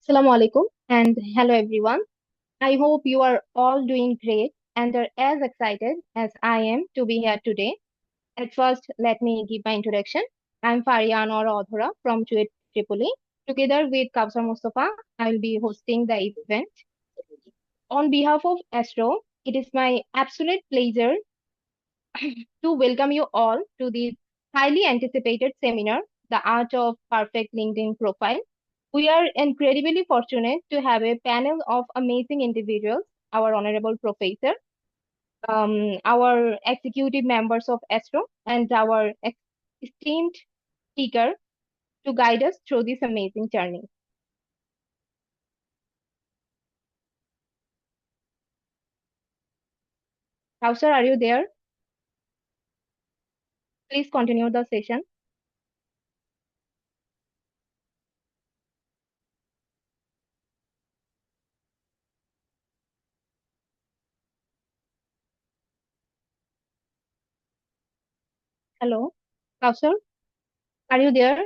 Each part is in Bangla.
Assalamu alaikum and hello everyone. I hope you are all doing great and are as excited as I am to be here today. At first, let me give my introduction. I'm Faria Anwar Adhora from Chuet Tripoli. Together with Kausar Mustafa, I will be hosting the event. On behalf of Astro, it is my absolute pleasure to welcome you all to this highly anticipated seminar, The Art of Perfect LinkedIn Profile. We are incredibly fortunate to have a panel of amazing individuals, our honorable professor, our executive members of Astro, and our esteemed speaker to guide us through this amazing journey. Sir, are you there? Please continue the session. Hello, Sir, are you there?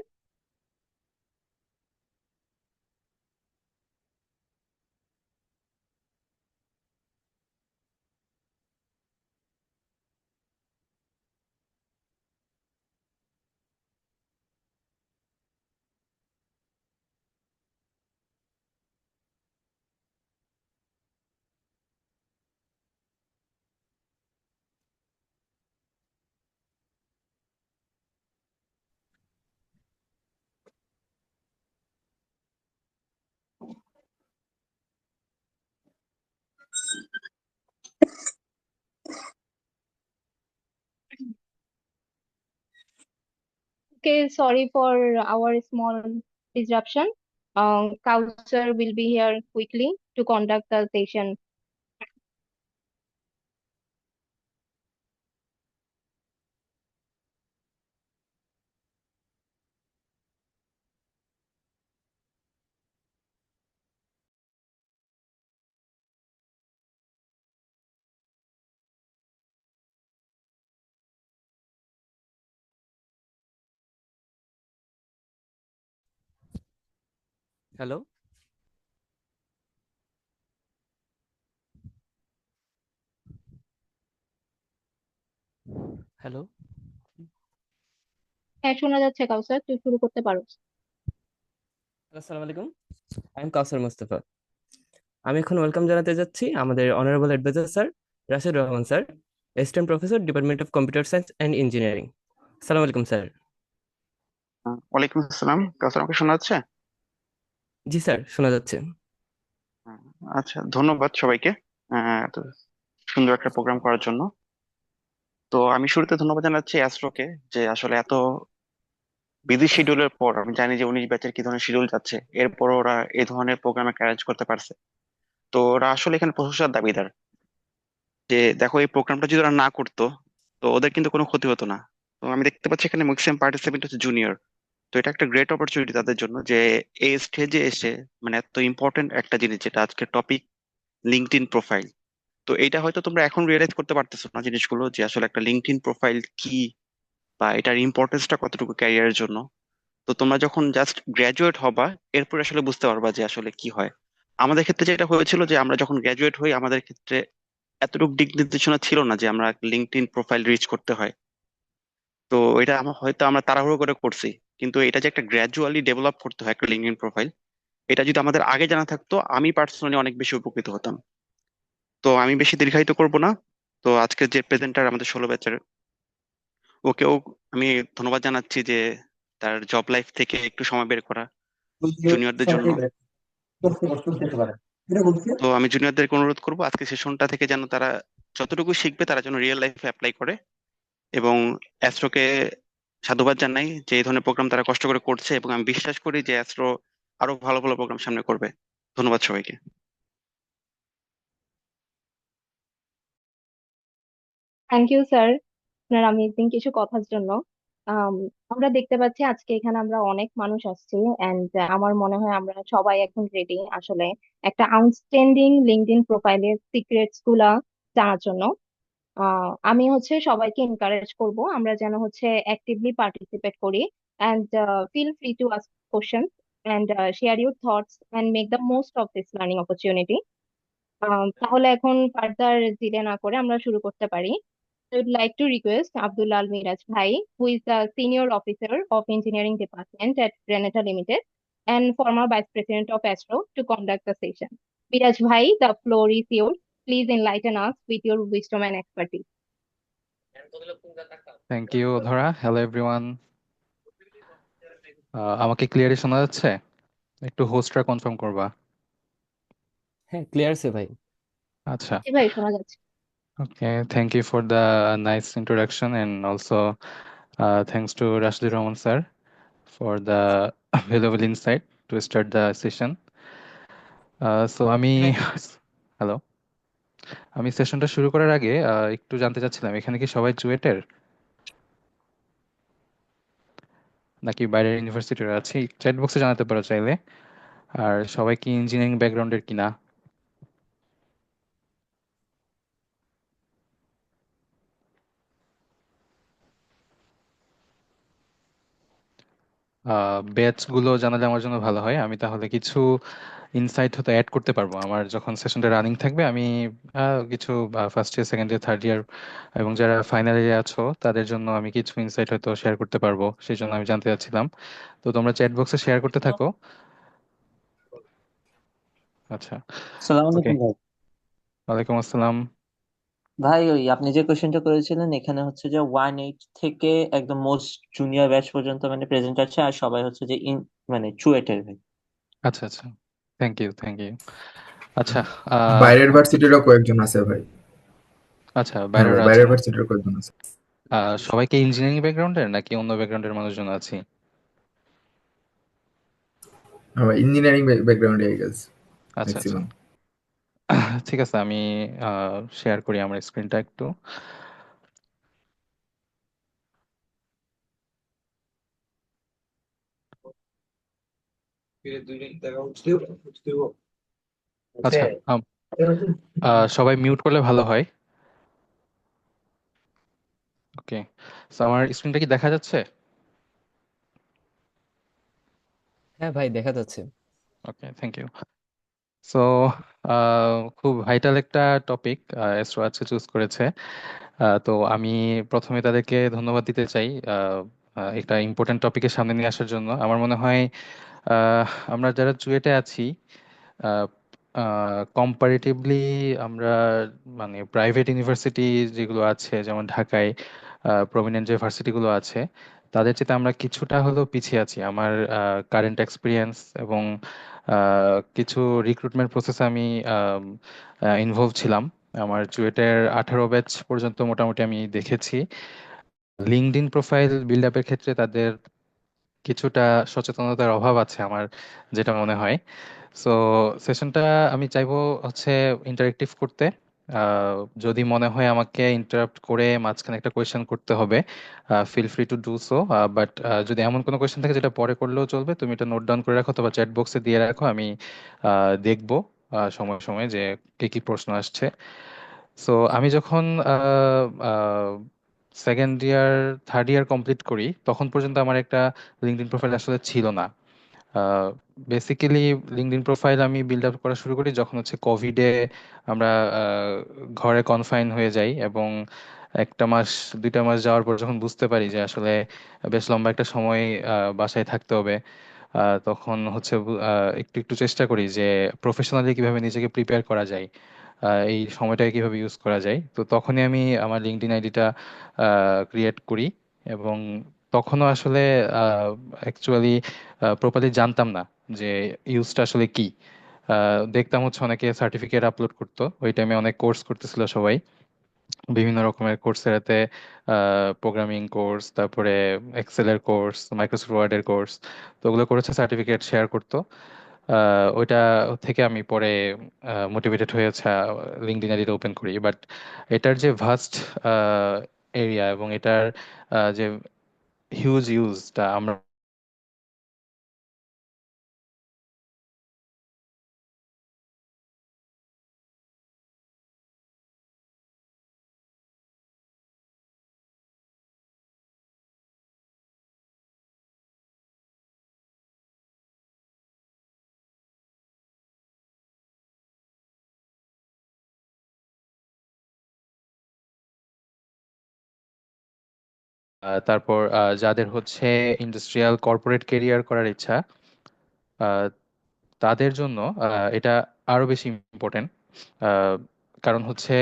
Okay, sorry for our small disruption. Sir will be here quickly to conduct the session. Hello, hello. হ্যাঁ, শোনা যাচ্ছে কাউসার, তুই শুরু করতে পারো। আসসালামু আলাইকুম। I am Kawsar Mustafa. আমি এখন ওয়েলকাম জানাতে যাচ্ছি আমাদের honourable advisor sir Rashed Rahman sir, assistant professor department of computer science and engineering. আসসালামু আলাইকুম স্যার। ওয়ালাইকুম আসসালাম। কাউসার, আমাকে শোনা যাচ্ছে? জি স্যার, শোনা যাচ্ছে। আহ, আচ্ছা, ধন্যবাদ সবাইকে এত সুন্দর একটা প্রোগ্রাম করার জন্য। তো আমি শুরুতে ধন্যবাদ জানাচ্ছি অ্যাস্ট্রোকে, যে আসলে এত বিজি শিডিউলের পর, আমি জানি যে 19 ব্যাচের কি ধরনের শিডিউল যাচ্ছে, এরপর ওরা এই ধরনের প্রোগ্রামে অ্যারেঞ্জ করতে পারছে। তো ওরা আসলে এখানে প্রশংসার দাবিদার। যে দেখো, এই প্রোগ্রামটা যদি ওরা না করতো, তো ওদের কিন্তু কোনো ক্ষতি হতো না। তো আমি দেখতে পাচ্ছি এখানে ম্যাক্সিমাম পার্টিসিপেন্ট হচ্ছে জুনিয়র। তো এটা একটা গ্রেট অপরচুনিটি তাদের জন্য, যে এই স্টেজে এসে, মানে এত ইম্পর্টেন্ট একটা জিনিস যেটা আজকে টপিক, লিঙ্কডইন প্রোফাইল। তো এটা হয়তো তোমরা এখন রিয়েলাইজ করতে পারতেছো না জিনিসগুলো, যে আসলে একটা লিঙ্কডইন প্রোফাইল কি, বা এটার ইম্পর্টেন্সটা কতটুকু ক্যারিয়ারের জন্য। তো তোমরা যখন জাস্ট গ্রাজুয়েট হবা, এরপর আসলে বুঝতে পারবা যে আসলে কি হয়। আমাদের ক্ষেত্রে যেটা হয়েছিল, যে আমরা যখন গ্রাজুয়েট হই, আমাদের ক্ষেত্রে এতটুকু দিক নির্দেশনা ছিল না যে আমরা লিঙ্কডইন প্রোফাইল রিচ করতে হয়। তো এটা হয়তো আমরা তাড়াহুড়ো করে করছি। কিন্তু এটা যে একটা গ্র্যাজুয়ালি ডেভেলপ করতে হয় একটা লিঙ্কডইন প্রোফাইল, এটা যদি আমাদের আগে জানা থাকতো, আমি পার্সোনালি অনেক বেশি উপকৃত হতাম। তো আমি বেশি দীর্ঘায়িত করব না। তো আজকে যে প্রেজেন্টার আমাদের 16 ব্যাচের, ওকেও আমি ধন্যবাদ জানাচ্ছি যে তার জব লাইফ থেকে একটু সময় বের করা জুনিয়রদের জন্য। তো আমি জুনিয়রদেরকে অনুরোধ করবো আজকে সেশনটা থেকে যেন তারা যতটুকু শিখবে তারা যেন রিয়েল লাইফে অ্যাপ্লাই করে। এবং অ্যাস্ট্রোকে সাধুবাদ জানাই যে এই ধরনের প্রোগ্রাম তারা কষ্ট করে করছে, এবং আমি বিশ্বাস করি যে অ্যাস্ট্রো আরো ভালো ভালো প্রোগ্রাম সামনে করবে। ধন্যবাদ সবাইকে। থ্যাংক ইউ স্যার, আপনার আমেজিং কিছু কথার জন্য। আম, আমরা দেখতে পাচ্ছি আজকে এখানে আমরা অনেক মানুষ আসছি এন্ড আমার মনে হয় আমরা সবাই এখন রেডি আসলে একটা আউটস্ট্যান্ডিং লিঙ্কডইন প্রোফাইলের সিক্রেটস গুলা জানার জন্য। আমি হচ্ছে সবাইকে এনকারেজ করব আমরা যেন হচ্ছে অ্যাক্টিভলি পার্টিসিপেট করি and feel free to ask question. and share your thoughts and make the most of this learning opportunity. তাহলে এখন ফার্দার ডিলে না করে আমরা শুরু করতে পারি। I would like to request Abdullah Al Miraj Bhai, who is the Senior Officer of Engineering Department at Renata Limited and former Vice President of ASTRO, to conduct the session. Miraj Bhai, the floor is yours. Please enlighten us with your wisdom and expertise. Thank you ধরা। হ্যালো এভরিওয়ান, আমাকে ক্লিয়ারলি শোনা যাচ্ছে? একটু হোস্টরা কনফার্ম করবা। হ্যাঁ, ক্লিয়ার আছে ভাই। আচ্ছা, জি ভাই, শোনা যাচ্ছে। Okay, thank you for the nice introduction and also thanks to Rashidur Rahman sir for the valuable insight to start the session. So আমি হ্যালো, আমি সেশনটা শুরু করার আগে একটু জানতে চাচ্ছিলাম, এখানে কি সবাই চুয়েটের নাকি বাইরের ইউনিভার্সিটির আছে? চ্যাট বক্সে জানাতে পারো চাইলে। আর সবাই কি ইঞ্জিনিয়ারিং ব্যাকগ্রাউন্ডের কিনা? ব্যাচ গুলো জানালে আমার জন্য ভালো হয়, আমি তাহলে কিছু ইনসাইট হয়তো অ্যাড করতে পারবো। আমার যখন সেশনটা রানিং থাকবে আমি কিছু first year, second year, third year এবং যারা ফাইনাল ইয়ারে আছো তাদের জন্য আমি কিছু ইনসাইট হয়তো শেয়ার করতে পারবো, সেই জন্য আমি জানতে চাচ্ছিলাম। তো তোমরা চ্যাট বক্সে শেয়ার করতে থাকো। আচ্ছা, সালাম ওকে, আলাইকুম ভাই। ওয়ালাইকুম আসসালাম। ভাই ওই আপনি যে কোশ্চেনটা করেছিলেন এখানে হচ্ছে যে 1-8 থেকে একদম মোস্ট জুনিয়র ব্যাচ পর্যন্ত মানে প্রেজেন্ট আছে, আর সবাই হচ্ছে যে মানে চুয়েটের ভাই। আচ্ছা আচ্ছা, থ্যাংক ইউ থ্যাংক ইউ। আচ্ছা, আহ, বাইরের ভার্সিটিরও কয়েকজন আছে ভাই। আচ্ছা, হ্যাঁ ভাই, বাইরেরা আছে বাইরের না? ভার্সিটিরও কয়েকজন আছে। সবাইকে ইঞ্জিনিয়ারিং ব্যাকগ্রাউন্ডের নাকি অন্য ব্যাকগ্রাউন্ডের মানুষজন আছি? হ্যাঁ ভাই, ইঞ্জিনিয়ারিং ব্যাকগ্রাউন্ডে গেছে আচ্ছা আচ্ছা, ম্যাক্সিমাম। ঠিক আছে, আমি শেয়ার করি আমার স্ক্রিনটা একটু। আচ্ছা, সবাই মিউট করলে ভালো হয়। ওকে, আমার স্ক্রিনটা কি দেখা যাচ্ছে? হ্যাঁ ভাই, দেখা যাচ্ছে। Okay, thank you. সো খুব ভাইটাল একটা টপিক এসরো আজকে চুজ করেছে। তো আমি প্রথমে তাদেরকে ধন্যবাদ দিতে চাই একটা ইম্পর্টেন্ট টপিকের সামনে নিয়ে আসার জন্য। আমার মনে হয় আহ, আমরা যারা চুয়েটে আছি, কম্পারেটিভলি আমরা মানে প্রাইভেট ইউনিভার্সিটি যেগুলো আছে যেমন ঢাকায় প্রমিনেন্ট যে ভার্সিটিগুলো আছে তাদের চেয়ে আমরা কিছুটা হলেও পিছিয়ে আছি। আমার কারেন্ট এক্সপিরিয়েন্স এবং কিছু রিক্রুটমেন্ট প্রসেসে আমি ইনভলভ ছিলাম। আমার চুয়েটের 18 ব্যাচ পর্যন্ত মোটামুটি আমি দেখেছি। লিঙ্কডইন প্রোফাইল বিল্ড আপের ক্ষেত্রে তাদের কিছুটা সচেতনতার অভাব আছে আমার যেটা মনে হয়। সো সেশনটা আমি চাইবো হচ্ছে ইন্টারেক্টিভ করতে। আহ, যদি মনে হয় আমাকে ইন্টারাপ্ট করে মাঝখানে একটা কোয়েশ্চেন করতে হবে, feel free to do so. But যদি এমন কোনো কোয়েশ্চেন থাকে যেটা পরে করলেও চলবে, তুমি এটা নোট ডাউন করে রাখো অথবা চ্যাট বক্সে দিয়ে রাখো, আমি দেখবো সময় সময় যে কি কি প্রশ্ন আসছে। সো আমি যখন second year, third year complete করি তখন পর্যন্ত আমার একটা লিঙ্কডইন প্রোফাইল আসলে ছিল না। বেসিক্যালি লিঙ্কডইন প্রোফাইল আমি বিল্ড আপ করা শুরু করি যখন হচ্ছে কোভিডে আমরা ঘরে কনফাইন হয়ে যাই এবং একটা মাস, 2টা মাস যাওয়ার পর যখন বুঝতে পারি যে আসলে বেশ লম্বা একটা সময় বাসায় থাকতে হবে, তখন হচ্ছে একটু একটু চেষ্টা করি যে প্রফেশনালি কিভাবে নিজেকে প্রিপেয়ার করা যায়, এই সময়টাকে কিভাবে ইউজ করা যায়। তো তখনই আমি আমার লিঙ্কডইন আইডিটা ক্রিয়েট করি এবং তখনও আসলে অ্যাকচুয়ালি প্রপারলি জানতাম না যে ইউজটা আসলে কি। দেখতাম হচ্ছে অনেকে সার্টিফিকেট আপলোড করতো, ওই টাইমে অনেক কোর্স করতেছিল সবাই, বিভিন্ন রকমের কোর্সেরাতে প্রোগ্রামিং কোর্স, তারপরে এক্সেলের কোর্স, মাইক্রোসফট ওয়ার্ডের কোর্স। তো ওগুলো করেছে, সার্টিফিকেট শেয়ার করতো। ওইটা থেকে আমি পরে মোটিভেটেড হয়েছে লিঙ্কডইন আইডিটা ওপেন করি। বাট এটার যে ভাস্ট এরিয়া এবং এটার যে হিউজ ইউজটা আমরা তারপর যাদের হচ্ছে ইন্ডাস্ট্রিয়াল কর্পোরেট কেরিয়ার করার ইচ্ছা, আহ, তাদের জন্য এটা আরো বেশি ইম্পর্টেন্ট। কারণ হচ্ছে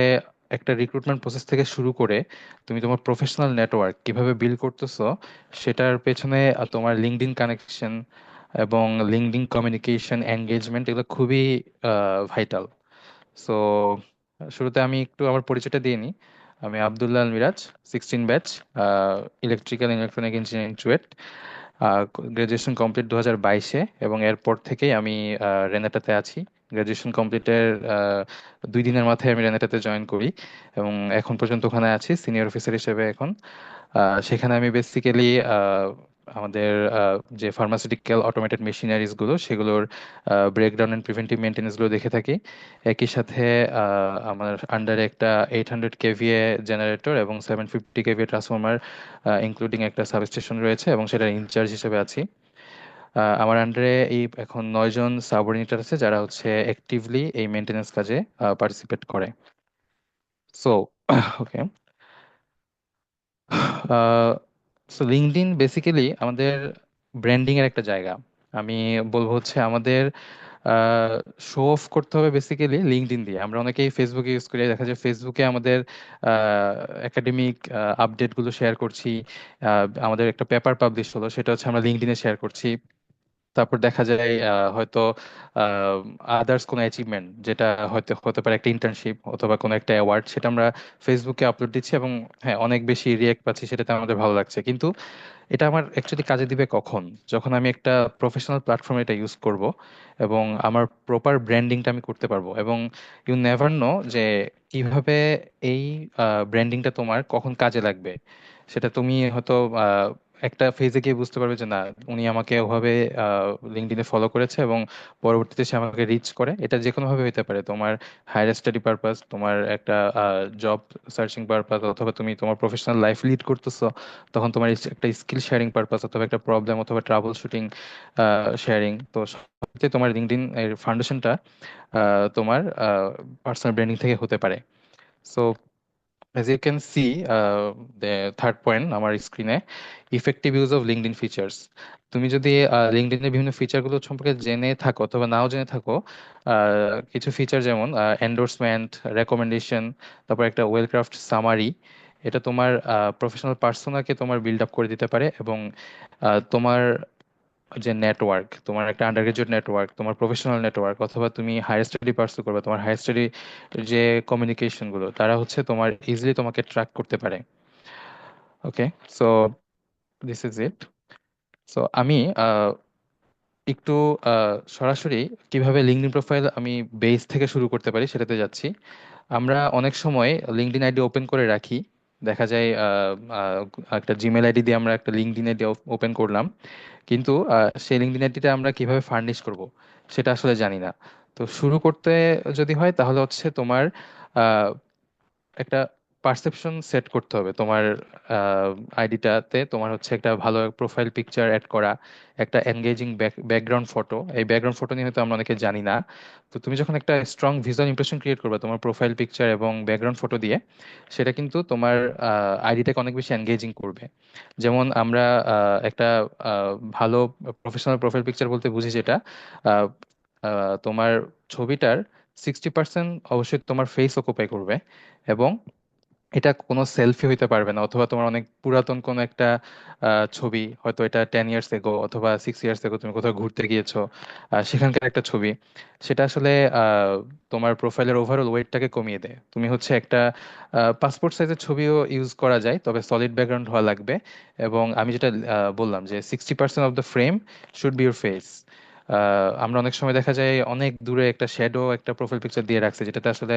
একটা রিক্রুটমেন্ট প্রসেস থেকে শুরু করে তুমি তোমার প্রফেশনাল নেটওয়ার্ক কিভাবে বিল্ড করতেছো, সেটার পেছনে তোমার লিঙ্কডইন কানেকশন এবং লিঙ্কডইন কমিউনিকেশন এঙ্গেজমেন্ট এগুলো খুবই ভাইটাল। সো শুরুতে আমি একটু আমার পরিচয়টা দিয়ে নিই। আমি Abdullah Al Miraj, 16 batch, electrical electronic engineering CUET. Graduation complete 2022-এ, এবং এরপর থেকেই আমি রেনেটাতে আছি। গ্রাজুয়েশন কমপ্লিটের 2 দিনের মাথায় আমি রেনেটাতে জয়েন করি, এবং এখন পর্যন্ত ওখানে আছি সিনিয়র অফিসার হিসেবে এখন। সেখানে আমি বেসিক্যালি আমাদের যে ফার্মাসিউটিক্যাল অটোমেটেড মেশিনারিজ গুলো সেগুলোর ব্রেকডাউন অ্যান্ড প্রিভেন্টিভ মেনটেন্যান্স গুলো দেখে থাকি। একই সাথে আমার আন্ডারে একটা 800 কেভিএ জেনারেটর এবং 750 কেভিএ ট্রান্সফরমার ইনক্লুডিং একটা সাবস্টেশন রয়েছে, এবং সেটার ইনচার্জ হিসেবে আছি। আমার আন্ডারে এই এখন 9 জন সাবঅর্ডিনেটর আছে যারা হচ্ছে অ্যাক্টিভলি এই মেনটেন্যান্স কাজে পার্টিসিপেট করে। So okay, so LinkedIn basically আমাদের ব্র্যান্ডিং এর একটা জায়গা। আমি বলবো হচ্ছে আমাদের শো অফ করতে হবে বেসিক্যালি লিঙ্কডইন দিয়ে। আমরা অনেকেই ফেসবুকে ইউজ করি, দেখা যায় ফেসবুকে আমাদের একাডেমিক আপডেটগুলো শেয়ার করছি। আমাদের একটা পেপার পাবলিশ হলো, সেটা হচ্ছে আমরা লিঙ্কডইনে শেয়ার করছি। তারপর দেখা যায় হয়তো আদার্স কোনো অ্যাচিভমেন্ট, যেটা হয়তো হতে পারে একটা ইন্টার্নশিপ অথবা কোনো একটা অ্যাওয়ার্ড, সেটা আমরা ফেসবুকে আপলোড দিচ্ছি, এবং হ্যাঁ অনেক বেশি রিয়েক্ট পাচ্ছি, সেটাতে আমাদের ভালো লাগছে। কিন্তু এটা আমার অ্যাকচুয়ালি কাজে দিবে কখন? যখন আমি একটা প্রফেশনাল প্ল্যাটফর্মে এটা ইউজ করব এবং আমার প্রপার ব্র্যান্ডিংটা আমি করতে পারবো। এবং ইউ নেভার নো যে কিভাবে এই ব্র্যান্ডিংটা তোমার কখন কাজে লাগবে। সেটা তুমি হয়তো একটা ফেজে গিয়ে বুঝতে পারবে যে না, উনি আমাকে ওভাবে লিঙ্কডইনে ফলো করেছে এবং পরবর্তীতে সে আমাকে রিচ করে। এটা যে কোনো ভাবে হতে পারে, তোমার হায়ার স্টাডি পারপাস, তোমার একটা জব সার্চিং পারপাস, অথবা তুমি তোমার প্রফেশনাল লাইফ লিড করতেছো, তখন তোমার একটা স্কিল শেয়ারিং পারপাস, অথবা একটা প্রবলেম অথবা ট্রাবল শুটিং শেয়ারিং। তো সবচেয়ে তোমার লিঙ্কডইন এর ফাউন্ডেশনটা তোমার পার্সোনাল ব্র্যান্ডিং থেকে হতে পারে। So as you can see, the third point আমার স্ক্রিনে, effective use of LinkedIn features. তুমি যদি লিঙ্কডইনের বিভিন্ন ফিচারগুলো সম্পর্কে জেনে থাকো অথবা নাও জেনে থাকো, কিছু ফিচার যেমন এন্ডোর্সমেন্ট, রেকমেন্ডেশন, তারপর একটা ওয়েল ক্রাফট সামারি, এটা তোমার প্রফেশনাল পার্সোনাকে তোমার বিল্ড আপ করে দিতে পারে। এবং তোমার যে নেটওয়ার্ক, তোমার একটা আন্ডার গ্রাজুয়েট নেটওয়ার্ক, তোমার প্রফেশনাল নেটওয়ার্ক, অথবা তুমি হায়ার স্টাডি পার্সু করবে, তোমার হায়ার স্টাডি যে কমিউনিকেশন গুলো, তারা হচ্ছে তোমার ইজিলি তোমাকে ট্র্যাক করতে পারে। Okay, so this is it. So আমি একটু সরাসরি কিভাবে লিঙ্কডইন প্রোফাইল আমি বেস থেকে শুরু করতে পারি সেটাতে যাচ্ছি। আমরা অনেক সময় লিঙ্কডইন আইডি ওপেন করে রাখি, দেখা যায় একটা জিমেল আইডি দিয়ে আমরা একটা লিঙ্কডইন আইডি ওপেন করলাম, কিন্তু সেই লিঙ্কডইন আইডিটা আমরা কিভাবে ফার্নিশ করব সেটা আসলে জানি না। তো শুরু করতে যদি হয় তাহলে হচ্ছে তোমার একটা পারসেপশন সেট করতে হবে। তোমার আইডিটাতে তোমার হচ্ছে একটা ভালো প্রোফাইল পিকচার অ্যাড করা, একটা এনগেজিং ব্যাকগ্রাউন্ড ফটো। এই ব্যাকগ্রাউন্ড ফটো নিয়ে হয়তো আমরা অনেকে জানি না। তো তুমি যখন একটা স্ট্রং ভিজুয়াল ইমপ্রেশন ক্রিয়েট করবে তোমার প্রোফাইল পিকচার এবং ব্যাকগ্রাউন্ড ফটো দিয়ে, সেটা কিন্তু তোমার আইডিটাকে অনেক বেশি এনগেজিং করবে। যেমন আমরা একটা ভালো প্রফেশনাল প্রোফাইল পিকচার বলতে বুঝি যেটা আহ, তোমার ছবিটার 60% অবশ্যই তোমার ফেস অকুপাই করবে, এবং এটা কোনো সেলফি হইতে পারবে না, অথবা তোমার অনেক পুরাতন কোনো একটা ছবি, হয়তো এটা 10 ইয়ার্স এগো অথবা 6 ইয়ার্স এগো তুমি কোথাও ঘুরতে গিয়েছো, সেখানকার একটা ছবি। সেটা আসলে আহ, তোমার প্রোফাইলের ওভারঅল ওয়েটটাকে কমিয়ে দেয়। তুমি হচ্ছে একটা পাসপোর্ট সাইজের ছবিও ইউজ করা যায়, তবে সলিড ব্যাকগ্রাউন্ড হওয়া লাগবে। এবং আমি যেটা বললাম যে 60% of the frame should be your face. আমরা অনেক সময় দেখা যায় অনেক দূরে একটা শ্যাডো একটা প্রোফাইল পিকচার দিয়ে রাখছে, যেটাতে আসলে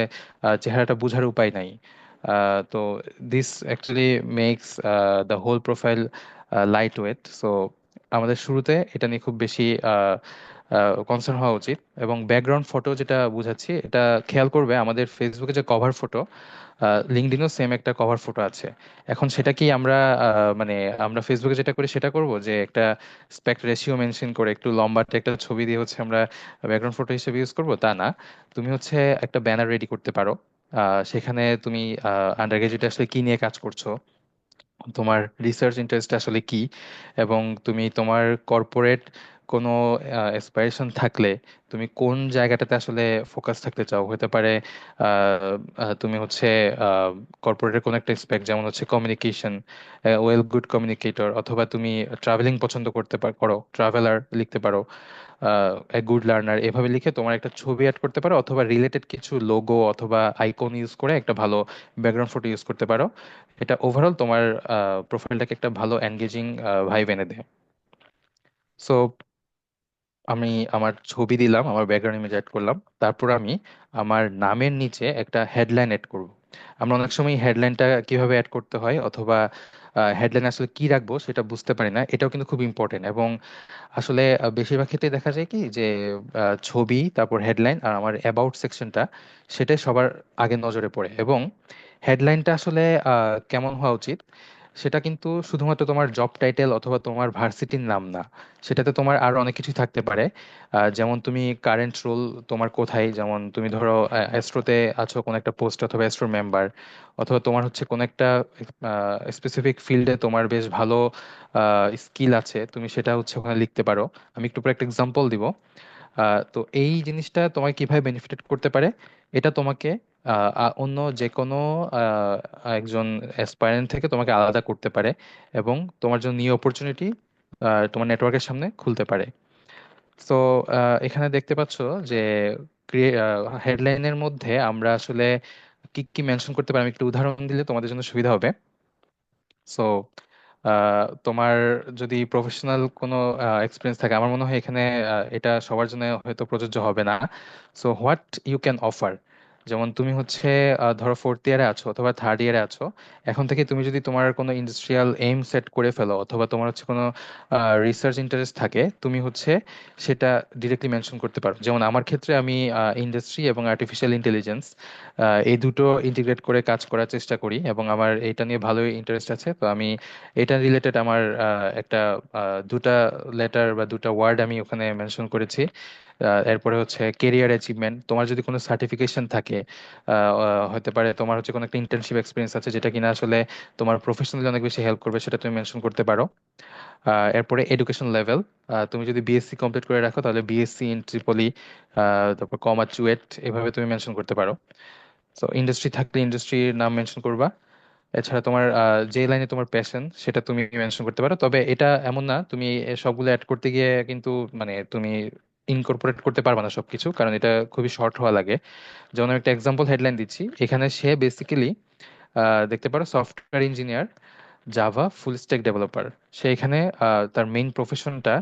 চেহারাটা বোঝার উপায় নাই। তো this actually makes the whole profile lightweight. So আমাদের শুরুতে এটা নিয়ে খুব বেশি কনসার্ন হওয়া উচিত। এবং ব্যাকগ্রাউন্ড ফটো যেটা বুঝাচ্ছি, এটা খেয়াল করবে আমাদের ফেসবুকে যে কভার ফটো, লিঙ্কডইনও সেম একটা কভার ফটো আছে। এখন সেটা কি আমরা মানে আমরা ফেসবুকে যেটা করি সেটা করব, যে একটা স্পেক্ট রেশিও মেনশন করে একটু লম্বাটে একটা ছবি দিয়ে হচ্ছে আমরা ব্যাকগ্রাউন্ড ফটো হিসেবে ইউজ করব, তা না। তুমি হচ্ছে একটা ব্যানার রেডি করতে পারো। সেখানে তুমি আন্ডার গ্রাজুয়েটে আসলে কি নিয়ে কাজ করছো, তোমার রিসার্চ ইন্টারেস্ট আসলে কি, এবং তুমি তোমার কর্পোরেট কোনো অ্যাসপাইরেশন থাকলে তুমি কোন জায়গাটাতে আসলে ফোকাস থাকতে চাও। হতে পারে তুমি হচ্ছে কর্পোরেটের কোনো একটা এসপেক্ট, যেমন হচ্ছে কমিউনিকেশন, ওয়েল গুড কমিউনিকেটর, অথবা তুমি ট্রাভেলিং পছন্দ করো, ট্রাভেলার লিখতে পারো, এ গুড লার্নার, এভাবে লিখে তোমার একটা ছবি অ্যাড করতে পারো, অথবা রিলেটেড কিছু লোগো অথবা আইকন ইউজ করে একটা ভালো ব্যাকগ্রাউন্ড ফটো ইউজ করতে পারো। এটা ওভারঅল তোমার প্রোফাইলটাকে একটা ভালো এনগেজিং ভাইব এনে দেয়। সো আমি আমার ছবি দিলাম, আমার ব্যাকগ্রাউন্ড ইমেজ অ্যাড করলাম, তারপর আমি আমার নামের নিচে একটা হেডলাইন অ্যাড করব। আমরা অনেক সময় হেডলাইনটা কিভাবে অ্যাড করতে হয়, অথবা হেডলাইন আসলে কি রাখবো সেটা বুঝতে পারি না। এটাও কিন্তু খুব ইম্পর্টেন্ট। এবং আসলে বেশিরভাগ ক্ষেত্রে দেখা যায় কি যে ছবি, তারপর হেডলাইন আর আমার অ্যাবাউট সেকশনটা, সেটাই সবার আগে নজরে পড়ে। এবং হেডলাইনটা আসলে কেমন হওয়া উচিত, সেটা কিন্তু শুধুমাত্র তোমার জব টাইটেল অথবা তোমার ভার্সিটির নাম না, সেটাতে তোমার আরো অনেক কিছু থাকতে পারে। যেমন তুমি কারেন্ট রোল তোমার কোথায়, যেমন তুমি ধরো অ্যাস্ট্রোতে আছো কোনো একটা পোস্ট, অথবা অ্যাস্ট্রো মেম্বার, অথবা তোমার হচ্ছে কোনো একটা স্পেসিফিক ফিল্ডে তোমার বেশ ভালো স্কিল আছে, তুমি সেটা হচ্ছে ওখানে লিখতে পারো। আমি একটু পরে একটা এক্সাম্পল দিব। তো এই জিনিসটা তোমায় কিভাবে বেনিফিট করতে পারে, এটা তোমাকে অন্য যে কোনো আহ, একজন অ্যাসপায়ারেন্ট থেকে তোমাকে আলাদা করতে পারে, এবং তোমার জন্য নিউ অপরচুনিটি তোমার নেটওয়ার্কের সামনে খুলতে পারে। সো এখানে দেখতে পাচ্ছ যে হেডলাইনের মধ্যে আমরা আসলে কি কি মেনশন করতে পারি। আমি একটু উদাহরণ দিলে তোমাদের জন্য সুবিধা হবে। সো তোমার যদি প্রফেশনাল কোনো এক্সপিরিয়েন্স থাকে, আমার মনে হয় এখানে এটা সবার জন্য হয়তো প্রযোজ্য হবে না। So what you can offer, যেমন তুমি হচ্ছে ধরো ফোর্থ ইয়ারে আছো অথবা থার্ড ইয়ারে আছো, এখন থেকে তুমি যদি তোমার কোনো ইন্ডাস্ট্রিয়াল এইম সেট করে ফেলো, অথবা তোমার হচ্ছে কোনো রিসার্চ ইন্টারেস্ট থাকে, তুমি হচ্ছে সেটা ডিরেক্টলি মেনশন করতে পারো। যেমন আমার ক্ষেত্রে আমি ইন্ডাস্ট্রি এবং আর্টিফিশিয়াল ইন্টেলিজেন্স এই দুটো ইন্টিগ্রেট করে কাজ করার চেষ্টা করি, এবং আমার এটা নিয়ে ভালোই ইন্টারেস্ট আছে। তো আমি এটা রিলেটেড আমার একটা দুটা লেটার বা দুটা ওয়ার্ড আমি ওখানে মেনশন করেছি। এরপরে হচ্ছে কেরিয়ার অ্যাচিভমেন্ট, তোমার যদি কোনো সার্টিফিকেশন থাকে, হতে পারে তোমার হচ্ছে কোনো একটা ইন্টার্নশিপ এক্সপিরিয়েন্স আছে যেটা কিনা আসলে তোমার প্রফেশনালি অনেক বেশি হেল্প করবে, সেটা তুমি মেনশন করতে পারো। এরপরে এডুকেশন লেভেল, তুমি যদি বিএসসি কমপ্লিট করে রাখো তাহলে বিএসসি ইন ট্রিপলি, তারপর কমা চুয়েট, এভাবে তুমি মেনশন করতে পারো। সো ইন্ডাস্ট্রি থাকলে ইন্ডাস্ট্রির নাম মেনশন করবা। এছাড়া তোমার যে লাইনে তোমার প্যাশন সেটা তুমি মেনশন করতে পারো। তবে এটা এমন না, তুমি সবগুলো অ্যাড করতে গিয়ে কিন্তু মানে তুমি ইনকর্পোরেট করতে পারবে না সবকিছু, কারণ এটা খুবই শর্ট হওয়া লাগে। যেমন আমি একটা এক্সাম্পল হেডলাইন দিচ্ছি, এখানে সে বেসিক্যালি দেখতে পারো software engineer, Java full stack developer. সে এখানে তার মেইন প্রফেশনটা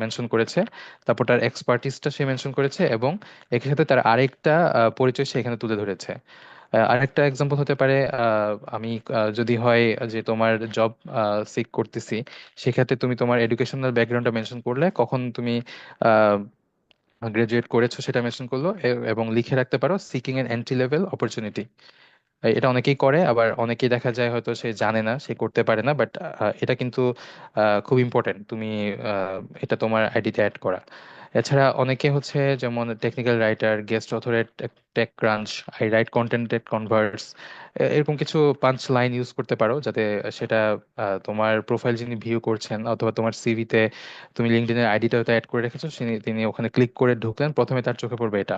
মেনশন করেছে, তারপর তার এক্সপার্টিসটা সে মেনশন করেছে, এবং এর সাথে তার আরেকটা পরিচয় সে এখানে তুলে ধরেছে। আরেকটা এক্সাম্পল হতে পারে, আমি যদি হয় যে তোমার জব সিক করতেছি, সেক্ষেত্রে তুমি তোমার এডুকেশনাল ব্যাকগ্রাউন্ডটা মেনশন করলে, কখন তুমি গ্রাজুয়েট করেছো সেটা মেনশন করলো, এবং লিখে রাখতে পারো seeking N entry level opportunity. এটা অনেকেই করে, আবার অনেকেই দেখা যায় হয়তো সে জানে না, সে করতে পারে না, বাট এটা কিন্তু খুব ইম্পর্টেন্ট তুমি এটা তোমার আইডিতে অ্যাড করা। এছাড়া অনেকে হচ্ছে যেমন technical writer, guest author at TechCrunch, I write content at Converse, এরকম কিছু পাঁচ লাইন ইউজ করতে পারো, যাতে সেটা তোমার প্রোফাইল যিনি ভিউ করছেন, অথবা তোমার সিভিতে তুমি লিঙ্কডইনের আইডিটা হয়তো অ্যাড করে রেখেছো, তিনি ওখানে ক্লিক করে ঢুকলেন, প্রথমে তার চোখে পড়বে এটা।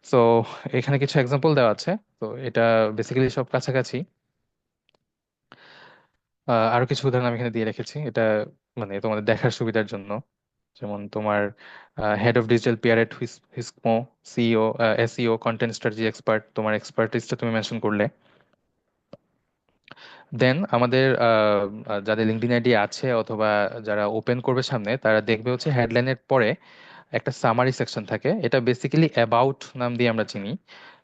সো এখানে কিছু এক্সাম্পল দেওয়া আছে। তো এটা বেসিক্যালি সব কাছাকাছি। আরো কিছু উদাহরণ আমি এখানে দিয়ে রেখেছি, এটা মানে তোমাদের দেখার সুবিধার জন্য। যেমন তোমার head of digital PR at হিসকো, CEO, SEO, content strategy expert, তোমার এক্সপার্টিসটা তুমি মেনশন করলে। দেন আমাদের যাদের লিঙ্কডইন আইডি আছে অথবা যারা ওপেন করবে সামনে, তারা দেখবে হচ্ছে হেডলাইনের পরে একটা সামারি সেকশন থাকে, এটা বেসিক্যালি অ্যাবাউট নাম দিয়ে আমরা চিনি।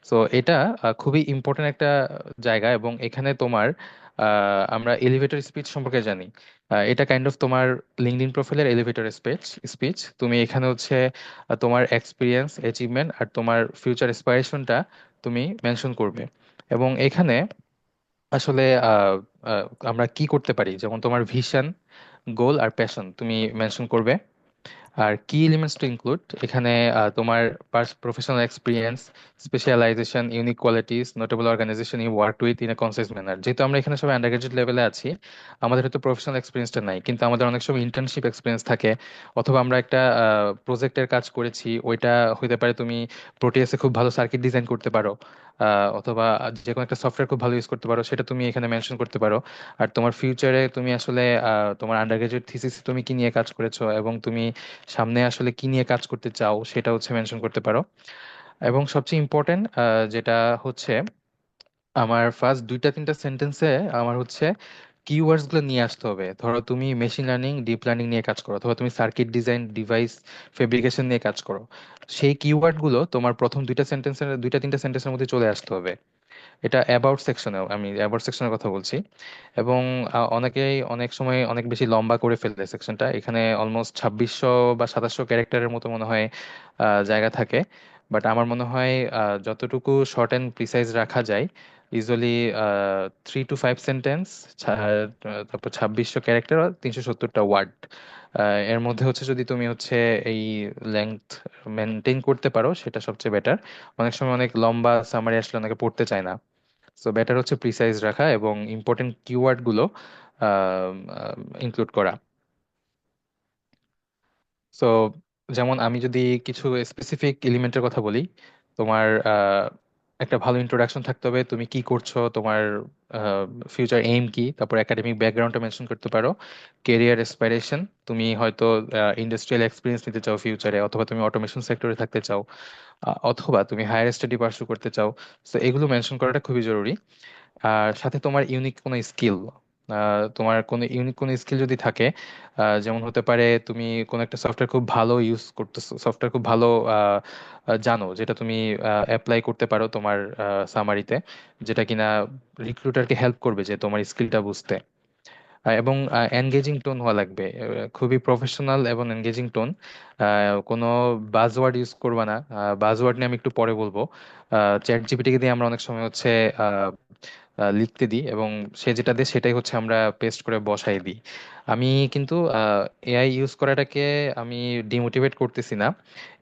সো এটা খুবই ইম্পর্টেন্ট একটা জায়গা, এবং এখানে তোমার আমরা এলিভেটর স্পিচ সম্পর্কে জানি। এটা কাইন্ড অফ তোমার লিঙ্কডইন প্রোফাইলের এলিভেটর স্পিচ স্পিচ তুমি এখানে হচ্ছে তোমার এক্সপিরিয়েন্স, অ্যাচিভমেন্ট আর তোমার ফিউচার অ্যাসপিরেশনটা তুমি মেনশন করবে। এবং এখানে আসলে আহ, আমরা কি করতে পারি, যেমন তোমার ভিশন, গোল আর প্যাশন তুমি মেনশন করবে। আর কি এলিমেন্টস টু ইনক্লুড এখানে তোমার professional experience, specialization, unique qualities, notable organization you work with in a concise manner. যেহেতু আমরা এখানে সবাই আন্ডার গ্রাজুয়েট লেভেলে আছি, আমাদের হয়তো প্রফেশনাল এক্সপিরিয়েন্সটা নাই, কিন্তু আমাদের অনেক সময় ইন্টার্নশিপ এক্সপিরিয়েন্স থাকে, অথবা আমরা একটা প্রজেক্টের কাজ করেছি, ওইটা হইতে পারে তুমি প্রোটিয়াসে খুব ভালো সার্কিট ডিজাইন করতে পারো, অথবা যে কোনো একটা সফটওয়্যার খুব ভালো ইউজ করতে পারো, সেটা তুমি এখানে মেনশন করতে পারো। আর তোমার ফিউচারে তুমি আসলে তোমার আন্ডার গ্রাজুয়েট থিসিস তুমি কি নিয়ে কাজ করেছো এবং তুমি সামনে আসলে কি নিয়ে কাজ করতে চাও সেটা হচ্ছে মেনশন করতে পারো। এবং সবচেয়ে ইম্পর্টেন্ট যেটা হচ্ছে, আমার ফার্স্ট 2-3টা সেন্টেন্সে আমার হচ্ছে কিওয়ার্ডস গুলো নিয়ে আসতে হবে। ধরো তুমি মেশিন লার্নিং, ডিপ লার্নিং নিয়ে কাজ করো, অথবা তুমি সার্কিট ডিজাইন, ডিভাইস ফেব্রিকেশন নিয়ে কাজ করো, সেই কিওয়ার্ড গুলো তোমার প্রথম 2-3টা সেন্টেন্সের মধ্যে চলে আসতে হবে। এটা অ্যাবাউট সেকশনেও, আমি অ্যাবাউট সেকশনের কথা বলছি। এবং অনেকেই অনেক সময় অনেক বেশি লম্বা করে ফেলতে সেকশনটা, এখানে অলমোস্ট 2600 বা 2700 ক্যারেক্টারের মতো মনে হয় জায়গা থাকে। বাট আমার মনে হয় যতটুকু শর্ট অ্যান্ড প্রিসাইজ রাখা যায়, ইউজুয়ালি 3 to 5 সেন্টেন্স, তারপর 2600 ক্যারেক্টার, 370টা ওয়ার্ড, এর মধ্যে হচ্ছে যদি তুমি হচ্ছে এই লেংথ মেনটেন করতে পারো সেটা সবচেয়ে বেটার। অনেক সময় অনেক লম্বা সামারি আসলে অনেকে পড়তে চায় না। সো বেটার হচ্ছে প্রিসাইজ রাখা এবং ইম্পর্টেন্ট কিওয়ার্ড গুলো ইনক্লুড করা। সো যেমন আমি যদি কিছু স্পেসিফিক এলিমেন্টের কথা বলি, তোমার একটা ভালো ইন্ট্রোডাকশন থাকতে হবে, তুমি কি করছো, তোমার ফিউচার এইম কি, তারপর একাডেমিক ব্যাকগ্রাউন্ডটা মেনশন করতে পারো, কেরিয়ার এসপাইরেশন, তুমি হয়তো ইন্ডাস্ট্রিয়াল এক্সপিরিয়েন্স নিতে চাও ফিউচারে, অথবা তুমি অটোমেশন সেক্টরে থাকতে চাও, অথবা তুমি হায়ার স্টাডি পার্সু করতে চাও। তো এগুলো মেনশন করাটা খুবই জরুরি। আর সাথে তোমার ইউনিক কোনো স্কিল, তোমার কোনো ইউনিক কোনো স্কিল যদি থাকে, যেমন হতে পারে তুমি কোনো একটা সফটওয়্যার খুব ভালো ইউজ করতেছো, সফটওয়্যার খুব ভালো জানো, যেটা তুমি অ্যাপ্লাই করতে পারো তোমার সামারিতে, যেটা কিনা রিক্রুটারকে হেল্প করবে যে তোমার স্কিলটা বুঝতে। এবং এনগেজিং টোন হওয়া লাগবে, খুবই প্রফেশনাল এবং এনগেজিং টোন। কোনো বাজওয়ার্ড ইউজ করবা না। বাজওয়ার্ড নিয়ে আমি একটু পরে বলবো। চ্যাট জিপিটিকে দিয়ে আমরা অনেক সময় হচ্ছে লিখতে দিই, এবং সে যেটা দেয় সেটাই হচ্ছে আমরা পেস্ট করে বসাই দিই। আমি কিন্তু এআই ইউজ করাটাকে আমি ডিমোটিভেট করতেছি না।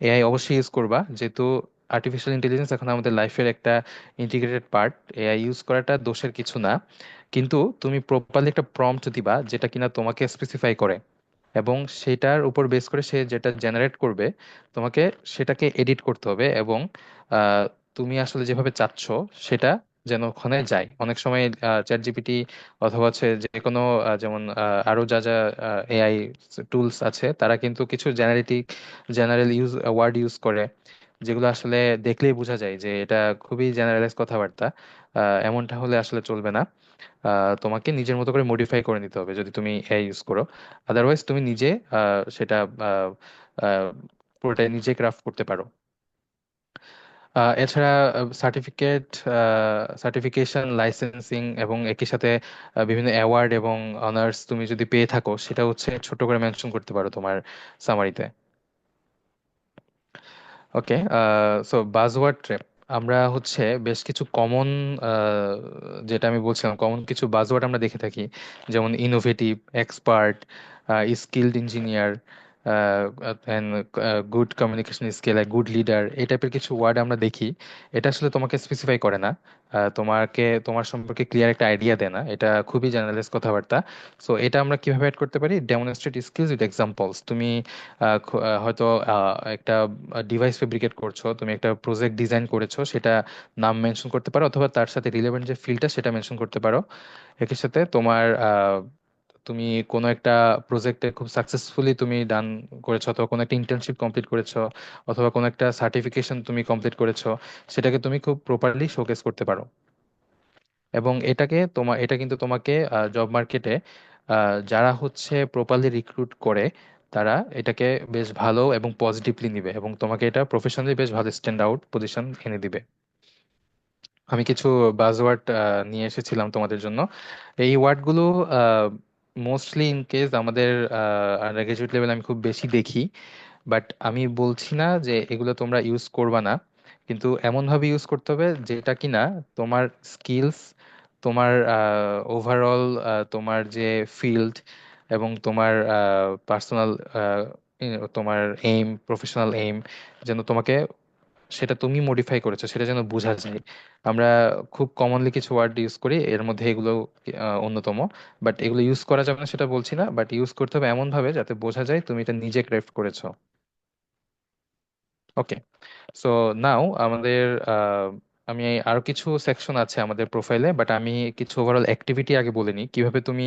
এআই অবশ্যই ইউজ করবা, যেহেতু আর্টিফিশিয়াল ইন্টেলিজেন্স এখন আমাদের লাইফের একটা ইন্টিগ্রেটেড পার্ট। এআই ইউজ করাটা দোষের কিছু না, কিন্তু তুমি প্রপারলি একটা প্রম্পট দিবা যেটা কিনা তোমাকে স্পেসিফাই করে, এবং সেটার উপর বেস করে সে যেটা জেনারেট করবে, তোমাকে সেটাকে এডিট করতে হবে, এবং আহ, তুমি আসলে যেভাবে চাচ্ছ সেটা যেন ওখানে যায়। অনেক সময় চ্যাট জিপিটি অথবা হচ্ছে যে কোনো যেমন আরো যা যা এআই টুলস আছে, তারা কিন্তু কিছু জেনারেল ওয়ার্ড ইউজ করে, যেগুলো আসলে দেখলেই বোঝা যায় যে এটা খুবই জেনারেলাইজ কথাবার্তা। এমনটা হলে আসলে চলবে না। তোমাকে নিজের মতো করে মডিফাই করে নিতে হবে যদি তুমি এআই ইউজ করো। আদারওয়াইজ তুমি নিজে সেটা আহ, আহ, পুরোটাই নিজে ক্রাফট করতে পারো। এছাড়া সার্টিফিকেশন, লাইসেন্সিং এবং একই সাথে বিভিন্ন অ্যাওয়ার্ড এবং অনার্স তুমি যদি পেয়ে থাকো, সেটা হচ্ছে ছোট করে মেনশন করতে পারো তোমার সামারিতে। ওকে। সো বাজওয়ার্ড ট্র্যাপ, আমরা হচ্ছে বেশ কিছু কমন, যেটা আমি বলছিলাম, কমন কিছু বাজওয়ার্ড আমরা দেখে থাকি, যেমন innovative, expert, skilled engineer, good communication skill, good leader, এই টাইপের কিছু ওয়ার্ড আমরা দেখি। এটা আসলে তোমাকে স্পেসিফাই করে না, তোমাকে তোমার সম্পর্কে ক্লিয়ার একটা আইডিয়া দেয় না, এটা খুবই জেনারেলাইজ কথাবার্তা। সো এটা আমরা কিভাবে অ্যাড করতে পারি? Demonstrate skills with examples. তুমি হয়তো একটা ডিভাইস ফেব্রিকেট করছো, তুমি একটা প্রজেক্ট ডিজাইন করেছো, সেটা নাম মেনশন করতে পারো, অথবা তার সাথে রিলেভেন্ট যে ফিল্ডটা সেটা মেনশন করতে পারো। একই সাথে তোমার তুমি কোনো একটা প্রজেক্টে খুব সাকসেসফুলি তুমি ডান করেছো, অথবা কোনো একটা ইন্টার্নশিপ কমপ্লিট করেছো, অথবা কোনো একটা সার্টিফিকেশন তুমি কমপ্লিট করেছো, সেটাকে তুমি খুব প্রপারলি শোকেস করতে পারো। এবং এটা কিন্তু তোমাকে জব মার্কেটে যারা হচ্ছে প্রপারলি রিক্রুট করে, তারা এটাকে বেশ ভালো এবং পজিটিভলি নিবে, এবং তোমাকে এটা প্রফেশনালি বেশ ভালো স্ট্যান্ড আউট পজিশন এনে দিবে। আমি কিছু বাজওয়ার্ড নিয়ে এসেছিলাম তোমাদের জন্য। এই ওয়ার্ডগুলো মোস্টলি ইন কেস আমাদের আন্ডার গ্রাজুয়েট লেভেল আমি খুব বেশি দেখি। বাট আমি বলছি না যে এগুলো তোমরা ইউজ করবা না, কিন্তু এমন ভাবে ইউজ করতে হবে যেটা কিনা তোমার স্কিলস, তোমার ওভারঅল তোমার যে ফিল্ড এবং তোমার পার্সোনাল তোমার এইম, প্রফেশনাল এইম, যেন তোমাকে সেটা তুমি মডিফাই করেছো সেটা যেন বোঝা যায়। আমরা খুব কমনলি কিছু ওয়ার্ড ইউজ করি, এর মধ্যে এগুলো অন্যতম। বাট এগুলো ইউজ করা যাবে না সেটা বলছি না, বাট ইউজ করতে হবে এমন ভাবে যাতে বোঝা যায় তুমি এটা নিজে ক্রাফট করেছো। ওকে, সো নাও আমাদের আমি আরো কিছু সেকশন আছে আমাদের প্রোফাইলে, বাট আমি কিছু ওভারঅল অ্যাক্টিভিটি আগে বলে নিই কিভাবে তুমি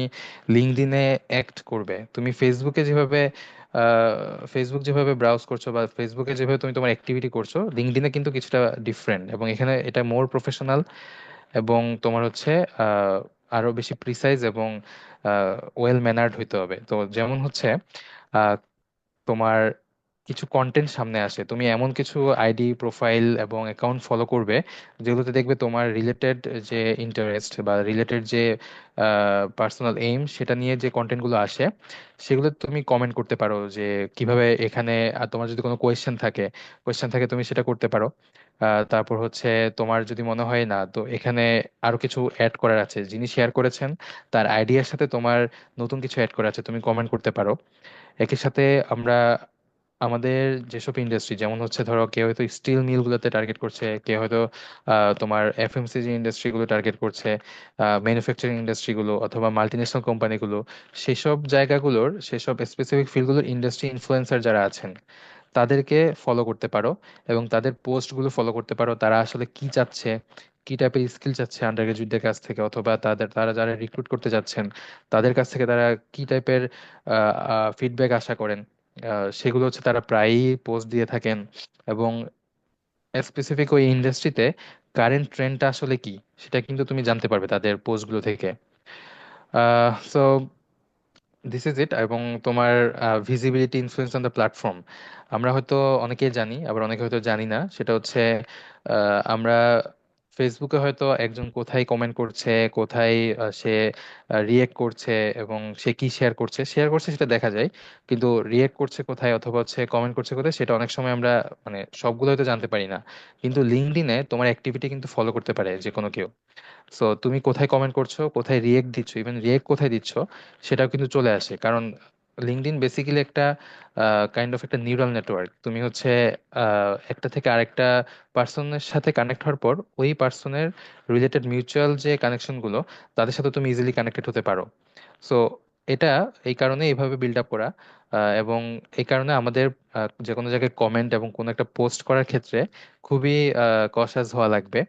লিঙ্কডইনে অ্যাক্ট করবে। তুমি ফেসবুক যেভাবে ব্রাউজ করছো বা ফেসবুকে যেভাবে তুমি তোমার অ্যাক্টিভিটি করছো, লিঙ্কডইনে কিন্তু কিছুটা ডিফারেন্ট, এবং এখানে এটা মোর প্রফেশনাল এবং তোমার হচ্ছে আরো বেশি প্রিসাইজ এবং ওয়েল ম্যানার্ড হইতে হবে। তো যেমন হচ্ছে তোমার কিছু কন্টেন্ট সামনে আসে, তুমি এমন কিছু আইডি, প্রোফাইল এবং অ্যাকাউন্ট ফলো করবে যেগুলোতে দেখবে তোমার রিলেটেড যে ইন্টারেস্ট বা রিলেটেড যে পার্সোনাল এইম সেটা নিয়ে যে কন্টেন্টগুলো আসে সেগুলো তুমি কমেন্ট করতে পারো, যে কিভাবে এখানে তোমার যদি কোনো কোয়েশ্চেন থাকে তুমি সেটা করতে পারো। তারপর হচ্ছে তোমার যদি মনে হয় না তো এখানে আরো কিছু অ্যাড করার আছে, যিনি শেয়ার করেছেন তার আইডিয়ার সাথে তোমার নতুন কিছু অ্যাড করা আছে, তুমি কমেন্ট করতে পারো। একই সাথে আমরা আমাদের যেসব ইন্ডাস্ট্রি, যেমন হচ্ছে ধরো কেউ হয়তো স্টিল মিলগুলোতে টার্গেট করছে, কেউ হয়তো তোমার এফএমসিজি ইন্ডাস্ট্রিগুলো টার্গেট করছে, ম্যানুফ্যাকচারিং ইন্ডাস্ট্রিগুলো অথবা মাল্টিন্যাশনাল কোম্পানিগুলো, সেসব স্পেসিফিক ফিল্ডগুলোর ইন্ডাস্ট্রি ইনফ্লুয়েন্সার যারা আছেন তাদেরকে ফলো করতে পারো এবং তাদের পোস্টগুলো ফলো করতে পারো। তারা আসলে কি চাচ্ছে, কি টাইপের স্কিল চাচ্ছে আন্ডার গ্রাজুয়েটদের কাছ থেকে, অথবা তারা যারা রিক্রুট করতে যাচ্ছেন তাদের কাছ থেকে তারা কি টাইপের ফিডব্যাক আশা করেন, সেগুলো হচ্ছে তারা প্রায়ই পোস্ট দিয়ে থাকেন। এবং স্পেসিফিক ওই ইন্ডাস্ট্রিতে কারেন্ট ট্রেন্ডটা আসলে কি সেটা কিন্তু তুমি জানতে পারবে তাদের পোস্টগুলো থেকে। সো দিস ইজ ইট। এবং তোমার visibility, influence on the platform, আমরা হয়তো অনেকেই জানি আবার অনেকে হয়তো জানি না, সেটা হচ্ছে আমরা ফেসবুকে হয়তো একজন কোথায় কমেন্ট করছে, কোথায় সে রিয়েক্ট করছে এবং সে কি শেয়ার করছে সেটা দেখা যায়, কিন্তু রিয়েক্ট করছে কোথায় অথবা হচ্ছে কমেন্ট করছে কোথায় সেটা অনেক সময় আমরা মানে সবগুলো হয়তো জানতে পারি না। কিন্তু লিঙ্কডইনে তোমার অ্যাক্টিভিটি কিন্তু ফলো করতে পারে যে কোনো কেউ। সো তুমি কোথায় কমেন্ট করছো, কোথায় রিয়েক্ট দিচ্ছ, ইভেন রিয়েক্ট কোথায় দিচ্ছ সেটাও কিন্তু চলে আসে, কারণ লিঙ্কডইন বেসিক্যালি একটা কাইন্ড অফ একটা নিউরাল নেটওয়ার্ক। তুমি হচ্ছে একটা থেকে আরেকটা পার্সনের সাথে কানেক্ট হওয়ার পর ওই পার্সনের রিলেটেড মিউচুয়াল যে কানেকশনগুলো তাদের সাথে তুমি ইজিলি কানেক্টেড হতে পারো। সো এটা এই কারণে এইভাবে বিল্ড আপ করা, এবং এই কারণে আমাদের যে কোনো জায়গায় কমেন্ট এবং কোনো একটা পোস্ট করার ক্ষেত্রে খুবই কশাস হওয়া লাগবে,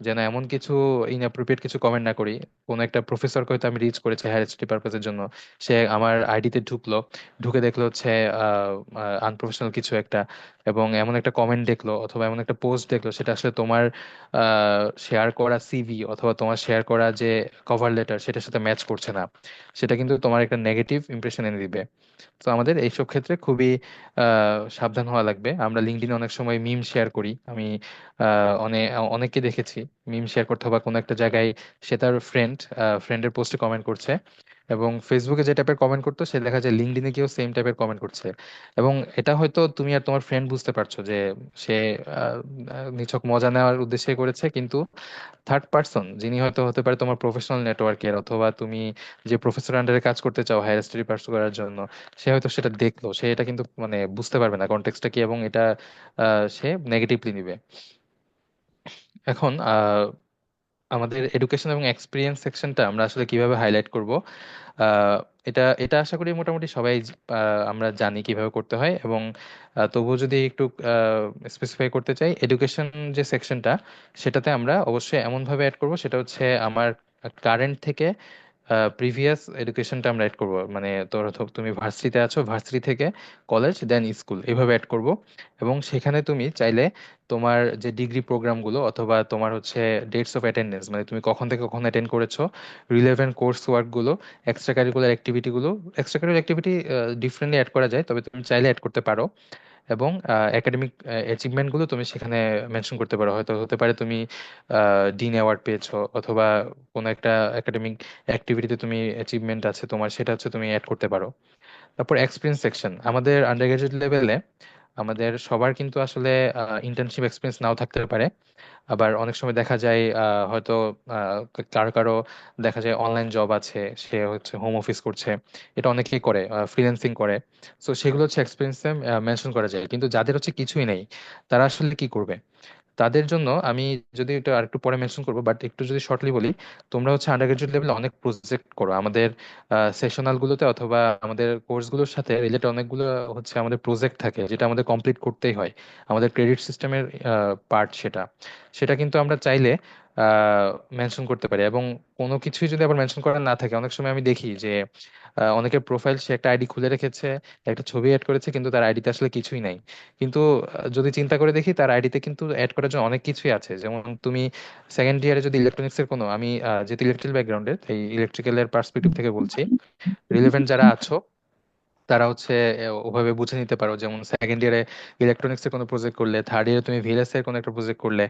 যেন এমন কিছু ইনঅ্যাপ্রোপ্রিয়েট কিছু কমেন্ট না করি। কোনো একটা প্রফেসরকে হয়তো আমি রিচ করেছি হায়ার স্টাডি পারপাসের জন্য, সে আমার আইডিতে ঢুকলো, ঢুকে দেখলো হচ্ছে আনপ্রফেশনাল কিছু একটা, এবং এমন একটা কমেন্ট দেখলো অথবা এমন একটা পোস্ট দেখলো সেটা আসলে তোমার শেয়ার করা সিভি অথবা তোমার শেয়ার করা যে কভার লেটার সেটার সাথে ম্যাচ করছে না, সেটা কিন্তু তোমার একটা নেগেটিভ ইমপ্রেশন এনে দিবে। তো আমাদের এইসব ক্ষেত্রে খুবই সাবধান হওয়া লাগবে। আমরা লিঙ্কডইনে অনেক সময় মিম শেয়ার করি, আমি অনেককে দেখেছি মিম শেয়ার করতে বা কোনো একটা জায়গায় সে তার ফ্রেন্ডের পোস্টে কমেন্ট করছে, এবং ফেসবুকে যে টাইপের কমেন্ট করতো সে দেখা যায় লিঙ্কডইনে গিয়েও সেম টাইপের কমেন্ট করছে। এবং এটা হয়তো তুমি আর তোমার ফ্রেন্ড বুঝতে পারছো যে সে নিছক মজা নেওয়ার উদ্দেশ্যে করেছে, কিন্তু থার্ড পার্সন যিনি হয়তো হতে পারে তোমার প্রফেশনাল নেটওয়ার্কের অথবা তুমি যে প্রফেসর আন্ডারে কাজ করতে চাও হায়ার স্টাডি পার্সু করার জন্য, সে হয়তো সেটা দেখলো, সে এটা কিন্তু মানে বুঝতে পারবে না কনটেক্সটটা কি, এবং এটা সে নেগেটিভলি নিবে। এখন আমাদের এডুকেশন এবং এক্সপিরিয়েন্স সেকশনটা আমরা আসলে কিভাবে হাইলাইট করব, আহ, এটা এটা আশা করি মোটামুটি সবাই আমরা জানি কিভাবে করতে হয়। এবং তবুও যদি একটু স্পেসিফাই করতে চাই, এডুকেশন যে সেকশনটা সেটাতে আমরা অবশ্যই এমন ভাবে অ্যাড করব, সেটা হচ্ছে আমার কারেন্ট থেকে প্রিভিয়াস এডুকেশনটা আমরা অ্যাড করব, মানে তুমি ভার্সিটিতে আছো, ভার্সিটি থেকে কলেজ দেন স্কুল এভাবে অ্যাড করব। এবং সেখানে তুমি চাইলে তোমার যে ডিগ্রি প্রোগ্রামগুলো অথবা তোমার হচ্ছে ডেটস অফ অ্যাটেন্ডেন্স, মানে তুমি কখন থেকে কখন অ্যাটেন্ড করেছো, রিলেভেন্ট কোর্স ওয়ার্কগুলো, এক্সট্রা কারিকুলার অ্যাক্টিভিটিগুলো, extra curricular activity differently add করা যায়, তবে তুমি চাইলে অ্যাড করতে পারো। এবং একাডেমিক অ্যাচিভমেন্টগুলো তুমি সেখানে মেনশন করতে পারো, হয়তো হতে পারে তুমি ডিন অ্যাওয়ার্ড পেয়েছো অথবা কোনো একটা একাডেমিক অ্যাক্টিভিটিতে তুমি অ্যাচিভমেন্ট আছে তোমার, সেটা হচ্ছে তুমি অ্যাড করতে পারো। তারপর এক্সপিরিয়েন্স সেকশন, আমাদের আন্ডার গ্রাজুয়েট লেভেলে আমাদের সবার কিন্তু আসলে ইন্টার্নশিপ এক্সপিরিয়েন্স নাও থাকতে পারে। আবার অনেক সময় দেখা যায় হয়তো কারো কারো দেখা যায় অনলাইন জব আছে, সে হচ্ছে হোম অফিস করছে, এটা অনেকেই করে, ফ্রিল্যান্সিং করে। সো সেগুলো হচ্ছে এক্সপিরিয়েন্সে মেনশন করা যায়, কিন্তু যাদের হচ্ছে কিছুই নেই তারা আসলে কি করবে? তাদের জন্য আমি যদি এটা আরেকটু পরে মেনশন করবো, বাট একটু যদি শর্টলি বলি, তোমরা হচ্ছে আন্ডার গ্রাজুয়েট লেভেলে অনেক প্রজেক্ট করো আমাদের সেশনাল গুলোতে, অথবা আমাদের কোর্সগুলোর সাথে রিলেটেড অনেকগুলো হচ্ছে আমাদের প্রজেক্ট থাকে, যেটা আমাদের কমপ্লিট করতেই হয়, আমাদের ক্রেডিট সিস্টেমের পার্ট সেটা। সেটা কিন্তু আমরা চাইলে মেনশন করতে পারি। এবং কোনো কিছুই যদি আবার মেনশন করা না থাকে, অনেক সময় আমি দেখি যে অনেকের প্রোফাইল, সে একটা আইডি খুলে রেখেছে, একটা ছবি অ্যাড করেছে, কিন্তু তার আইডিতে আসলে কিছুই নাই। কিন্তু যদি চিন্তা করে দেখি, তার আইডিতে কিন্তু অ্যাড করার জন্য অনেক কিছুই আছে। যেমন তুমি সেকেন্ড ইয়ারে যদি ইলেকট্রনিক্স এর কোনো, আমি যেহেতু ইলেকট্রিক্যাল ব্যাকগ্রাউন্ডের, এই ইলেকট্রিক্যালের পার্সপেক্টিভ থেকে বলছি, রিলেভেন্ট যারা আছো তারা হচ্ছে ওভাবে বুঝে নিতে পারো। যেমন সেকেন্ড ইয়ারে ইলেকট্রনিক্স এর কোনো প্রজেক্ট করলে, থার্ড ইয়ারে তুমি ভিএলএস এর কোনো একটা প্রজেক্ট করলে,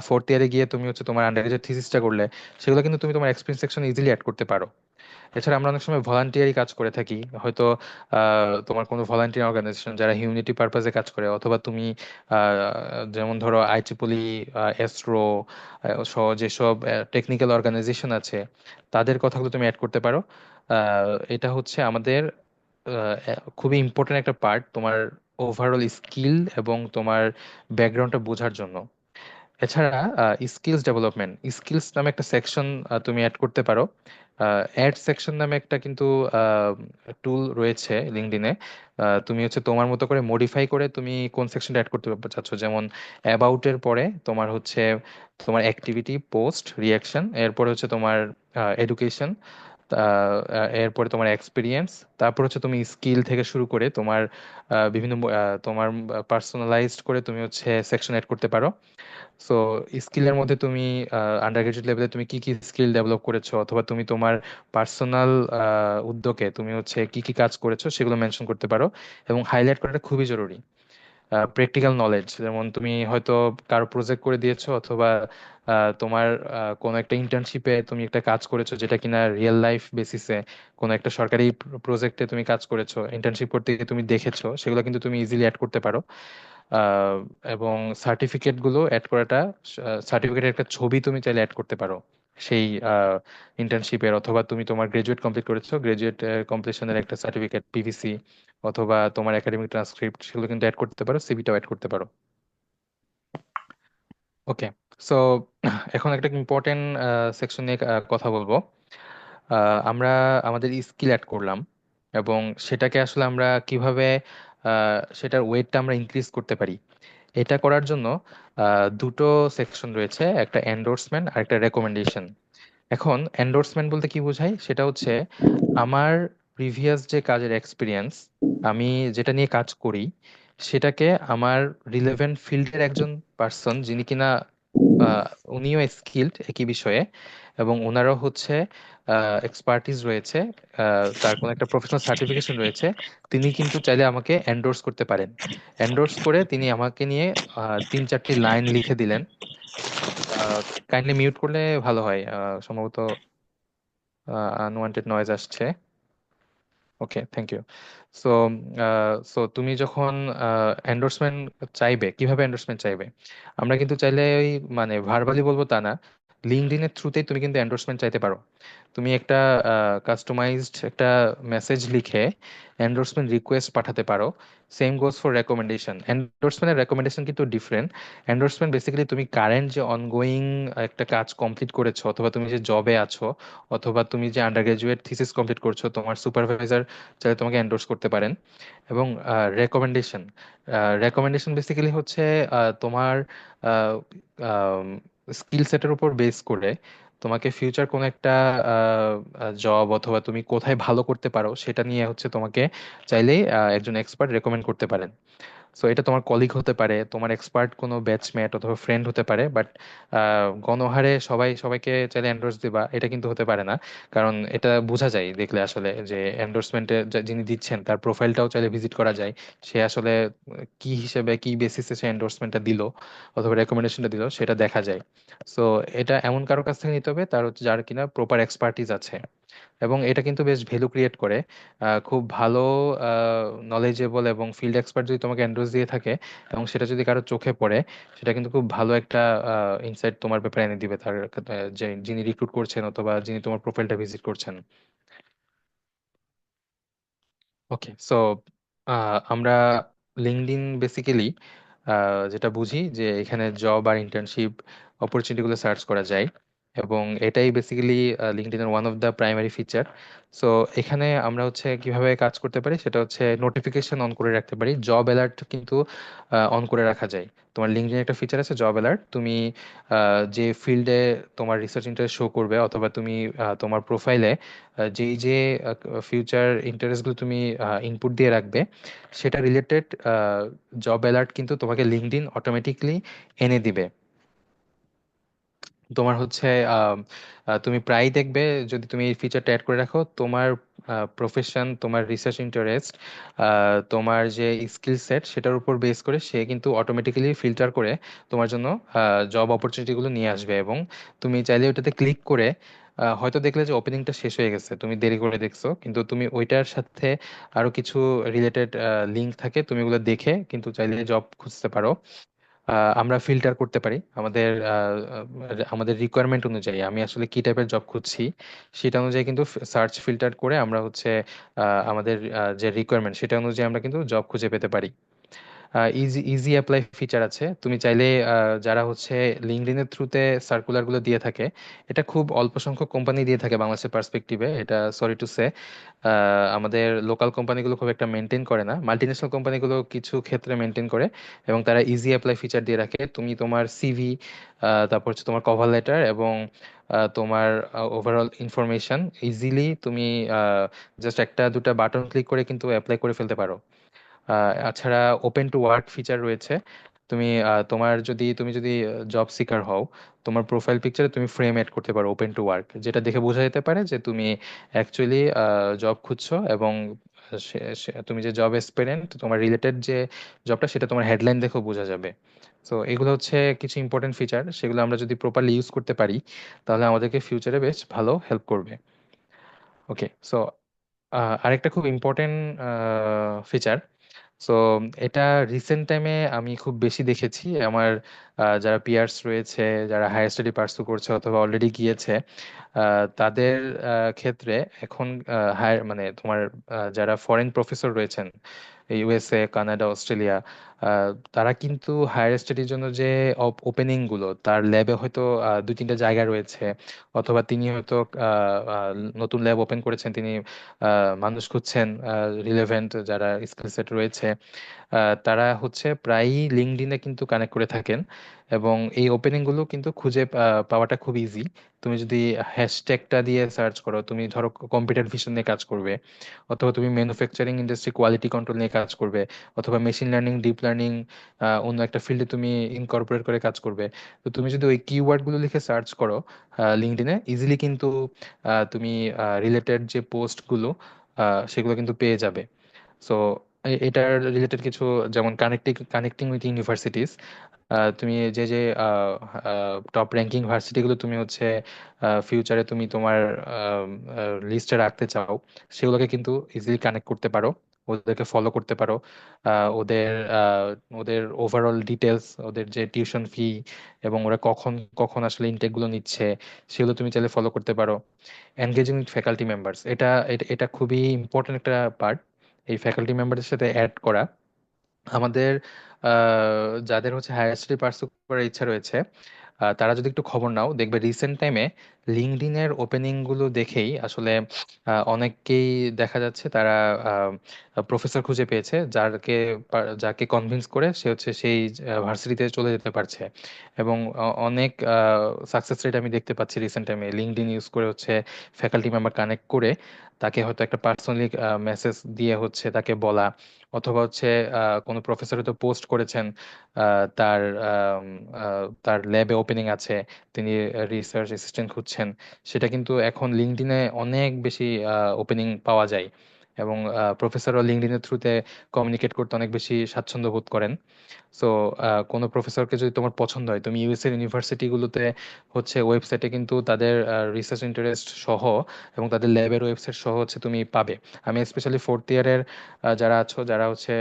ফোর্থ ইয়ারে গিয়ে তুমি হচ্ছে তোমার আন্ডারগ্রেজুয়েট থিসিসটা করলে, সেগুলো কিন্তু তুমি তোমার এক্সপিরিয়েন্স সেকশন ইজিলি অ্যাড করতে পারো। এছাড়া আমরা অনেক সময় ভলান্টিয়ারি কাজ করে থাকি, হয়তো তোমার কোনো ভলান্টিয়ার অর্গানাইজেশন যারা হিউম্যানিটি পারপাজে কাজ করে, অথবা তুমি যেমন ধরো আইট্রিপলি, এসরো সহ যেসব টেকনিক্যাল অর্গানাইজেশন আছে, তাদের কথাগুলো তুমি অ্যাড করতে পারো। এটা হচ্ছে আমাদের খুবই ইম্পর্টেন্ট একটা পার্ট তোমার ওভারঅল স্কিল এবং তোমার ব্যাকগ্রাউন্ডটা বোঝার জন্য। এছাড়া স্কিলস ডেভেলপমেন্ট, স্কিলস নামে একটা সেকশন তুমি অ্যাড করতে পারো। অ্যাড সেকশন নামে একটা কিন্তু টুল রয়েছে লিঙ্কডইনে। তুমি হচ্ছে তোমার মতো করে মডিফাই করে তুমি কোন সেকশনটা অ্যাড করতে চাচ্ছ, যেমন অ্যাবাউট এর পরে তোমার হচ্ছে তোমার অ্যাক্টিভিটি, পোস্ট, রিয়াকশন, এরপরে হচ্ছে তোমার এডুকেশন, এরপরে তোমার এক্সপিরিয়েন্স, তারপর হচ্ছে তুমি স্কিল থেকে শুরু করে তোমার বিভিন্ন তোমার পার্সোনালাইজড করে তুমি হচ্ছে সেকশন অ্যাড করতে পারো। সো স্কিলের মধ্যে তুমি আন্ডার গ্রাজুয়েট লেভেলে তুমি কি কি স্কিল ডেভেলপ করেছো, অথবা তুমি তোমার পার্সোনাল উদ্যোগে তুমি হচ্ছে কি কি কাজ করেছো, সেগুলো মেনশন করতে পারো। এবং হাইলাইট করাটা খুবই জরুরি। প্র্যাকটিক্যাল নলেজ, যেমন তুমি হয়তো কারো প্রজেক্ট করে দিয়েছো, অথবা তোমার কোনো একটা ইন্টার্নশিপে তুমি একটা কাজ করেছো, যেটা কিনা রিয়েল লাইফ বেসিসে কোনো একটা সরকারি প্রজেক্টে তুমি কাজ করেছো, ইন্টার্নশিপ করতে গিয়ে তুমি দেখেছো, সেগুলো কিন্তু তুমি ইজিলি অ্যাড করতে পারো। আহ, এবং সার্টিফিকেট গুলো অ্যাড করাটা, সার্টিফিকেটের একটা ছবি তুমি চাইলে অ্যাড করতে পারো সেই ইন্টার্নশিপের, অথবা তুমি তোমার গ্রাজুয়েট কমপ্লিট করেছো, গ্রাজুয়েট কমপ্লিশনের একটা সার্টিফিকেট, পিভিসি, অথবা তোমার একাডেমিক ট্রান্সক্রিপ্ট, সেগুলো কিন্তু অ্যাড করতে পারো, সিভিটাও অ্যাড করতে পারো। ওকে। সো এখন একটা ইম্পর্টেন্ট সেকশন নিয়ে কথা বলবো। আমরা আমাদের স্কিল অ্যাড করলাম, এবং সেটাকে আসলে আমরা কিভাবে সেটার ওয়েটটা আমরা ইনক্রিজ করতে পারি। এটা করার জন্য দুটো সেকশন রয়েছে, একটা এন্ডোর্সমেন্ট আর একটা রেকমেন্ডেশন। এখন এন্ডোর্সমেন্ট বলতে কি বোঝায়, সেটা হচ্ছে আমার প্রিভিয়াস যে কাজের এক্সপিরিয়েন্স, আমি যেটা নিয়ে কাজ করি, সেটাকে আমার রিলেভেন্ট ফিল্ডের একজন পার্সন, যিনি কিনা আহ, উনিও স্কিল্ড একই বিষয়ে, এবং ওনারও হচ্ছে এক্সপার্টিস রয়েছে, তার কোনো একটা প্রফেশনাল সার্টিফিকেশন রয়েছে, তিনি কিন্তু চাইলে আমাকে এন্ডোর্স করতে পারেন। এন্ডোর্স করে তিনি আমাকে নিয়ে 3-4টি লাইন লিখে দিলেন। কাইন্ডলি মিউট করলে ভালো হয়, সম্ভবত আনওয়ান্টেড নয়েজ আসছে। ওকে, থ্যাংক ইউ। সো সো তুমি যখন এন্ডোর্সমেন্ট চাইবে, কিভাবে এন্ডোর্সমেন্ট চাইবে? আমরা কিন্তু চাইলে ওই মানে ভার্বালি বলবো তা না, লিঙ্কডইনের থ্রুতেই তুমি কিন্তু এন্ডোর্সমেন্ট চাইতে পারো। তুমি একটা কাস্টমাইজড একটা মেসেজ লিখে এন্ডোর্সমেন্ট রিকোয়েস্ট পাঠাতে পারো। Same goes for recommendation. Endorsement আর রেকমেন্ডেশন কিন্তু ডিফারেন্ট। এন্ডোর্সমেন্ট বেসিক্যালি তুমি কারেন্ট যে অনগোয়িং একটা কাজ কমপ্লিট করেছো, অথবা তুমি যে জবে আছো, অথবা তুমি যে আন্ডার গ্রাজুয়েট থিসিস কমপ্লিট করছো, তোমার সুপারভাইজার চাইলে তোমাকে এন্ডোর্স করতে পারেন। এবং রেকমেন্ডেশন, রেকমেন্ডেশন বেসিক্যালি হচ্ছে তোমার স্কিল সেটের উপর বেস করে তোমাকে ফিউচার কোন একটা জব, অথবা তুমি কোথায় ভালো করতে পারো, সেটা নিয়ে হচ্ছে তোমাকে চাইলেই একজন এক্সপার্ট রেকমেন্ড করতে পারেন। সো এটা তোমার কলিগ হতে পারে, তোমার এক্সপার্ট কোনো ব্যাচমেট অথবা ফ্রেন্ড হতে পারে, বাট গণহারে সবাই সবাইকে চাইলে এন্ডোর্স দিবা এটা কিন্তু হতে পারে না। কারণ এটা বোঝা যায় দেখলে আসলে, যে এন্ডোর্সমেন্টে যিনি দিচ্ছেন তার প্রোফাইলটাও চাইলে ভিজিট করা যায়, সে আসলে কি হিসেবে কি বেসিসে সে এন্ডোর্সমেন্টটা দিল অথবা রেকমেন্ডেশনটা দিল, সেটা দেখা যায়। সো এটা এমন কারো কাছ থেকে নিতে হবে তার হচ্ছে যার কিনা প্রপার এক্সপার্টিস আছে। এবং এটা কিন্তু বেশ ভ্যালু ক্রিয়েট করে। খুব ভালো নলেজেবল এবং ফিল্ড এক্সপার্ট যদি তোমাকে এন্ডোর্স দিয়ে থাকে এবং সেটা যদি কারো চোখে পড়ে, সেটা কিন্তু খুব ভালো একটা ইনসাইট তোমার ব্যাপারে এনে দিবে তার যিনি রিক্রুট করছেন অথবা যিনি তোমার প্রোফাইলটা ভিজিট করছেন। ওকে, সো আমরা লিঙ্কডইন বেসিক্যালি যেটা বুঝি যে এখানে জব আর ইন্টার্নশিপ অপরচুনিটিগুলো সার্চ করা যায়, এবং এটাই বেসিক্যালি লিঙ্কডইনের one of the primary feature. So এখানে আমরা হচ্ছে কিভাবে কাজ করতে পারি সেটা হচ্ছে নোটিফিকেশন অন করে রাখতে পারি। জব অ্যালার্ট কিন্তু অন করে রাখা যায়। তোমার লিঙ্কডইনে একটা ফিচার আছে জব অ্যালার্ট। তুমি যে ফিল্ডে তোমার রিসার্চ ইন্টারেস্ট শো করবে অথবা তুমি তোমার প্রোফাইলে যেই যে ফিউচার ইন্টারেস্টগুলো তুমি ইনপুট দিয়ে রাখবে, সেটা রিলেটেড জব অ্যালার্ট কিন্তু তোমাকে লিঙ্কডইন অটোমেটিকলি এনে দিবে। তোমার হচ্ছে তুমি প্রায়ই দেখবে, যদি তুমি এই ফিচারটা অ্যাড করে রাখো, তোমার প্রফেশন, তোমার রিসার্চ ইন্টারেস্ট, তোমার যে স্কিল সেট, সেটার উপর বেস করে সে কিন্তু অটোমেটিক্যালি ফিল্টার করে তোমার জন্য জব অপরচুনিটিগুলো নিয়ে আসবে। এবং তুমি চাইলে ওটাতে ক্লিক করে হয়তো দেখলে যে ওপেনিংটা শেষ হয়ে গেছে, তুমি দেরি করে দেখছো, কিন্তু তুমি ওইটার সাথে আরো কিছু রিলেটেড লিঙ্ক থাকে, তুমি ওগুলো দেখে কিন্তু চাইলে জব খুঁজতে পারো। আমরা ফিল্টার করতে পারি আমাদের আমাদের রিকোয়ারমেন্ট অনুযায়ী, আমি আসলে কি টাইপের জব খুঁজছি সেটা অনুযায়ী কিন্তু সার্চ ফিল্টার করে আমরা হচ্ছে আমাদের যে রিকোয়ারমেন্ট সেটা অনুযায়ী আমরা কিন্তু জব খুঁজে পেতে পারি। ইজি ইজি অ্যাপ্লাই ফিচার আছে। তুমি চাইলে যারা হচ্ছে লিঙ্কডইনের থ্রুতে সার্কুলারগুলো দিয়ে থাকে, এটা খুব অল্প সংখ্যক কোম্পানি দিয়ে থাকে বাংলাদেশের পার্সপেক্টিভে, এটা সরি টু সে। আমাদের লোকাল কোম্পানিগুলো খুব একটা মেনটেন করে না, মাল্টিন্যাশনাল কোম্পানিগুলো কিছু ক্ষেত্রে মেনটেন করে, এবং তারা ইজি অ্যাপ্লাই ফিচার দিয়ে রাখে। তুমি তোমার সিভি, তারপর হচ্ছে তোমার কভার লেটার এবং তোমার ওভারঅল ইনফরমেশন ইজিলি তুমি জাস্ট একটা দুটা বাটন ক্লিক করে কিন্তু অ্যাপ্লাই করে ফেলতে পারো। এছাড়া ওপেন টু ওয়ার্ক ফিচার রয়েছে। তুমি যদি জব সিকার হও, তোমার প্রোফাইল পিকচারে তুমি ফ্রেম এড করতে পারো ওপেন টু ওয়ার্ক, যেটা দেখে বোঝা যেতে পারে যে তুমি অ্যাকচুয়ালি জব খুঁজছো, এবং তুমি যে জব এসপিরেন্ট, তোমার রিলেটেড যে জবটা সেটা তোমার হেডলাইন দেখেও বোঝা যাবে। সো এগুলো হচ্ছে কিছু ইম্পর্টেন্ট ফিচার, সেগুলো আমরা যদি প্রপারলি ইউজ করতে পারি তাহলে আমাদেরকে ফিউচারে বেশ ভালো হেল্প করবে। ওকে, সো আরেকটা খুব ইম্পর্টেন্ট ফিচার। সো এটা রিসেন্ট টাইমে আমি খুব বেশি দেখেছি আমার যারা পিয়ার্স রয়েছে, যারা হায়ার স্টাডি পার্সু করছে অথবা অলরেডি গিয়েছে, তাদের ক্ষেত্রে এখন হায়ার মানে তোমার যারা ফরেন প্রফেসর রয়েছেন, ইউএসএ, কানাডা, অস্ট্রেলিয়া, তারা কিন্তু হায়ার স্টাডির জন্য যে ওপেনিং গুলো, তার ল্যাবে হয়তো দুই তিনটা জায়গা রয়েছে, অথবা তিনি হয়তো আহ, নতুন ল্যাব ওপেন করেছেন, তিনি মানুষ খুঁজছেন রিলেভেন্ট যারা স্কিল সেট রয়েছে, তারা হচ্ছে প্রায়ই লিঙ্কডইনে কিন্তু কানেক্ট করে থাকেন। এবং এই ওপেনিং গুলো কিন্তু খুঁজে পাওয়াটা খুব ইজি। তুমি যদি হ্যাশট্যাগটা দিয়ে সার্চ করো, তুমি ধরো কম্পিউটার ভিশন নিয়ে কাজ করবে, অথবা তুমি ম্যানুফ্যাকচারিং ইন্ডাস্ট্রি কোয়ালিটি কন্ট্রোল নিয়ে কাজ করবে, অথবা মেশিন লার্নিং, ডিপ লার্নিং, অন্য একটা ফিল্ডে তুমি ইনকর্পোরেট করে কাজ করবে, তো তুমি যদি ওই কিওয়ার্ড গুলো লিখে সার্চ করো লিঙ্কডইনে, ইজিলি কিন্তু তুমি রিলেটেড যে পোস্টগুলো সেগুলো কিন্তু পেয়ে যাবে। সো এটার রিলেটেড কিছু, যেমন কানেক্টিং কানেক্টিং উইথ ইউনিভার্সিটিস, তুমি যে যে টপ র্যাঙ্কিং ভার্সিটিগুলো তুমি হচ্ছে ফিউচারে তুমি তোমার লিস্টে রাখতে চাও, সেগুলোকে কিন্তু ইজিলি কানেক্ট করতে পারো, ওদেরকে ফলো করতে পারো। ওদের ওদের ওভারঅল ডিটেলস, ওদের যে টিউশন ফি এবং ওরা কখন কখন আসলে ইনটেক গুলো নিচ্ছে, সেগুলো তুমি চাইলে ফলো করতে পারো। এনগেজিং উইথ ফ্যাকাল্টি মেম্বার্স, এটা এটা এটা খুবই ইম্পর্টেন্ট একটা পার্ট, এই ফ্যাকাল্টি মেম্বারদের সাথে অ্যাড করা। আমাদের যাদের হচ্ছে হায়ার স্টাডি পার্সু করার ইচ্ছা রয়েছে, তারা যদি একটু খবর নাও, দেখবে রিসেন্ট টাইমে লিঙ্কডইনের ওপেনিং গুলো দেখেই আসলে অনেককেই দেখা যাচ্ছে তারা প্রফেসর খুঁজে পেয়েছে, যাকে কনভিন্স করে সে হচ্ছে সেই ভার্সিটিতে চলে যেতে পারছে। এবং অনেক সাকসেস রেট আমি দেখতে পাচ্ছি রিসেন্ট টাইমে, লিঙ্কডইন ইউজ করে হচ্ছে ফ্যাকাল্টি মেম্বার কানেক্ট করে তাকে হয়তো একটা পার্সোনালি মেসেজ দিয়ে হচ্ছে তাকে বলা, অথবা হচ্ছে কোনো প্রফেসর হয়তো পোস্ট করেছেন তার তার ল্যাবে ওপেনিং আছে, তিনি রিসার্চ অ্যাসিস্ট্যান্ট খুঁজছেন, সেটা কিন্তু এখন লিঙ্কডইনে অনেক বেশি ওপেনিং পাওয়া যায়। এবং প্রফেসরও লিঙ্কডইনের থ্রুতে কমিউনিকেট করতে অনেক বেশি স্বাচ্ছন্দ্য বোধ করেন। সো কোনো প্রফেসরকে যদি তোমার পছন্দ হয়, তুমি ইউএস এর ইউনিভার্সিটিগুলোতে হচ্ছে ওয়েবসাইটে কিন্তু তাদের রিসার্চ ইন্টারেস্ট সহ এবং তাদের ল্যাবের ওয়েবসাইট সহ হচ্ছে তুমি পাবে। আমি স্পেশালি ফোর্থ ইয়ারের যারা আছো, যারা হচ্ছে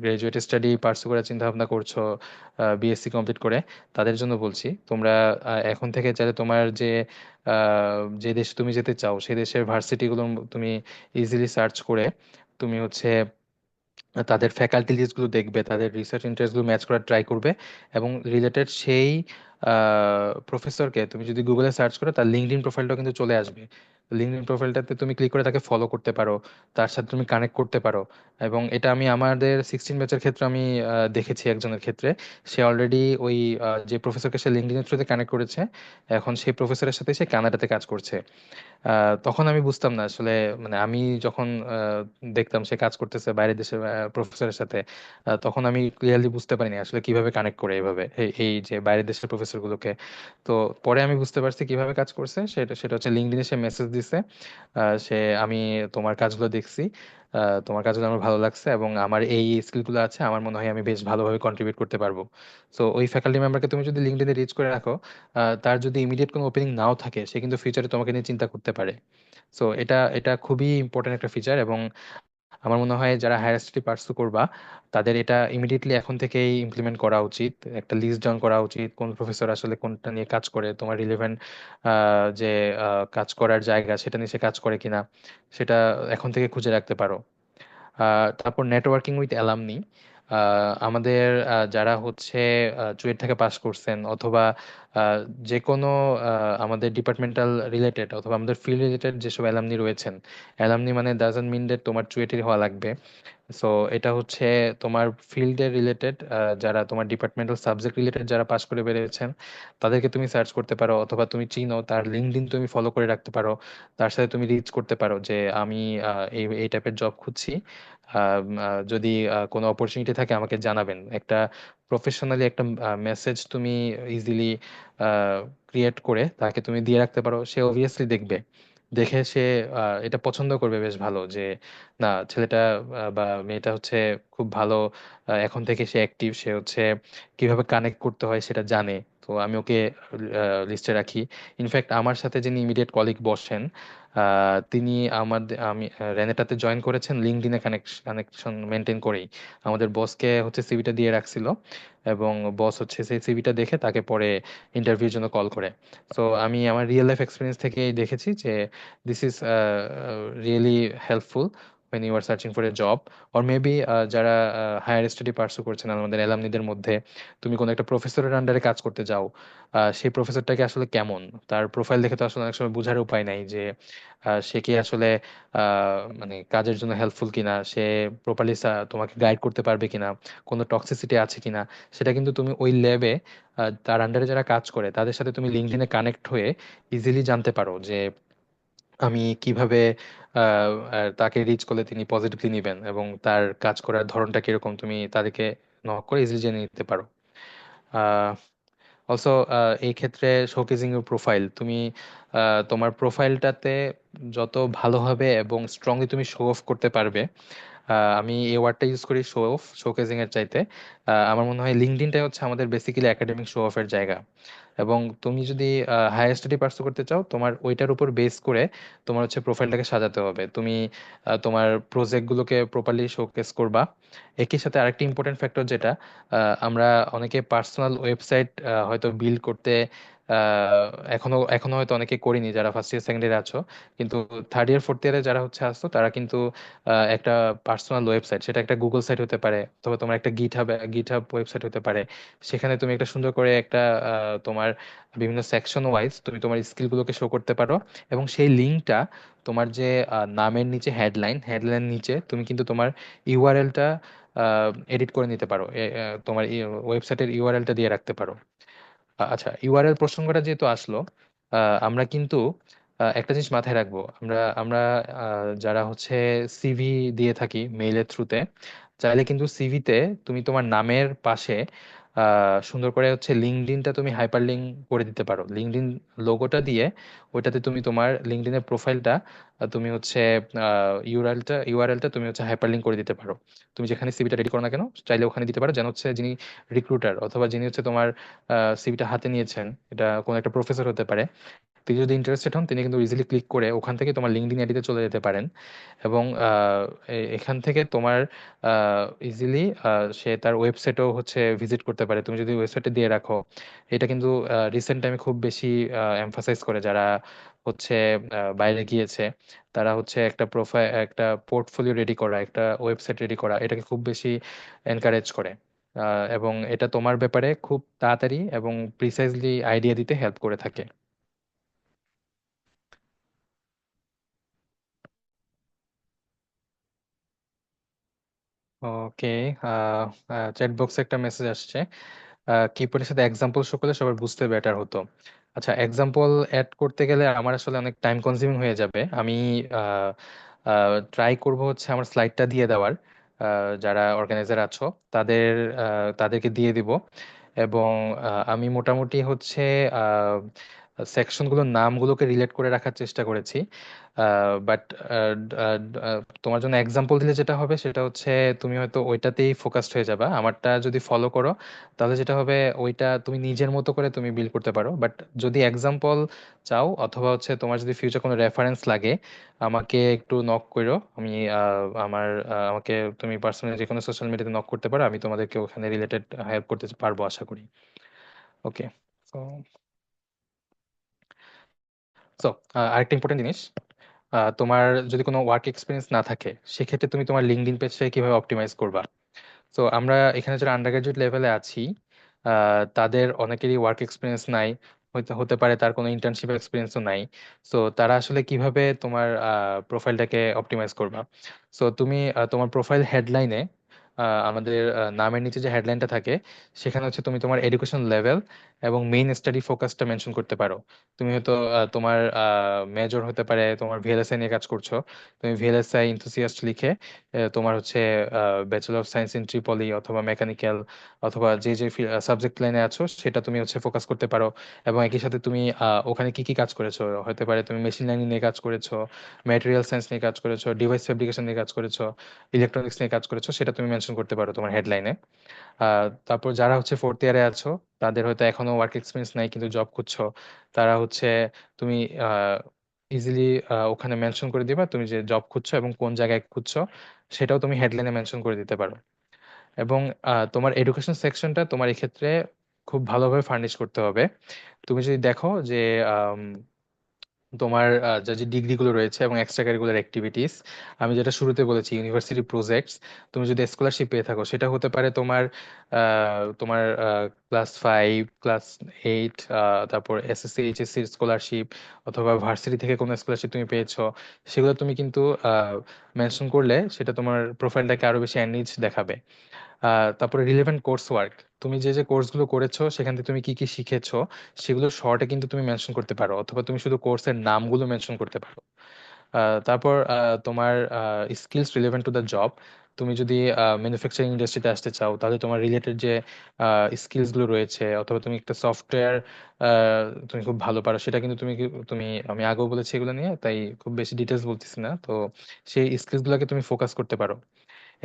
গ্রাজুয়েট স্টাডি পার্সু করার চিন্তা ভাবনা করছো বিএসসি কমপ্লিট করে, তাদের জন্য বলছি তোমরা এখন থেকে চাইলে তোমার যে দেশে তুমি যেতে চাও সেই দেশের ভার্সিটিগুলো তুমি ইজিলি সার্চ করে তুমি হচ্ছে তাদের ফ্যাকাল্টি লিস্টগুলো দেখবে, তাদের রিসার্চ ইন্টারেস্টগুলো ম্যাচ করার ট্রাই করবে, এবং রিলেটেড সেই প্রফেসরকে তুমি যদি গুগলে সার্চ করো, তার লিঙ্কডইন প্রোফাইলটাও কিন্তু চলে আসবে। লিঙ্কডইন প্রোফাইলটাতে তুমি ক্লিক করে তাকে ফলো করতে পারো, তার সাথে তুমি কানেক্ট করতে পারো। এবং এটা আমি আমাদের 16 ব্যাচের ক্ষেত্রে আমি দেখেছি একজনের ক্ষেত্রে। সে অলরেডি ওই যে প্রফেসরকে সে লিঙ্কডইনের থ্রুতে কানেক্ট করেছে, এখন সেই প্রফেসরের সাথে সে কানাডাতে কাজ করছে। তখন আমি বুঝতাম না আসলে, মানে আমি যখন দেখতাম সে কাজ করতেছে বাইরের দেশের প্রফেসরের সাথে, তখন আমি ক্লিয়ারলি বুঝতে পারিনি আসলে কিভাবে কানেক্ট করে এইভাবে এই যে বাইরের দেশের প্রফেসর গুলোকে। তো পরে আমি বুঝতে পারছি কিভাবে কাজ করছে, সেটা সেটা হচ্ছে লিঙ্কডইনে সে মেসেজ দিছে, সে আমি তোমার কাজগুলো দেখছি, তোমার কাজগুলো আমার ভালো লাগছে এবং আমার এই স্কিলগুলো আছে, আমার মনে হয় আমি বেশ ভালোভাবে কন্ট্রিবিউট করতে পারবো। তো ওই ফ্যাকাল্টি মেম্বারকে তুমি যদি লিঙ্কডইনে রিচ করে রাখো, তার যদি ইমিডিয়েট কোনো ওপেনিং নাও থাকে, সে কিন্তু ফিউচারে তোমাকে নিয়ে চিন্তা করতে পারে। সো এটা এটা খুবই ইম্পর্টেন্ট একটা ফিচার, এবং আমার মনে হয় যারা হায়ার স্টাডি পার্সু করবা তাদের এটা ইমিডিয়েটলি এখন থেকেই ইমপ্লিমেন্ট করা উচিত। একটা লিস্ট ডাউন করা উচিত কোন প্রফেসর আসলে কোনটা নিয়ে কাজ করে, তোমার রিলেভেন্ট যে কাজ করার জায়গা সেটা নিয়ে সে কাজ করে কিনা, সেটা এখন থেকে খুঁজে রাখতে পারো। তারপর নেটওয়ার্কিং উইথ অ্যালামনি। আমাদের যারা হচ্ছে চুয়েট থেকে পাস করছেন, অথবা আহ, যে কোনো আমাদের ডিপার্টমেন্টাল রিলেটেড অথবা আমাদের ফিল্ড রিলেটেড যেসব অ্যালামনি রয়েছেন, অ্যালামনি মানে ডাজন্ট মিন দ্যাট তোমার চুয়েটের হওয়া লাগবে। সো এটা হচ্ছে তোমার ফিল্ডের রিলেটেড, যারা তোমার ডিপার্টমেন্টাল সাবজেক্ট রিলেটেড যারা পাস করে বেরিয়েছেন, তাদেরকে তুমি সার্চ করতে পারো, অথবা তুমি চিনো তার লিঙ্কডইন তুমি ফলো করে রাখতে পারো। তার সাথে তুমি রিচ করতে পারো যে আমি এই এই টাইপের জব খুঁজছি, যদি কোনো অপরচুনিটি থাকে আমাকে জানাবেন। একটা প্রফেশনালি একটা মেসেজ তুমি ইজিলি ক্রিয়েট করে তাকে তুমি দিয়ে রাখতে পারো, সে অবভিয়াসলি দেখবে, দেখে সে এটা পছন্দ করবে বেশ ভালো, যে না ছেলেটা বা মেয়েটা হচ্ছে খুব ভালো, এখন থেকে সে অ্যাক্টিভ, সে হচ্ছে কিভাবে কানেক্ট করতে হয় সেটা জানে। তো আমি ওকে লিস্টে রাখি। ইনফ্যাক্ট আমার সাথে যিনি ইমিডিয়েট কলিগ বসেন, তিনি আমি রেনেটাতে জয়েন করেছেন লিঙ্কডইনে কানেকশন মেনটেন করেই। আমাদের বসকে হচ্ছে সিভিটা দিয়ে রাখছিল, এবং বস হচ্ছে সেই সিভিটা দেখে তাকে পরে ইন্টারভিউর জন্য কল করে। সো আমি আমার রিয়েল লাইফ এক্সপিরিয়েন্স থেকে দেখেছি যে this is really helpful when you are searching for a job, or maybe যারা হায়ার স্টাডি পার্সু করছেন আমাদের অ্যালামনিদের মধ্যে, তুমি কোনো একটা প্রফেসরের আন্ডারে কাজ করতে যাও, সেই প্রফেসরটাকে আসলে কেমন, তার প্রোফাইল দেখে তো আসলে অনেক সময় বোঝার উপায় নাই যে সে কি আসলে মানে কাজের জন্য হেল্পফুল কিনা, সে প্রপারলি তোমাকে গাইড করতে পারবে কিনা, কোনো টক্সিসিটি আছে কিনা। সেটা কিন্তু তুমি ওই ল্যাবে তার আন্ডারে যারা কাজ করে তাদের সাথে তুমি লিঙ্কডইনে কানেক্ট হয়ে ইজিলি জানতে পারো যে আমি কিভাবে তাকে রিচ করলে তিনি পজিটিভলি নেবেন, এবং তার কাজ করার ধরনটা কিরকম, তুমি তাদেরকে নক করে ইজিলি জেনে নিতে পারো। অলসো এই ক্ষেত্রে শোকেজিং এর প্রোফাইল, তুমি তোমার প্রোফাইলটাতে যত ভালোভাবে এবং স্ট্রংলি তুমি শো অফ করতে পারবে, আমি এই ওয়ার্ডটা ইউজ করি শো অফ, শোকেজিং এর চাইতে। আমার মনে হয় লিঙ্কডইনটাই হচ্ছে আমাদের বেসিক্যালি একাডেমিক শো অফের জায়গা। এবং তুমি যদি হায়ার স্টাডি পার্সু করতে চাও, তোমার ওইটার উপর বেস করে তোমার হচ্ছে প্রোফাইলটাকে সাজাতে হবে। তুমি তোমার প্রজেক্টগুলোকে প্রপারলি শোকেস করবা। একই সাথে আরেকটি ইম্পর্টেন্ট ফ্যাক্টর যেটা, আমরা অনেকে পার্সোনাল ওয়েবসাইট হয়তো বিল্ড করতে এখনো এখনো হয়তো অনেকে করিনি, যারা ফার্স্ট ইয়ার সেকেন্ড ইয়ারে আছো। কিন্তু থার্ড ইয়ার ফোর্থ ইয়ারে যারা হচ্ছে আসছো, তারা কিন্তু একটা পার্সোনাল ওয়েবসাইট, সেটা একটা গুগল সাইট হতে পারে, অথবা তোমার একটা গিটহাব ওয়েবসাইট হতে পারে। সেখানে তুমি একটা সুন্দর করে একটা তোমার বিভিন্ন সেকশন ওয়াইজ তুমি তোমার স্কিলগুলোকে শো করতে পারো, এবং সেই লিঙ্কটা তোমার যে নামের নিচে হেডলাইন নিচে তুমি কিন্তু তোমার ইউআরএলটা এডিট করে নিতে পারো, তোমার ওয়েবসাইটের ইউআরএলটা দিয়ে রাখতে পারো। আচ্ছা, ইউআরএল প্রসঙ্গটা যেহেতু আসলো, আমরা কিন্তু একটা জিনিস মাথায় রাখবো, আমরা আমরা যারা হচ্ছে সিভি দিয়ে থাকি মেইলের থ্রুতে, চাইলে কিন্তু সিভিতে তুমি তোমার নামের পাশে সুন্দর করে হচ্ছে লিঙ্কডইনটা তুমি হাইপার লিঙ্ক করে দিতে পারো। লিঙ্কডইন লোগোটা দিয়ে ওইটাতে তুমি তোমার লিঙ্কডইনের প্রোফাইলটা তুমি হচ্ছে ইউআরএলটা তুমি হচ্ছে হাইপার লিঙ্ক করে দিতে পারো। তুমি যেখানে সিভিটা রেডি করো না কেন চাইলে ওখানে দিতে পারো, যেন হচ্ছে যিনি রিক্রুটার অথবা যিনি হচ্ছে তোমার সিভিটা হাতে নিয়েছেন, এটা কোনো একটা প্রফেসর হতে পারে, তিনি যদি ইন্টারেস্টেড হন তিনি কিন্তু ইজিলি ক্লিক করে ওখান থেকে তোমার লিঙ্কডইন আইডিতে চলে যেতে পারেন। এবং এখান থেকে তোমার ইজিলি সে তার ওয়েবসাইটও হচ্ছে ভিজিট করতে পারে তুমি যদি ওয়েবসাইটে দিয়ে রাখো। এটা কিন্তু রিসেন্ট টাইমে খুব বেশি এমফাসাইজ করে যারা হচ্ছে বাইরে গিয়েছে, তারা হচ্ছে একটা প্রোফাইল একটা পোর্টফোলিও রেডি করা, একটা ওয়েবসাইট রেডি করা, এটাকে খুব বেশি এনকারেজ করে। এবং এটা তোমার ব্যাপারে খুব তাড়াতাড়ি এবং প্রিসাইজলি আইডিয়া দিতে হেল্প করে থাকে। ওকে, চ্যাট বক্সে একটা মেসেজ আসছে, কিবোর্ডের সাথে এক্সাম্পল শো করলে সবার বুঝতে বেটার হতো। আচ্ছা, এক্সাম্পল অ্যাড করতে গেলে আমার আসলে অনেক টাইম কনজিউমিং হয়ে যাবে। আমি ট্রাই করব হচ্ছে আমার স্লাইডটা দিয়ে দেওয়ার, যারা অর্গানাইজার আছো তাদের তাদেরকে দিয়ে দিব। এবং আমি মোটামুটি হচ্ছে সেকশনগুলোর নামগুলোকে রিলেট করে রাখার চেষ্টা করেছি। বাট তোমার জন্য এক্সাম্পল দিলে যেটা হবে সেটা হচ্ছে তুমি হয়তো ওইটাতেই ফোকাসড হয়ে যাবা। আমারটা যদি ফলো করো তাহলে যেটা হবে ওইটা তুমি নিজের মতো করে তুমি বিল্ড করতে পারো। বাট যদি এক্সাম্পল চাও অথবা হচ্ছে তোমার যদি ফিউচার কোনো রেফারেন্স লাগে আমাকে একটু নক করো। আমি আমাকে তুমি পার্সোনালি যে কোনো সোশ্যাল মিডিয়াতে নক করতে পারো, আমি তোমাদেরকে ওখানে রিলেটেড হেল্প করতে পারবো আশা করি। ওকে, সো সো আরেকটা ইম্পর্টেন্ট জিনিস, তোমার যদি কোনো ওয়ার্ক এক্সপিরিয়েন্স না থাকে সেক্ষেত্রে তুমি তোমার লিঙ্কডইন পেজটাকে কিভাবে অপটিমাইজ করবা। তো আমরা এখানে যারা আন্ডার গ্রাজুয়েট লেভেলে আছি তাদের অনেকেরই ওয়ার্ক এক্সপিরিয়েন্স নাই, হয়তো হতে পারে তার কোনো ইন্টার্নশিপ এক্সপিরিয়েন্সও নাই। সো তারা আসলে কিভাবে তোমার প্রোফাইলটাকে অপটিমাইজ করবা। সো তুমি তোমার প্রোফাইল হেডলাইনে আমাদের নামের নিচে যে হেডলাইনটা থাকে সেখানে হচ্ছে তুমি তোমার এডুকেশন লেভেল এবং মেইন স্টাডি ফোকাসটা মেনশন করতে পারো। তুমি হয়তো তোমার মেজর হতে পারে, তোমার ভিএলএসআই নিয়ে কাজ করছো, তুমি ভিএলএসআই ইনথুসিয়াস্ট লিখে তোমার হচ্ছে bachelor of science in Tripoli অথবা মেকানিক্যাল অথবা যে যে সাবজেক্ট লাইনে আছো সেটা তুমি হচ্ছে ফোকাস করতে পারো। এবং একই সাথে তুমি ওখানে কি কি কাজ করেছো, হতে পারে তুমি মেশিন লার্নিং নিয়ে কাজ করেছো, ম্যাটেরিয়াল সায়েন্স নিয়ে কাজ করেছো, ডিভাইস ফ্যাব্রিকেশন নিয়ে কাজ করেছো, ইলেকট্রনিক্স নিয়ে কাজ করেছো, সেটা তুমি মেনশন করতে পারো তোমার হেডলাইনে। তারপর যারা হচ্ছে ফোর্থ ইয়ারে আছো তাদের হয়তো এখনো ওয়ার্ক এক্সপিরিয়েন্স নাই কিন্তু জব খুঁজছো, তারা হচ্ছে তুমি ইজিলি ওখানে মেনশন করে দিবা তুমি যে জব খুঁজছো এবং কোন জায়গায় খুঁজছো, সেটাও তুমি হেডলাইনে মেনশন করে দিতে পারো। এবং তোমার এডুকেশন সেকশনটা তোমার এক্ষেত্রে খুব ভালোভাবে ফার্নিশ করতে হবে। তুমি যদি দেখো যে তোমার যে যে ডিগ্রিগুলো রয়েছে এবং এক্সট্রা কারিকুলার অ্যাক্টিভিটিস, আমি যেটা শুরুতে বলেছি ইউনিভার্সিটি প্রজেক্টস, তুমি যদি স্কলারশিপ পেয়ে থাকো সেটা হতে পারে তোমার তোমার ক্লাস 5, ক্লাস 8, তারপর এসএসসি এইচএসসি স্কলারশিপ অথবা ভার্সিটি থেকে কোনো স্কলারশিপ তুমি পেয়েছো, সেগুলো তুমি কিন্তু মেনশন করলে সেটা তোমার প্রোফাইলটাকে আরো বেশি এনরিচ দেখাবে। তারপরে রিলেভেন্ট কোর্স ওয়ার্ক, তুমি যে যে কোর্সগুলো করেছো সেখান থেকে তুমি কি কি শিখেছো সেগুলো শর্টে কিন্তু তুমি মেনশন করতে পারো অথবা তুমি শুধু কোর্সের নামগুলো মেনশন করতে পারো। তারপর তোমার skills relevant to the job, তুমি যদি ম্যানুফ্যাকচারিং ইন্ডাস্ট্রিতে আসতে চাও তাহলে তোমার রিলেটেড যে স্কিলস গুলো রয়েছে অথবা তুমি একটা সফটওয়্যার তুমি খুব ভালো পারো সেটা কিন্তু তুমি আমি আগেও বলেছি এগুলো নিয়ে, তাই খুব বেশি ডিটেলস বলতেছি না, তো সেই স্কিলস গুলোকে তুমি ফোকাস করতে পারো।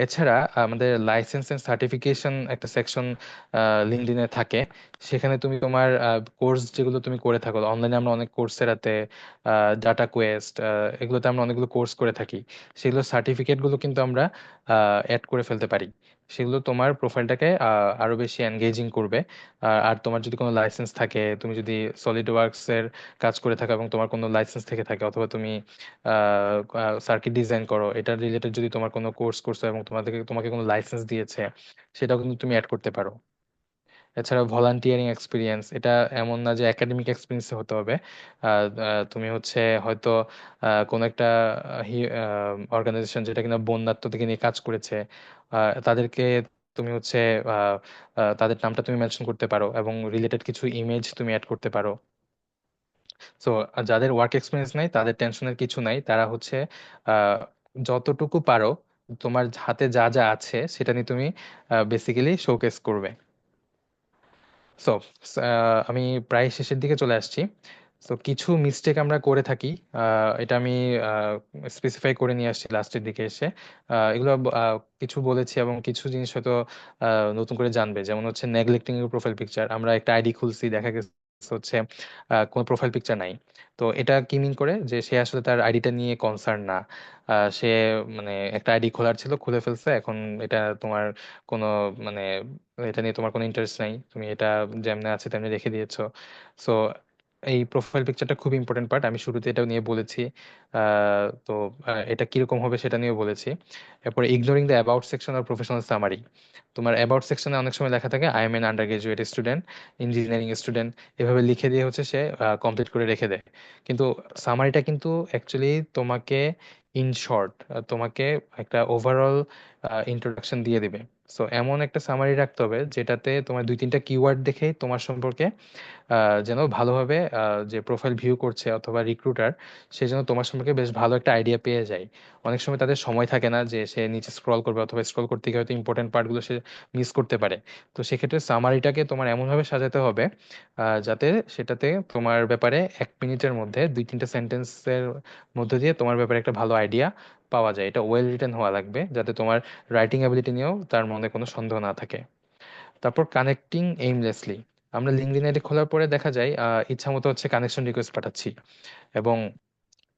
এছাড়া আমাদের লাইসেন্স এন্ড সার্টিফিকেশন একটা সেকশন লিঙ্কডইনে থাকে, সেখানে তুমি তোমার কোর্স যেগুলো তুমি করে থাকো অনলাইনে, আমরা অনেক কোর্সেরাতে, ডাটা কোয়েস্ট, এগুলোতে আমরা অনেকগুলো কোর্স করে থাকি, সেগুলো সার্টিফিকেটগুলো কিন্তু আমরা অ্যাড করে ফেলতে পারি। সেগুলো তোমার প্রোফাইলটাকে আরো বেশি এনগেজিং করবে। আর তোমার যদি কোনো লাইসেন্স থাকে, তুমি যদি সলিড ওয়ার্কস এর কাজ করে থাকো এবং তোমার কোনো লাইসেন্স থেকে থাকে অথবা তুমি সার্কিট ডিজাইন করো, এটা রিলেটেড যদি তোমার কোনো কোর্স করছো এবং তোমাকে কোনো লাইসেন্স দিয়েছে সেটাও কিন্তু তুমি অ্যাড করতে পারো। এছাড়া ভলান্টিয়ারিং এক্সপিরিয়েন্স, এটা এমন না যে একাডেমিক এক্সপিরিয়েন্স হতে হবে। তুমি হচ্ছে হয়তো কোনো একটা অর্গানাইজেশন যেটা কিনা বন্যাত্ম থেকে নিয়ে কাজ করেছে, তাদেরকে তুমি হচ্ছে আহ, তাদের নামটা তুমি মেনশন করতে পারো এবং রিলেটেড কিছু ইমেজ তুমি অ্যাড করতে পারো। সো যাদের ওয়ার্ক এক্সপিরিয়েন্স নাই তাদের টেনশনের কিছু নাই, তারা হচ্ছে আহ, যতটুকু পারো তোমার হাতে যা যা আছে সেটা নিয়ে তুমি বেসিক্যালি শোকেস করবে। সো আমি প্রায় শেষের দিকে চলে আসছি। তো কিছু মিস্টেক আমরা করে থাকি, এটা আমি স্পেসিফাই করে নিয়ে আসছি লাস্টের দিকে এসে। এগুলো কিছু বলেছি এবং কিছু জিনিস হয়তো নতুন করে জানবে, যেমন হচ্ছে নেগলেক্টিং ইউর প্রোফাইল পিকচার। আমরা একটা আইডি খুলছি, দেখা গেছে হচ্ছে কোনো প্রোফাইল পিকচার নাই। তো এটা কি মিন করে যে সে আসলে তার আইডিটা নিয়ে কনসার্ন না। সে মানে একটা আইডি খোলার ছিল, খুলে ফেলছে, এখন এটা তোমার কোনো মানে এটা নিয়ে তোমার কোনো ইন্টারেস্ট নাই, তুমি এটা যেমনি আছে তেমনি রেখে দিয়েছো। সো এই প্রোফাইল পিকচারটা খুব ইম্পর্টেন্ট পার্ট, আমি শুরুতে এটা নিয়ে বলেছি। তো এটা কিরকম হবে সেটা নিয়ে বলেছি। এরপরে ইগনোরিং দ্য অ্যাবাউট সেকশন আর প্রফেশনাল সামারি। তোমার অ্যাবাউট সেকশনে অনেক সময় লেখা থাকে I am an undergraduate student, engineering student, এভাবে লিখে দিয়ে হচ্ছে সে কমপ্লিট করে রেখে দেয়। কিন্তু সামারিটা কিন্তু অ্যাকচুয়ালি তোমাকে ইন শর্ট তোমাকে একটা ওভারঅল ইন্ট্রোডাকশন দিয়ে দিবে। সো এমন একটা সামারি রাখতে হবে যেটাতে তোমার দুই তিনটা কিওয়ার্ড দেখে তোমার সম্পর্কে যেন ভালোভাবে যে প্রোফাইল ভিউ করছে অথবা রিক্রুটার, সে যেন তোমার সম্পর্কে বেশ ভালো একটা আইডিয়া পেয়ে যায়। অনেক সময় তাদের সময় থাকে না যে সে নিচে স্ক্রল করবে, অথবা স্ক্রল করতে গিয়ে হয়তো ইম্পর্টেন্ট পার্টগুলো সে মিস করতে পারে। তো সেক্ষেত্রে সামারিটাকে তোমার এমনভাবে সাজাতে হবে যাতে সেটাতে তোমার ব্যাপারে 1 মিনিটের মধ্যে দুই তিনটা সেন্টেন্সের মধ্যে দিয়ে তোমার ব্যাপারে একটা ভালো আইডিয়া পাওয়া যায়। এটা ওয়েল রিটেন হওয়া লাগবে যাতে তোমার রাইটিং অ্যাবিলিটি নিয়েও তার মনে কোনো সন্দেহ না থাকে। তারপর কানেক্টিং এইমলেসলি। আমরা লিঙ্কডইন আইডি খোলার পরে দেখা যায় ইচ্ছা মতো হচ্ছে কানেকশন রিকোয়েস্ট পাঠাচ্ছি, এবং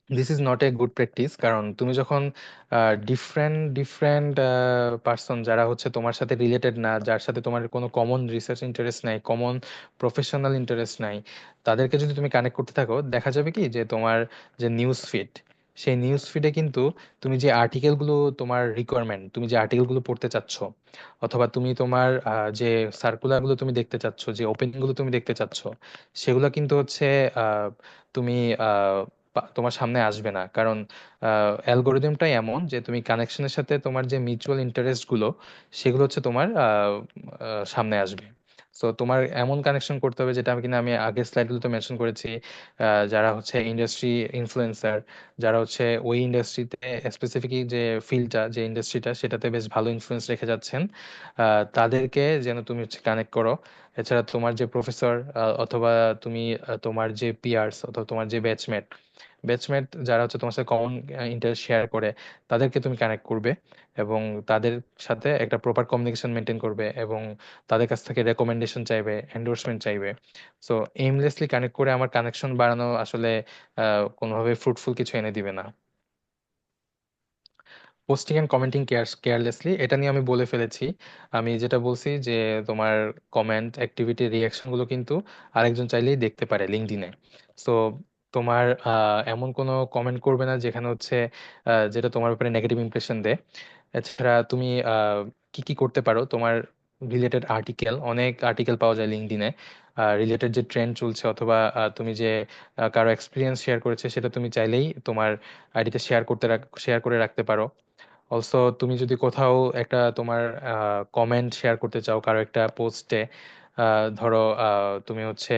this is not a good practice. কারণ তুমি যখন ডিফারেন্ট ডিফারেন্ট পার্সন যারা হচ্ছে তোমার সাথে রিলেটেড না, যার সাথে তোমার কোনো কমন রিসার্চ ইন্টারেস্ট নাই, কমন প্রফেশনাল ইন্টারেস্ট নাই, তাদেরকে যদি তুমি কানেক্ট করতে থাকো, দেখা যাবে কি যে তোমার যে নিউজ ফিড, সেই নিউজ ফিডে কিন্তু তুমি যে আর্টিকেলগুলো, তোমার রিকোয়ারমেন্ট, তুমি যে আর্টিকেলগুলো পড়তে চাচ্ছ, অথবা তুমি তোমার যে সার্কুলারগুলো তুমি দেখতে চাচ্ছ, যে ওপেনিংগুলো তুমি দেখতে চাচ্ছ, সেগুলো কিন্তু হচ্ছে আহ, তুমি তোমার সামনে আসবে না। কারণ অ্যালগোরিদমটাই এমন যে তুমি কানেকশনের সাথে তোমার যে মিউচুয়াল ইন্টারেস্ট গুলো, সেগুলো হচ্ছে তোমার সামনে আসবে। তো তোমার এমন কানেকশন করতে হবে, যেটা আমি কিনা আমি আগের স্লাইডগুলোতে মেনশন করেছি, যারা হচ্ছে ইন্ডাস্ট্রি ইনফ্লুয়েন্সার, যারা হচ্ছে ওই ইন্ডাস্ট্রিতে স্পেসিফিক যে ফিল্ডটা, যে ইন্ডাস্ট্রিটা, সেটাতে বেশ ভালো ইনফ্লুয়েন্স রেখে যাচ্ছেন, তাদেরকে যেন তুমি হচ্ছে কানেক্ট করো। এছাড়া তোমার যে প্রফেসর, অথবা তুমি তোমার যে পিয়ার্স অথবা তোমার যে ব্যাচমেট, যারা হচ্ছে তোমার সাথে কমন ইন্টারেস্ট শেয়ার করে, তাদেরকে তুমি কানেক্ট করবে, এবং তাদের সাথে একটা প্রপার কমিউনিকেশন মেনটেন করবে, এবং তাদের কাছ থেকে রেকমেন্ডেশন চাইবে, এন্ডোর্সমেন্ট চাইবে। সো এইমলেসলি কানেক্ট করে আমার কানেকশন বাড়ানো আসলে কোনোভাবে ফ্রুটফুল কিছু এনে দিবে না। পোস্টিং অ্যান্ড কমেন্টিং কেয়ারলেসলি, এটা নিয়ে আমি বলে ফেলেছি। আমি যেটা বলছি যে তোমার কমেন্ট, অ্যাক্টিভিটি, রিয়াকশন গুলো কিন্তু আরেকজন চাইলেই দেখতে পারে লিঙ্কডইনে। সো তোমার এমন কোনো কমেন্ট করবে না যেখানে হচ্ছে যেটা তোমার ব্যাপারে নেগেটিভ ইমপ্রেশন দেয়। এছাড়া তুমি কি কি করতে পারো, তোমার রিলেটেড আর্টিকেল, অনেক আর্টিকেল পাওয়া যায় লিঙ্কডইনে, রিলেটেড যে ট্রেন্ড চলছে, অথবা তুমি যে কারো এক্সপিরিয়েন্স শেয়ার করেছে, সেটা তুমি চাইলেই তোমার আইডিতে শেয়ার করে রাখতে পারো। অলসো তুমি যদি কোথাও একটা তোমার কমেন্ট শেয়ার করতে চাও কারো একটা পোস্টে, ধরো তুমি হচ্ছে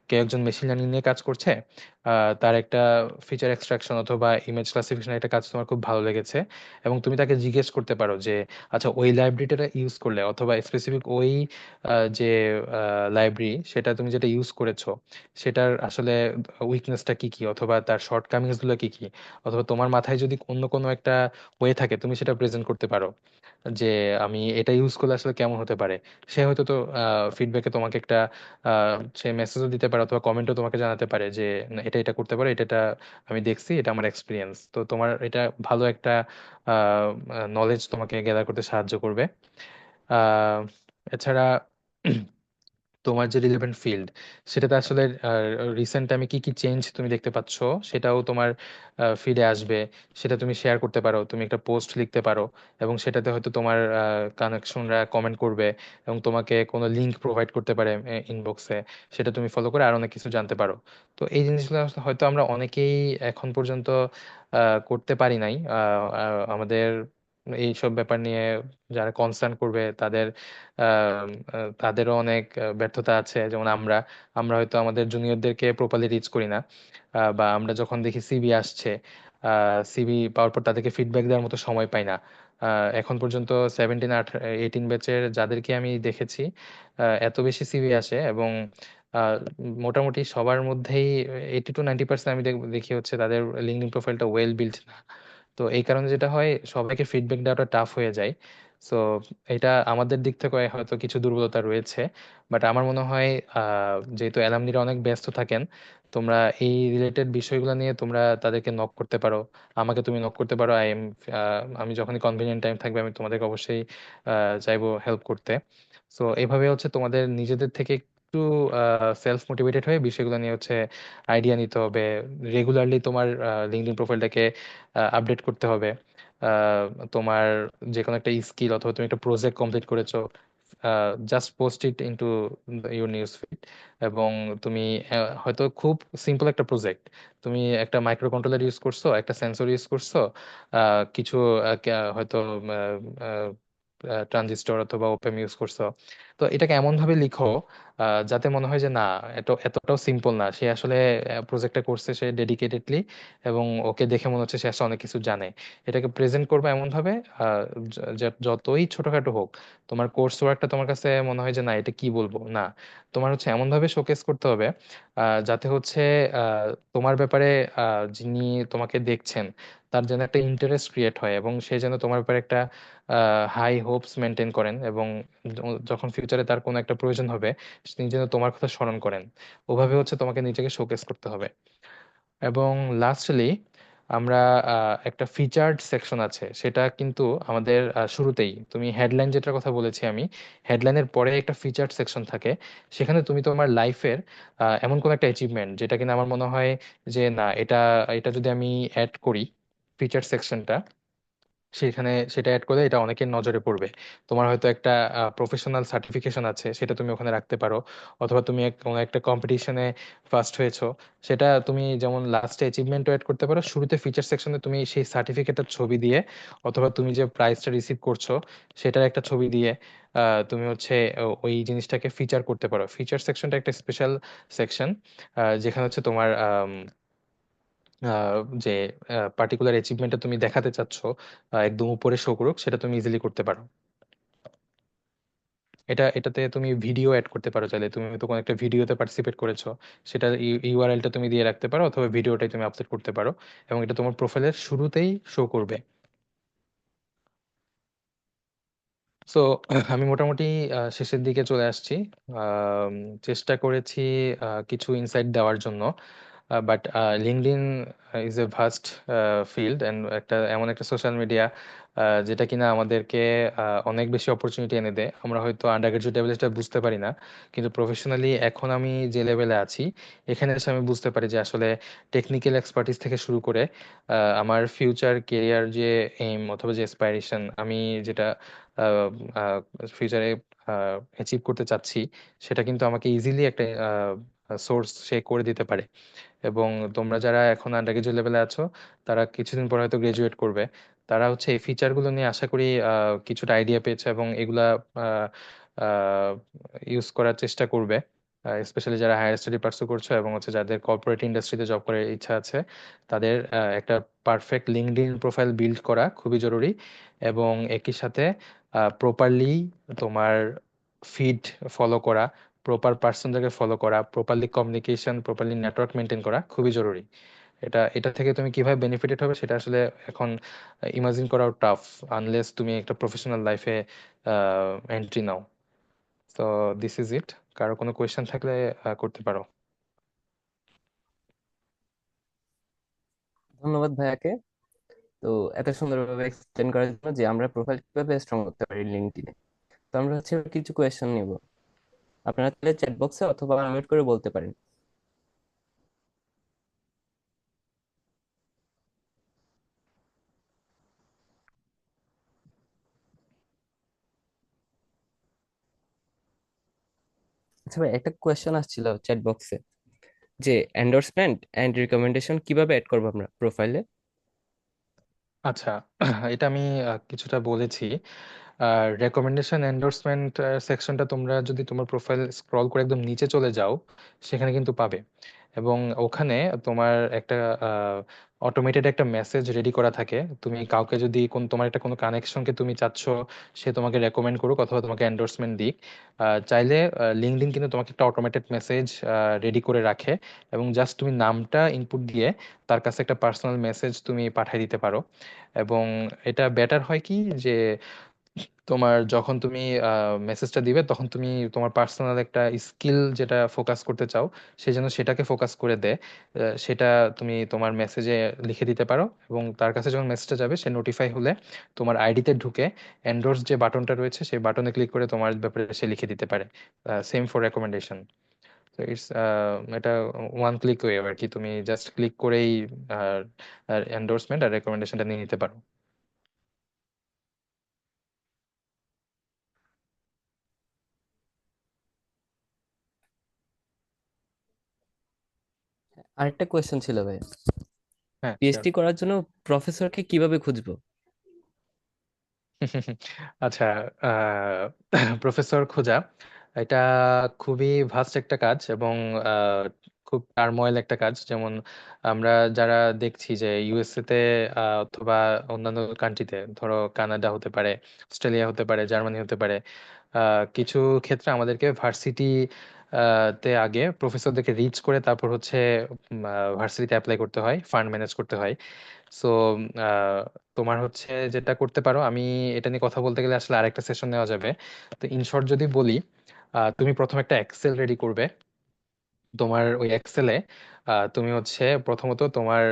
কেউ একজন মেশিন লার্নিং নিয়ে কাজ করছে, তার একটা ফিচার এক্সট্রাকশন অথবা ইমেজ ক্লাসিফিকেশন একটা কাজ তোমার খুব ভালো লেগেছে, এবং তুমি তাকে জিজ্ঞেস করতে পারো যে আচ্ছা ওই লাইব্রেরিটা ইউজ করলে, অথবা স্পেসিফিক ওই যে লাইব্রেরি, সেটা তুমি যেটা ইউজ করেছো, সেটার আসলে উইকনেসটা কি কি, অথবা তার শর্টকামিংস গুলো কি কি, অথবা তোমার মাথায় যদি অন্য কোনো একটা হয়ে থাকে, তুমি সেটা প্রেজেন্ট করতে পারো যে আমি এটা ইউজ করলে আসলে কেমন হতে পারে। সে হয়তো তো ফিডব্যাকে তোমাকে একটা সে মেসেজও দিতে পারে, অথবা কমেন্টও তোমাকে জানাতে পারে যে না, এটা এটা করতে পারে, এটা এটা আমি দেখছি, এটা আমার এক্সপিরিয়েন্স। তো তোমার এটা ভালো একটা নলেজ তোমাকে গ্যাদার করতে সাহায্য করবে। আহ এছাড়া তোমার যে রিলেভেন্ট ফিল্ড, সেটাতে আসলে রিসেন্ট টাইমে কি কি চেঞ্জ তুমি দেখতে পাচ্ছ, সেটাও তোমার ফিডে আসবে। সেটা তুমি শেয়ার করতে পারো, তুমি একটা পোস্ট লিখতে পারো, এবং সেটাতে হয়তো তোমার কানেকশনরা কমেন্ট করবে, এবং তোমাকে কোনো লিংক প্রোভাইড করতে পারে ইনবক্সে, সেটা তুমি ফলো করে আর অনেক কিছু জানতে পারো। তো এই জিনিসগুলো আসলে হয়তো আমরা অনেকেই এখন পর্যন্ত করতে পারি নাই। আমাদের এইসব ব্যাপার নিয়ে যারা কনসার্ন করবে, তাদেরও অনেক ব্যর্থতা আছে। যেমন আমরা হয়তো আমাদের জুনিয়রদেরকে প্রপারলি রিচ করি না, বা আমরা যখন দেখি সিভি আসছে, সিভি পাওয়ার পর তাদেরকে ফিডব্যাক দেওয়ার মতো সময় পাই না। এখন পর্যন্ত 18 ব্যাচের যাদেরকে আমি দেখেছি এত বেশি সিভি আসে, এবং মোটামুটি সবার মধ্যেই 80 to 90% আমি দেখি হচ্ছে তাদের লিঙ্কডইন প্রোফাইলটা ওয়েল বিল্ড না। তো এই কারণে যেটা হয়, সবাইকে ফিডব্যাক দেওয়াটা টাফ হয়ে যায়। সো এটা আমাদের দিক থেকে হয়তো কিছু দুর্বলতা রয়েছে, বাট আমার মনে হয় যেহেতু অ্যালামনিরা অনেক ব্যস্ত থাকেন, তোমরা এই রিলেটেড বিষয়গুলো নিয়ে তোমরা তাদেরকে নক করতে পারো, আমাকে তুমি নক করতে পারো। আমি যখনই কনভিনিয়েন্ট টাইম থাকবে আমি তোমাদেরকে অবশ্যই চাইবো হেল্প করতে। সো এইভাবে হচ্ছে তোমাদের নিজেদের থেকে একটু সেলফ মোটিভেটেড হয়ে বিষয়গুলো নিয়ে হচ্ছে আইডিয়া নিতে হবে। রেগুলারলি তোমার লিঙ্কডইন প্রোফাইলটাকে আপডেট করতে হবে। আহ, তোমার যে কোনো একটা স্কিল অথবা তুমি একটা প্রজেক্ট কমপ্লিট করেছো, just post it into your news feed. এবং তুমি হয়তো খুব সিম্পল একটা প্রজেক্ট, তুমি একটা মাইক্রো কন্ট্রোলার ইউজ করছো, একটা সেন্সর ইউজ করছো, কিছু হয়তো ট্রানজিস্টর অথবা ওপেম ইউজ করছো। তো এটাকে এমন ভাবে লিখো যাতে মনে হয় যে না, এতটাও সিম্পল না, সে আসলে প্রজেক্টটা করছে সে ডেডিকেটেডলি, এবং ওকে দেখে মনে হচ্ছে সে আসলে অনেক কিছু জানে। এটাকে প্রেজেন্ট করবে এমন ভাবে যতই ছোটখাটো হোক, তোমার কোর্স ওয়ার্কটা তোমার কাছে মনে হয় যে না, এটা কি বলবো না, তোমার হচ্ছে এমন ভাবে শোকেস করতে হবে যাতে হচ্ছে তোমার ব্যাপারে যিনি তোমাকে দেখছেন তার যেন একটা ইন্টারেস্ট ক্রিয়েট হয়, এবং সে যেন তোমার ব্যাপারে একটা হাই হোপস মেনটেন করেন, এবং যখন ফিউচারে তার কোনো একটা প্রয়োজন হবে তিনি যেন তোমার কথা স্মরণ করেন। ওভাবে হচ্ছে তোমাকে নিজেকে শোকেস করতে হবে। এবং লাস্টলি আমরা একটা ফিচার্ড সেকশন আছে, সেটা কিন্তু আমাদের শুরুতেই, তুমি হেডলাইন যেটার কথা বলেছি আমি, হেডলাইনের পরে একটা ফিচার্ড সেকশন থাকে। সেখানে তুমি তোমার লাইফের এমন কোন একটা অ্যাচিভমেন্ট যেটা কিনা আমার মনে হয় যে না, এটা এটা যদি আমি অ্যাড করি ফিচার্ড সেকশনটা, সেখানে সেটা অ্যাড করলে এটা অনেকের নজরে পড়বে। তোমার হয়তো একটা প্রফেশনাল সার্টিফিকেশন আছে, সেটা তুমি ওখানে রাখতে পারো। অথবা তুমি কোনো একটা কম্পিটিশনে ফার্স্ট হয়েছো, সেটা তুমি যেমন লাস্টে অ্যাচিভমেন্টও অ্যাড করতে পারো, শুরুতে ফিচার সেকশনে তুমি সেই সার্টিফিকেটের ছবি দিয়ে, অথবা তুমি যে প্রাইজটা রিসিভ করছো সেটার একটা ছবি দিয়ে তুমি হচ্ছে ওই জিনিসটাকে ফিচার করতে পারো। ফিচার সেকশনটা একটা স্পেশাল সেকশন যেখানে হচ্ছে তোমার যে পার্টিকুলার অ্যাচিভমেন্টটা তুমি দেখাতে চাচ্ছ একদম উপরে শো করুক, সেটা তুমি ইজিলি করতে পারো। এটাতে তুমি ভিডিও অ্যাড করতে পারো, চাইলে তুমি তো কোনো একটা ভিডিওতে পার্টিসিপেট করেছো, সেটা ইউআরএলটা তুমি দিয়ে রাখতে পারো, অথবা ভিডিওটাই তুমি আপলোড করতে পারো, এবং এটা তোমার প্রোফাইলের শুরুতেই শো করবে। সো আমি মোটামুটি শেষের দিকে চলে আসছি। আম, চেষ্টা করেছি কিছু ইনসাইট দেওয়ার জন্য, but LinkedIn is a vast field, and এমন একটা সোশ্যাল মিডিয়া যেটা কিনা আমাদেরকে অনেক বেশি অপরচুনিটি এনে দেয়। আমরা হয়তো আন্ডার গ্রাজুয়েট লেভেলে সেটা বুঝতে পারি না, কিন্তু প্রফেশনালি এখন আমি যে লেভেলে আছি, এখানে এসে আমি বুঝতে পারি যে আসলে টেকনিক্যাল এক্সপার্টিস থেকে শুরু করে আমার ফিউচার কেরিয়ার যে এইম অথবা যে অ্যাসপাইরেশন, আমি যেটা ফিউচারে অ্যাচিভ করতে চাচ্ছি, সেটা কিন্তু আমাকে ইজিলি একটা সোর্স সে করে দিতে পারে। এবং তোমরা যারা এখন আন্ডার গ্রাজুয়েট লেভেলে আছো, তারা কিছুদিন পর হয়তো গ্রাজুয়েট করবে, তারা হচ্ছে এই ফিচারগুলো নিয়ে আশা করি কিছুটা আইডিয়া পেয়েছে, এবং এগুলা ইউজ করার চেষ্টা করবে। স্পেশালি যারা হায়ার স্টাডি পার্সু করছো, এবং হচ্ছে যাদের কর্পোরেট ইন্ডাস্ট্রিতে জব করার ইচ্ছা আছে, তাদের একটা পারফেক্ট লিঙ্কডইন প্রোফাইল বিল্ড করা খুবই জরুরি। এবং একই সাথে প্রপারলি তোমার ফিড ফলো করা, প্রপার পার্সনদেরকে ফলো করা, properly communication, properly network maintain করা খুবই জরুরি। এটা থেকে তুমি কিভাবে বেনিফিটেড হবে সেটা আসলে এখন ইমাজিন করাও টাফ, আনলেস তুমি একটা প্রফেশনাল লাইফে এন্ট্রি নাও। তো দিস ইজ ইট। কারো কোনো কোয়েশ্চেন থাকলে করতে পারো। ধন্যবাদ ভাইয়াকে। তো এত সুন্দরভাবে এক্সপ্লেন করার জন্য যে আমরা প্রোফাইল কিভাবে স্ট্রং করতে পারি লিঙ্কডইনে। তো আমরা হচ্ছে কিছু কোয়েশ্চেন নিব, আপনারা তাহলে চ্যাট বক্সে অথবা আনমিউট করে বলতে পারেন। আচ্ছা ভাই, একটা কোয়েশ্চেন আসছিল চ্যাট বক্সে, যে এন্ডোর্সমেন্ট এন্ড রিকমেন্ডেশন কিভাবে অ্যাড করবো আমরা প্রোফাইলে। আচ্ছা, এটা আমি কিছুটা বলেছি। রেকমেন্ডেশন এন্ডোর্সমেন্ট সেকশনটা তোমরা যদি তোমার প্রোফাইল স্ক্রল করে একদম নিচে চলে যাও, সেখানে কিন্তু পাবে। এবং ওখানে তোমার একটা অটোমেটেড একটা মেসেজ রেডি করা থাকে। তুমি কাউকে যদি তোমার একটা কোনো কানেকশনকে তুমি চাচ্ছ সে তোমাকে রেকমেন্ড করুক অথবা তোমাকে এন্ডোর্সমেন্ট দিক, চাইলে লিঙ্কডইন কিন্তু তোমাকে একটা অটোমেটেড মেসেজ রেডি করে রাখে, এবং জাস্ট তুমি নামটা ইনপুট দিয়ে তার কাছে একটা পার্সোনাল মেসেজ তুমি পাঠিয়ে দিতে পারো। এবং এটা বেটার হয় কি যে তোমার যখন তুমি মেসেজটা দিবে তখন তুমি তোমার পার্সোনাল একটা স্কিল যেটা ফোকাস করতে চাও সে যেন সেটাকে ফোকাস করে দেয়, সেটা তুমি তোমার মেসেজে লিখে দিতে পারো। এবং তার কাছে যখন মেসেজটা যাবে সে নোটিফাই হলে তোমার আইডিতে ঢুকে এন্ডোর্স যে বাটনটা রয়েছে সেই বাটনে ক্লিক করে তোমার ব্যাপারে সে লিখে দিতে পারে। Same for recommendation. তো ইটস এটা ওয়ান ক্লিক ওয়ে আর কি, তুমি জাস্ট ক্লিক করেই এন্ডোর্সমেন্ট আর রেকমেন্ডেশনটা নিয়ে নিতে পারো। আরেকটা কোয়েশ্চেন ছিল ভাই, হ্যাঁ, sure. পিএইচডি করার জন্য প্রফেসরকে কিভাবে খুঁজবো? আচ্ছা, প্রফেসর খোঁজা এটা খুবই ভাস্ট একটা কাজ, এবং আহ, খুব টার্মোয়েল একটা কাজ। যেমন আমরা যারা দেখছি যে ইউএসএ তে অথবা অন্যান্য কান্ট্রিতে, ধরো কানাডা হতে পারে, অস্ট্রেলিয়া হতে পারে, জার্মানি হতে পারে, কিছু ক্ষেত্রে আমাদেরকে ভার্সিটি তে আগে প্রফেসরদেরকে রিচ করে তারপর হচ্ছে ভার্সিটিতে অ্যাপ্লাই করতে হয়, ফান্ড ম্যানেজ করতে হয়। সো তোমার হচ্ছে যেটা করতে পারো, আমি এটা নিয়ে কথা বলতে গেলে আসলে আরেকটা সেশন নেওয়া যাবে। তো ইন শর্ট যদি বলি, তুমি প্রথম একটা এক্সেল রেডি করবে। তোমার ওই এক্সেলে তুমি হচ্ছে প্রথমত তোমার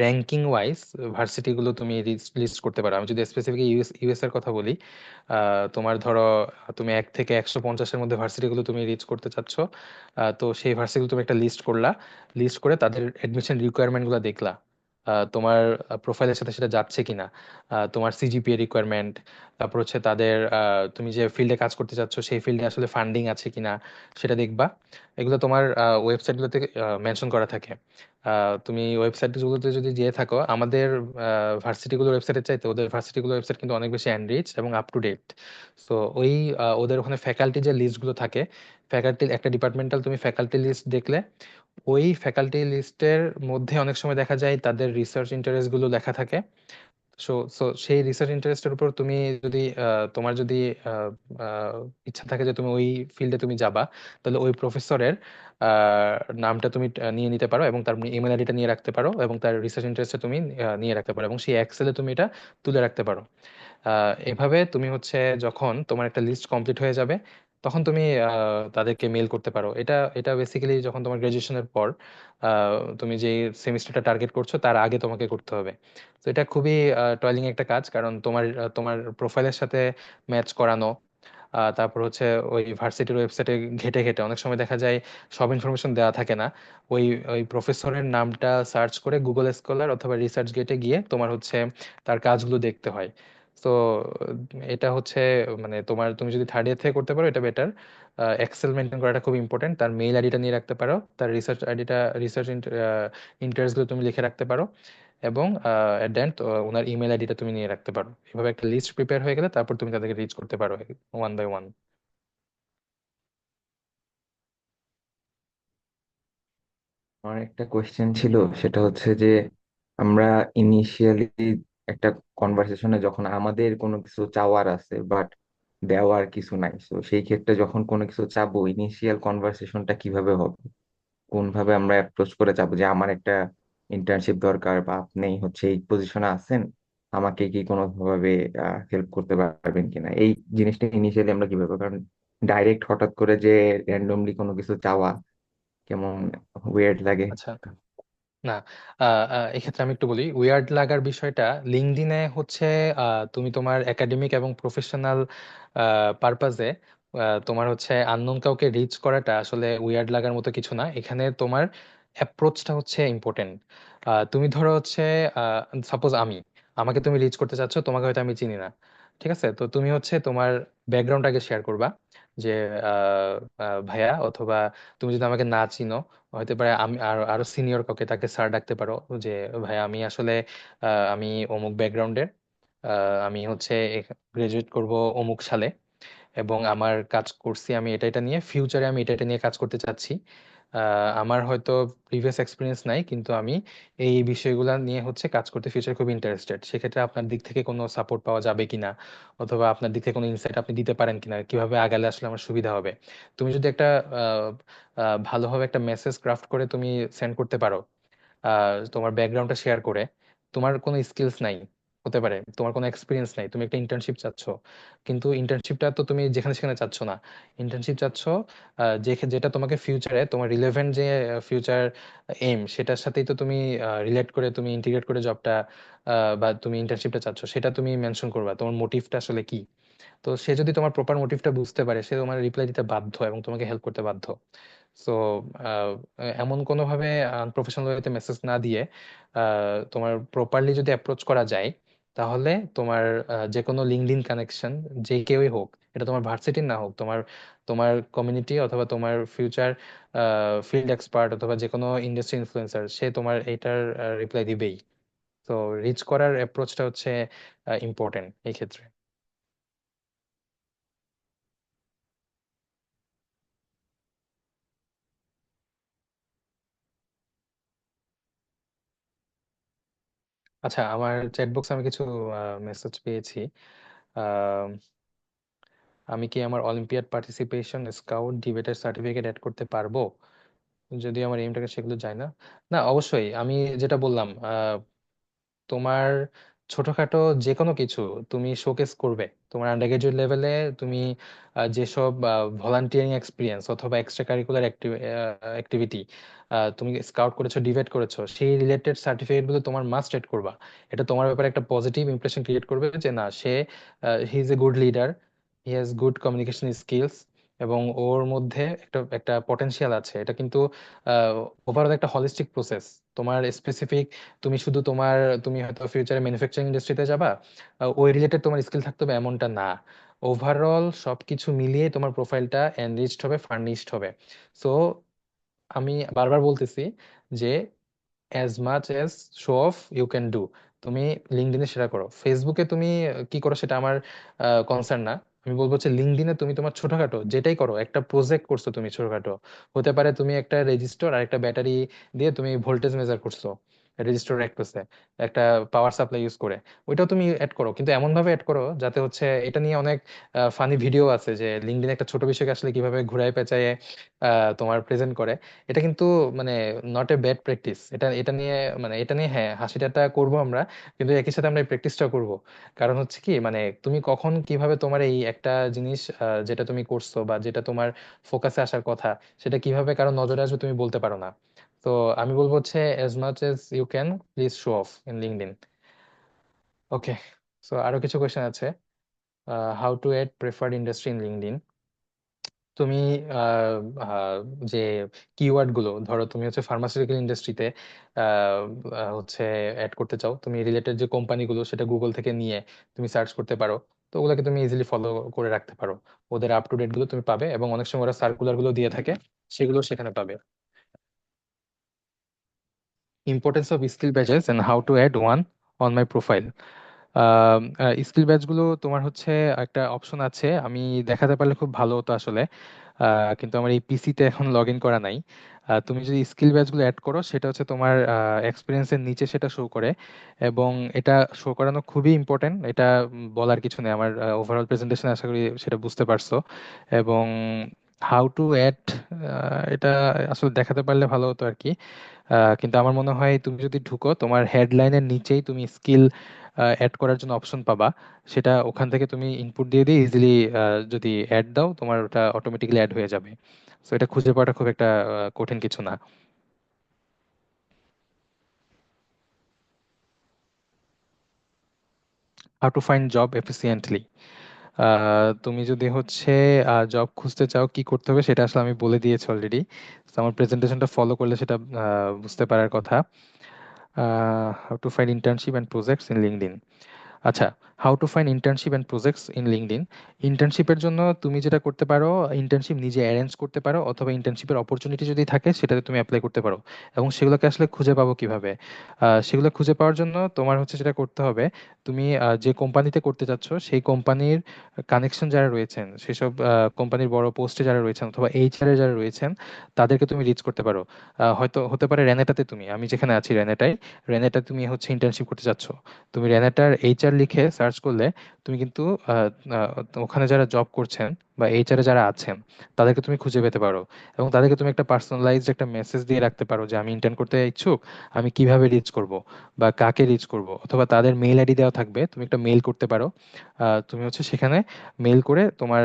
র্যাঙ্কিং ওয়াইজ ভার্সিটি গুলো তুমি লিস্ট করতে পারো। আমি যদি স্পেসিফিক ইউএস এর কথা বলি, তোমার ধরো তুমি 1 থেকে 150-এর মধ্যে ভার্সিটি গুলো তুমি রিচ করতে চাচ্ছ। তো সেই ভার্সিটি তুমি একটা লিস্ট করলা, লিস্ট করে তাদের এডমিশন রিকোয়ারমেন্ট গুলো দেখলা, তোমার প্রোফাইলের সাথে সেটা যাচ্ছে কিনা, তোমার সিজিপিএ রিকোয়ারমেন্ট, তারপর হচ্ছে তাদের তুমি যে ফিল্ডে কাজ করতে চাচ্ছ সেই ফিল্ডে আসলে ফান্ডিং আছে কিনা সেটা দেখবা। এগুলো তোমার ওয়েবসাইটগুলোতে মেনশন করা থাকে। তুমি ওয়েবসাইটগুলোতে যদি যেয়ে থাকো, আমাদের ভার্সিটিগুলোর ওয়েবসাইটের চাইতে ওদের ভার্সিটিগুলোর ওয়েবসাইট কিন্তু অনেক বেশি এনরিচ এবং আপ টু ডেট। সো ওই ওদের ওখানে ফ্যাকাল্টি যে লিস্টগুলো থাকে, ফ্যাকাল্টির একটা ডিপার্টমেন্টাল তুমি ফ্যাকাল্টি লিস্ট দেখলে ওই ফ্যাকাল্টি লিস্টের মধ্যে অনেক সময় দেখা যায় তাদের রিসার্চ ইন্টারেস্ট গুলো লেখা থাকে। সো সো সেই রিসার্চ ইন্টারেস্টের উপর তুমি যদি তোমার যদি আহ, আহ, ইচ্ছা থাকে যে তুমি ওই ফিল্ডে তুমি যাবা, তাহলে ওই প্রফেসরের নামটা তুমি নিয়ে নিতে পারো এবং তার ইমেল আইডিটা নিয়ে রাখতে পারো এবং তার রিসার্চ ইন্টারেস্টটা তুমি নিয়ে রাখতে পারো এবং সেই এক্সেলে তুমি এটা তুলে রাখতে পারো। এভাবে তুমি হচ্ছে যখন তোমার একটা লিস্ট কমপ্লিট হয়ে যাবে তখন তুমি তাদেরকে মেল করতে পারো। এটা এটা বেসিক্যালি যখন তোমার গ্রাজুয়েশনের পর তুমি যে সেমিস্টারটা টার্গেট করছো তার আগে তোমাকে করতে হবে। তো এটা খুবই টয়লিং একটা কাজ, কারণ তোমার তোমার প্রোফাইলের সাথে ম্যাচ করানো, তারপর হচ্ছে ওই ভার্সিটির ওয়েবসাইটে ঘেটে ঘেটে অনেক সময় দেখা যায় সব ইনফরমেশন দেওয়া থাকে না। ওই ওই প্রফেসরের নামটা সার্চ করে গুগল স্কলার অথবা রিসার্চ গেটে গিয়ে তোমার হচ্ছে তার কাজগুলো দেখতে হয়। তো এটা হচ্ছে মানে তুমি যদি থার্ড ইয়ার থেকে করতে পারো এটা বেটার। এক্সেল মেনটেন করাটা খুব ইম্পর্টেন্ট। তার মেইল আইডিটা নিয়ে রাখতে পারো, তার রিসার্চ আইডিটা, রিসার্চ ইন্টারেস্ট গুলো তুমি লিখে রাখতে পারো, এবং at the end owner email আইডিটা তুমি নিয়ে রাখতে পারো। এভাবে একটা লিস্ট প্রিপেয়ার হয়ে গেলে তারপর তুমি তাদেরকে রিচ করতে পারো ওয়ান বাই ওয়ান। আমার একটা কোয়েশ্চেন ছিল, সেটা হচ্ছে যে আমরা ইনিশিয়ালি একটা কনভারসেশনে যখন আমাদের কোনো কিছু চাওয়ার আছে বাট দেওয়ার কিছু নাই, তো সেই ক্ষেত্রে যখন কোনো কিছু চাবো ইনিশিয়াল কনভারসেশনটা কিভাবে হবে, কোন ভাবে আমরা অ্যাপ্রোচ করে চাবো যে আমার একটা ইন্টার্নশিপ দরকার বা আপনি হচ্ছে এই পজিশনে আছেন, আমাকে কি কোনো ভাবে হেল্প করতে পারবেন কিনা, এই জিনিসটা ইনিশিয়ালি আমরা কিভাবে, কারণ ডাইরেক্ট হঠাৎ করে যে র্যান্ডমলি কোনো কিছু চাওয়া কেমন ওয়েird লাগে। আচ্ছা, না, এক্ষেত্রে আমি একটু বলি উইয়ার্ড লাগার বিষয়টা। লিঙ্কডইনে হচ্ছে তুমি তোমার একাডেমিক এবং প্রফেশনাল পারপাজে তোমার হচ্ছে আননোন কাউকে রিচ করাটা আসলে উইয়ার্ড লাগার মতো কিছু না। এখানে তোমার অ্যাপ্রোচটা হচ্ছে ইম্পর্টেন্ট। তুমি ধরো হচ্ছে সাপোজ আমাকে তুমি রিচ করতে চাচ্ছ, তোমাকে হয়তো আমি চিনি না, ঠিক আছে? তো তুমি হচ্ছে তোমার ব্যাকগ্রাউন্ডটাকে শেয়ার করবা যে ভাইয়া, অথবা তুমি যদি আমাকে না চিনো হতে পারে আমি আরো আরো সিনিয়র কাউকে, তাকে স্যার ডাকতে পারো, যে ভাই আমি আসলে আমি অমুক ব্যাকগ্রাউন্ডের, আমি হচ্ছে গ্রাজুয়েট করব অমুক সালে, এবং আমার কাজ করছি আমি এটা এটা নিয়ে, ফিউচারে আমি এটা এটা নিয়ে কাজ করতে চাচ্ছি। আমার হয়তো প্রিভিয়াস এক্সপিরিয়েন্স নাই, কিন্তু আমি এই বিষয়গুলো নিয়ে হচ্ছে কাজ করতে ফিউচার খুব ইন্টারেস্টেড। সেক্ষেত্রে আপনার দিক থেকে কোনো সাপোর্ট পাওয়া যাবে কিনা, অথবা আপনার দিক থেকে কোনো ইনসাইট আপনি দিতে পারেন কিনা, কিভাবে আগালে আসলে আমার সুবিধা হবে। তুমি যদি একটা ভালোভাবে একটা মেসেজ ক্রাফট করে তুমি সেন্ড করতে পারো, তোমার ব্যাকগ্রাউন্ডটা শেয়ার করে, তোমার কোনো স্কিলস নাই, হতে পারে তোমার কোনো এক্সপিরিয়েন্স নাই, তুমি একটা ইন্টার্নশিপ চাচ্ছ, কিন্তু ইন্টার্নশিপটা তো তুমি যেখানে সেখানে চাচ্ছ না। ইন্টার্নশিপ চাচ্ছ যেটা তোমাকে ফিউচারে তোমার রিলেভেন্ট যে ফিউচার এম, সেটার সাথেই তো তুমি রিলেট করে, তুমি ইন্টিগ্রেট করে জবটা বা তুমি ইন্টার্নশিপটা চাচ্ছ, সেটা তুমি মেনশন করবা তোমার মোটিভটা আসলে কি। তো সে যদি তোমার প্রপার মোটিভটা বুঝতে পারে, সে তোমার রিপ্লাই দিতে বাধ্য এবং তোমাকে হেল্প করতে বাধ্য। সো এমন কোনোভাবে আনপ্রফেশনাল ওয়েতে মেসেজ না দিয়ে তোমার প্রপারলি যদি অ্যাপ্রোচ করা যায়, তাহলে তোমার যে কোনো লিঙ্কডইন কানেকশন, যে কেউই হোক, এটা তোমার ভার্সিটির না হোক, তোমার তোমার কমিউনিটি অথবা তোমার ফিউচার ফিল্ড এক্সপার্ট অথবা যে কোনো ইন্ডাস্ট্রি ইনফ্লুয়েন্সার, সে তোমার এইটার রিপ্লাই দিবেই। তো রিচ করার অ্যাপ্রোচটা হচ্ছে ইম্পর্টেন্ট এই ক্ষেত্রে। আচ্ছা, আমার চ্যাট বক্সে আমি কিছু মেসেজ পেয়েছি। আহ, আমি কি আমার অলিম্পিয়াড পার্টিসিপেশন, স্কাউট, ডিবেটের সার্টিফিকেট অ্যাড করতে পারবো যদি আমার এইমটাকে সেগুলো যায় না? না, অবশ্যই। আমি যেটা বললাম, তোমার ছোটখাটো যে কোনো কিছু তুমি শোকেস করবে তোমার আন্ডারগ্রাজুয়েট লেভেলে। তুমি যেসব ভলান্টিয়ারিং এক্সপিরিয়েন্স অথবা এক্সট্রা কারিকুলার অ্যাক্টিভিটি তুমি স্কাউট করেছো, ডিবেট করেছো, সেই রিলেটেড সার্টিফিকেট গুলো তোমার মাস্ট এড করবা। এটা তোমার ব্যাপারে একটা পজিটিভ ইমপ্রেশন ক্রিয়েট করবে যে না, সে he is a good leader, he has good communication skills, এবং ওর মধ্যে একটা একটা পটেনশিয়াল আছে। এটা কিন্তু ওভারঅল একটা হলিস্টিক প্রসেস। তোমার স্পেসিফিক, তুমি শুধু তোমার, তুমি হয়তো ফিউচারে ম্যানুফ্যাকচারিং ইন্ডাস্ট্রিতে যাবা, ওই রিলেটেড তোমার স্কিল থাকতে হবে এমনটা না। ওভারঅল সবকিছু মিলিয়ে তোমার প্রোফাইলটা এনরিচড হবে, ফার্নিশড হবে। সো আমি বারবার বলতেছি যে as much as show off you can do, তুমি লিঙ্কডইনে সেটা করো। ফেসবুকে তুমি কি করো সেটা আমার কনসার্ন না। আমি বলবো হচ্ছে লিঙ্কডইনে তুমি তোমার ছোটখাটো যেটাই করো, একটা প্রজেক্ট করছো তুমি ছোটখাটো, হতে পারে তুমি একটা রেজিস্টার আর একটা ব্যাটারি দিয়ে তুমি ভোল্টেজ মেজার করছো রেজিস্টার রাখতেছে একটা পাওয়ার সাপ্লাই ইউজ করে, ওইটাও তুমি অ্যাড করো, কিন্তু এমন ভাবে অ্যাড করো যাতে হচ্ছে, এটা নিয়ে অনেক ফানি ভিডিও আছে যে লিঙ্কডইন একটা ছোট বিষয়কে আসলে কিভাবে ঘুরায় পেঁচায় তোমার প্রেজেন্ট করে। এটা কিন্তু মানে নট এ ব্যাড প্র্যাকটিস। এটা এটা নিয়ে মানে এটা নিয়ে হ্যাঁ হাসি ঠাট্টা করবো আমরা, কিন্তু একই সাথে আমরা এই প্র্যাকটিসটা করবো। কারণ হচ্ছে কি, মানে তুমি কখন কিভাবে তোমার এই একটা জিনিস যেটা তুমি করছো বা যেটা তোমার ফোকাসে আসার কথা, সেটা কিভাবে কারো নজরে আসবে তুমি বলতে পারো না। তো আমি বলবো হচ্ছে as much as you can, please show off in LinkedIn. Okay, so আরো কিছু কোয়েশ্চেন আছে। How to add preferred industry in LinkedIn. তুমি আহ, আহ, যে কিওয়ার্ড গুলো, ধরো তুমি হচ্ছে ফার্মাসিউটিক্যাল ইন্ডাস্ট্রিতে হচ্ছে অ্যাড করতে চাও, তুমি রিলেটেড যে কোম্পানিগুলো সেটা গুগল থেকে নিয়ে তুমি সার্চ করতে পারো। তো ওগুলোকে তুমি ইজিলি ফলো করে রাখতে পারো, ওদের আপ টু ডেট গুলো তুমি পাবে, এবং অনেক সময় ওরা সার্কুলার গুলো দিয়ে থাকে, সেগুলো সেখানে পাবে। Importance of skill badges and how to add one on my profile. Skill badge গুলো তোমার হচ্ছে একটা অপশন আছে, আমি দেখাতে পারলে খুব ভালো হতো আসলে, কিন্তু আমার এই পিসিতে এখন লগ ইন করা নাই। তুমি যদি স্কিল ব্যাচ গুলো অ্যাড করো, সেটা হচ্ছে তোমার এক্সপিরিয়েন্সের নিচে সেটা শো করে, এবং এটা শো করানো খুবই ইম্পর্টেন্ট। এটা বলার কিছু নেই, আমার ওভারঅল প্রেজেন্টেশন আশা করি সেটা বুঝতে পারছো। এবং হাউ টু অ্যাড, এটা আসলে দেখাতে পারলে ভালো হতো আর কি। কিন্তু আমার মনে হয় তুমি যদি ঢুকো, তোমার হেডলাইনের নিচেই তুমি স্কিল অ্যাড করার জন্য অপশন পাবা। সেটা ওখান থেকে তুমি ইনপুট দিয়ে দিয়ে ইজিলি যদি অ্যাড দাও, তোমার ওটা অটোমেটিক্যালি অ্যাড হয়ে যাবে। সো এটা খুঁজে পাওয়াটা খুব একটা কঠিন কিছু না। How to find job efficiently. তুমি যদি হচ্ছে জব খুঁজতে চাও, কি করতে হবে সেটা আসলে আমি বলে দিয়েছি অলরেডি। আমার প্রেজেন্টেশনটা ফলো করলে সেটা বুঝতে পারার কথা। How to find internship and projects in LinkedIn. আচ্ছা, how to find internship and projects in LinkedIn. ইন্টার্নশিপের জন্য তুমি যেটা করতে পারো, ইন্টার্নশিপ নিজে অ্যারেঞ্জ করতে পারো, অথবা ইন্টার্নশিপের অপরচুনিটি যদি থাকে সেটাতে তুমি অ্যাপ্লাই করতে পারো। এবং সেগুলোকে আসলে খুঁজে পাবো কিভাবে? সেগুলো খুঁজে পাওয়ার জন্য তোমার হচ্ছে যেটা করতে হবে, তুমি যে কোম্পানিতে করতে চাচ্ছ সেই কোম্পানির কানেকশন যারা রয়েছেন, সেসব কোম্পানির বড় পোস্টে যারা রয়েছেন অথবা এইচআর এ যারা রয়েছেন, তাদেরকে তুমি রিচ করতে পারো। হয়তো হতে পারে রেনেটাতে, আমি যেখানে আছি রেনেটা তুমি হচ্ছে ইন্টার্নশিপ করতে চাচ্ছ। তুমি রেনেটার এইচআর লিখে সার্চ করলে তুমি কিন্তু আহ, ওখানে যারা জব করছেন বা এইচআর এ যারা আছেন তাদেরকে তুমি খুঁজে পেতে পারো। এবং তাদেরকে তুমি একটা পার্সোনালাইজড একটা মেসেজ দিয়ে রাখতে পারো যে আমি ইন্টার্ন করতে ইচ্ছুক, আমি কিভাবে রিচ করব বা কাকে রিচ করব, অথবা তাদের মেইল আইডি দেওয়া থাকবে, তুমি একটা মেইল করতে পারো। তুমি হচ্ছে সেখানে মেইল করে তোমার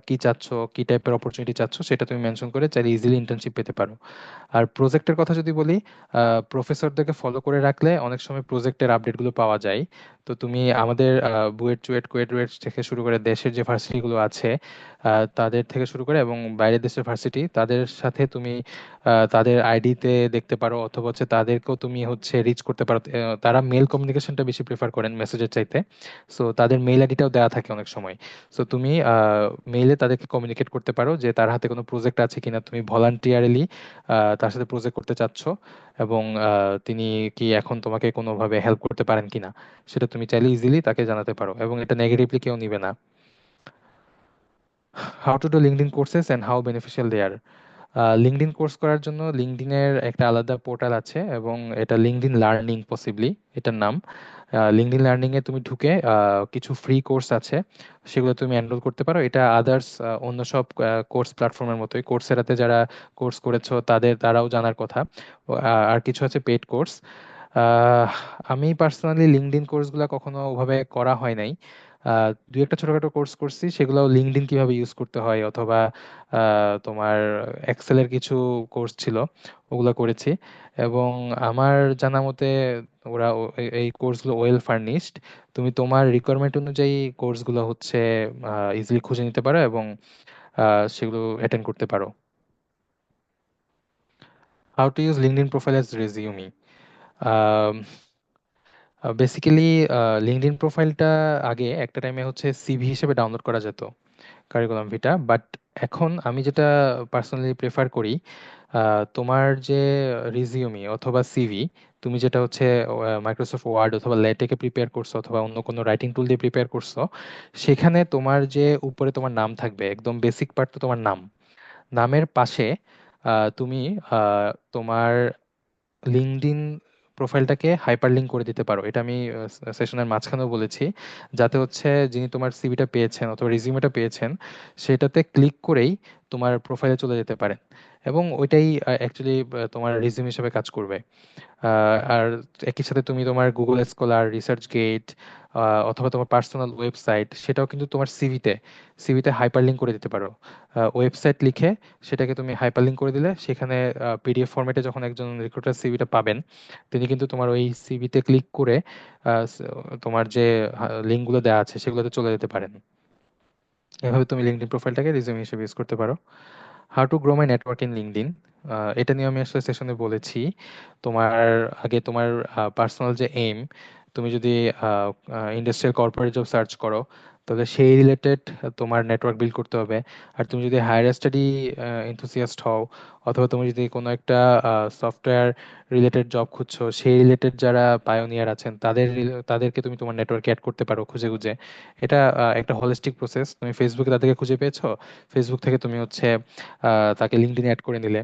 কি চাচ্ছ, কি টাইপের অপরচুনিটি চাচ্ছ সেটা তুমি মেনশন করে চাইলে ইজিলি ইন্টার্নশিপ পেতে পারো। আর প্রজেক্টের কথা যদি বলি, প্রফেসরদেরকে ফলো করে রাখলে অনেক সময় প্রজেক্টের আপডেটগুলো পাওয়া যায়। তো তুমি আমাদের বুয়েট চুয়েট কুয়েট রুয়েট থেকে শুরু করে দেশের যে ভার্সিটিগুলো আছে তাদের থেকে শুরু করে এবং বাইরের দেশের ভার্সিটি, তাদের সাথে তুমি তাদের আইডিতে দেখতে পারো, অথবা হচ্ছে তাদেরকেও তুমি হচ্ছে রিচ করতে পারো। তারা মেল কমিউনিকেশনটা বেশি প্রেফার করেন মেসেজের চাইতে। সো তাদের মেইল আইডিটাও দেওয়া থাকে অনেক সময়। সো তুমি মেইলে তাদেরকে কমিউনিকেট করতে পারো যে তার হাতে কোনো প্রজেক্ট আছে কিনা, তুমি ভলান্টিয়ারলি তার সাথে প্রজেক্ট করতে চাচ্ছ, এবং তিনি কি এখন তোমাকে কোনোভাবে হেল্প করতে পারেন কিনা সেটা তুমি চাইলে ইজিলি তাকে জানাতে পারো, এবং এটা নেগেটিভলি কেউ নিবে না। How to do LinkedIn courses and how beneficial they are. LinkedIn course করার জন্য লিঙ্কডইনের একটা আলাদা পোর্টাল আছে, এবং এটা লিঙ্কডইন লার্নিং পসিবলি এটার নাম। লিঙ্কডইন লার্নিং এ তুমি ঢুকে কিছু ফ্রি কোর্স আছে, সেগুলো তুমি এনরোল করতে পারো। এটা আদার্স অন্য সব কোর্স প্ল্যাটফর্মের মতোই, কোর্সেরাতে যারা কোর্স করেছো তারাও জানার কথা। আর কিছু আছে পেড কোর্স। আহ, আমি পার্সোনালি লিঙ্কডইন কোর্সগুলো কখনো ওভাবে করা হয় নাই। দুই একটা ছোটখাটো কোর্স করছি, সেগুলো লিঙ্কডইন কিভাবে ইউজ করতে হয়, অথবা তোমার এক্সেলের কিছু কোর্স ছিল, ওগুলো করেছি। এবং আমার জানা মতে ওরা এই কোর্সগুলো ওয়েল ফার্নিশড। তুমি তোমার রিকোয়ারমেন্ট অনুযায়ী কোর্সগুলো হচ্ছে ইজিলি খুঁজে নিতে পারো এবং সেগুলো অ্যাটেন্ড করতে পারো। How to use LinkedIn profile as resume. Basically LinkedIn প্রোফাইলটা আগে একটা টাইমে হচ্ছে সিভি হিসেবে ডাউনলোড করা যেত, কারিকুলাম ভিটা। বাট এখন আমি যেটা পার্সোনালি প্রেফার করি, তোমার যে রিজিউমি অথবা সিভি, তুমি যেটা হচ্ছে মাইক্রোসফট ওয়ার্ড অথবা লেটেকে প্রিপেয়ার করছো অথবা অন্য কোনো রাইটিং টুল দিয়ে প্রিপেয়ার করছো, সেখানে তোমার যে উপরে তোমার নাম থাকবে, একদম বেসিক পার্ট তো তোমার নাম, নামের পাশে তুমি তোমার লিঙ্কডইন প্রোফাইলটাকে হাইপারলিংক করে দিতে পারো। এটা আমি সেশনের মাঝখানেও বলেছি, যাতে হচ্ছে যিনি তোমার সিভিটা পেয়েছেন অথবা রিজিউমেটা পেয়েছেন সেটাতে ক্লিক করেই তোমার প্রোফাইলে চলে যেতে পারেন, এবং ওইটাই অ্যাকচুয়ালি তোমার রিজিউম হিসেবে কাজ করবে। আর একই সাথে তুমি তোমার গুগল স্কলার, রিসার্চ গেট অথবা তোমার পার্সোনাল ওয়েবসাইট, সেটাও কিন্তু তোমার সিভিতে হাইপারলিংক করে দিতে পারো। ওয়েবসাইট লিখে সেটাকে তুমি হাইপারলিংক করে দিলে সেখানে পিডিএফ ফরম্যাটে যখন একজন রিক্রুটার সিভিটা পাবেন, তিনি কিন্তু তোমার ওই সিভিতে ক্লিক করে তোমার যে লিঙ্কগুলো দেওয়া আছে সেগুলোতে চলে যেতে পারেন। এভাবে তুমি লিঙ্কডইন প্রোফাইলটাকে রিজিউম হিসেবে ইউজ করতে পারো। How to grow my network in LinkedIn, এটা নিয়ে আমি আসলে সেশনে বলেছি। তোমার আগে তোমার পার্সোনাল যে এইম, তুমি যদি ইন্ডাস্ট্রিয়াল কর্পোরেট জব সার্চ করো তাহলে সেই রিলেটেড তোমার নেটওয়ার্ক বিল্ড করতে হবে। আর তুমি যদি হায়ার স্টাডি এনথুসিয়াস্ট হও, অথবা তুমি যদি কোনো একটা সফটওয়্যার রিলেটেড জব খুঁজছো, সেই রিলেটেড যারা পায়োনিয়ার আছেন তাদেরকে তুমি তোমার নেটওয়ার্কে অ্যাড করতে পারো খুঁজে খুঁজে। এটা একটা হলিস্টিক প্রসেস। তুমি ফেসবুকে তাদেরকে খুঁজে পেয়েছো, ফেসবুক থেকে তুমি হচ্ছে তাকে লিঙ্কডইনে অ্যাড করে নিলে।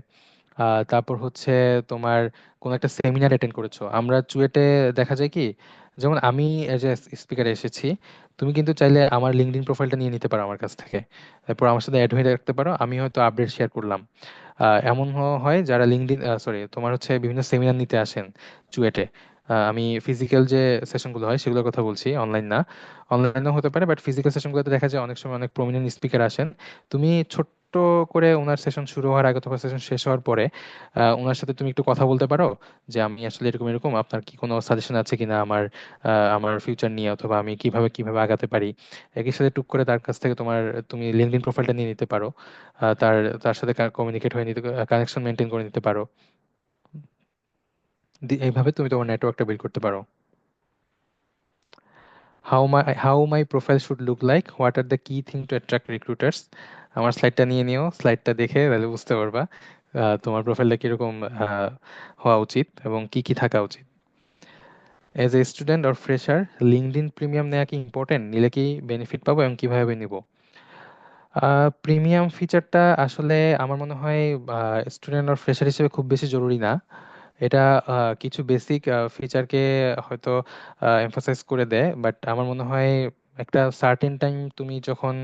তারপর হচ্ছে তোমার কোন একটা সেমিনার অ্যাটেন্ড করেছো। আমরা চুয়েটে দেখা যায় কি, যেমন আমি এজ এ স্পিকারে এসেছি, তুমি কিন্তু চাইলে আমার লিঙ্কডইন প্রোফাইলটা নিয়ে নিতে পারো আমার কাছ থেকে, তারপর আমার সাথে অ্যাড হয়ে রাখতে পারো, আমি হয়তো আপডেট শেয়ার করলাম। এমন হয় যারা লিঙ্কডইন সরি তোমার হচ্ছে বিভিন্ন সেমিনার নিতে আসেন চুয়েটে। আমি ফিজিক্যাল যে সেশনগুলো হয় সেগুলোর কথা বলছি, অনলাইন না। অনলাইনেও হতে পারে, বাট ফিজিক্যাল সেশনগুলোতে দেখা যায় অনেক সময় অনেক প্রমিনেন্ট স্পিকার আসেন। তুমি ছোট্ট করে ওনার সেশন শুরু হওয়ার আগে অথবা সেশন শেষ হওয়ার পরে ওনার সাথে তুমি একটু কথা বলতে পারো যে আমি আসলে এরকম এরকম, আপনার কি কোনো সাজেশন আছে কিনা আমার ফিউচার নিয়ে, অথবা আমি কিভাবে কিভাবে আগাতে পারি। একই সাথে টুক করে তার কাছ থেকে তুমি লিঙ্কডইন প্রোফাইলটা নিয়ে নিতে পারো। তার তার সাথে কমিউনিকেট হয়ে নিতে, কানেকশন মেনটেন করে নিতে পারো। এইভাবে তুমি তোমার নেটওয়ার্কটা বিল্ড করতে পারো। how my profile should look like, what are the key thing to attract recruiters. আমার স্লাইডটা নিয়ে নিও, স্লাইডটা দেখে তাহলে বুঝতে পারবা তোমার প্রোফাইলটা কিরকম হওয়া উচিত এবং কি কি থাকা উচিত। As a student or fresher, LinkedIn premium নেওয়া কি ইম্পর্টেন্ট? নিলে কি বেনিফিট পাবো এবং কিভাবে নিব? প্রিমিয়াম ফিচারটা আসলে আমার মনে হয় স্টুডেন্ট আর ফ্রেশার হিসেবে খুব বেশি জরুরি না। এটা কিছু বেসিক ফিচারকে হয়তো এমফাসাইজ করে দেয়, বাট আমার মনে হয় একটা সার্টেন টাইম তুমি যখন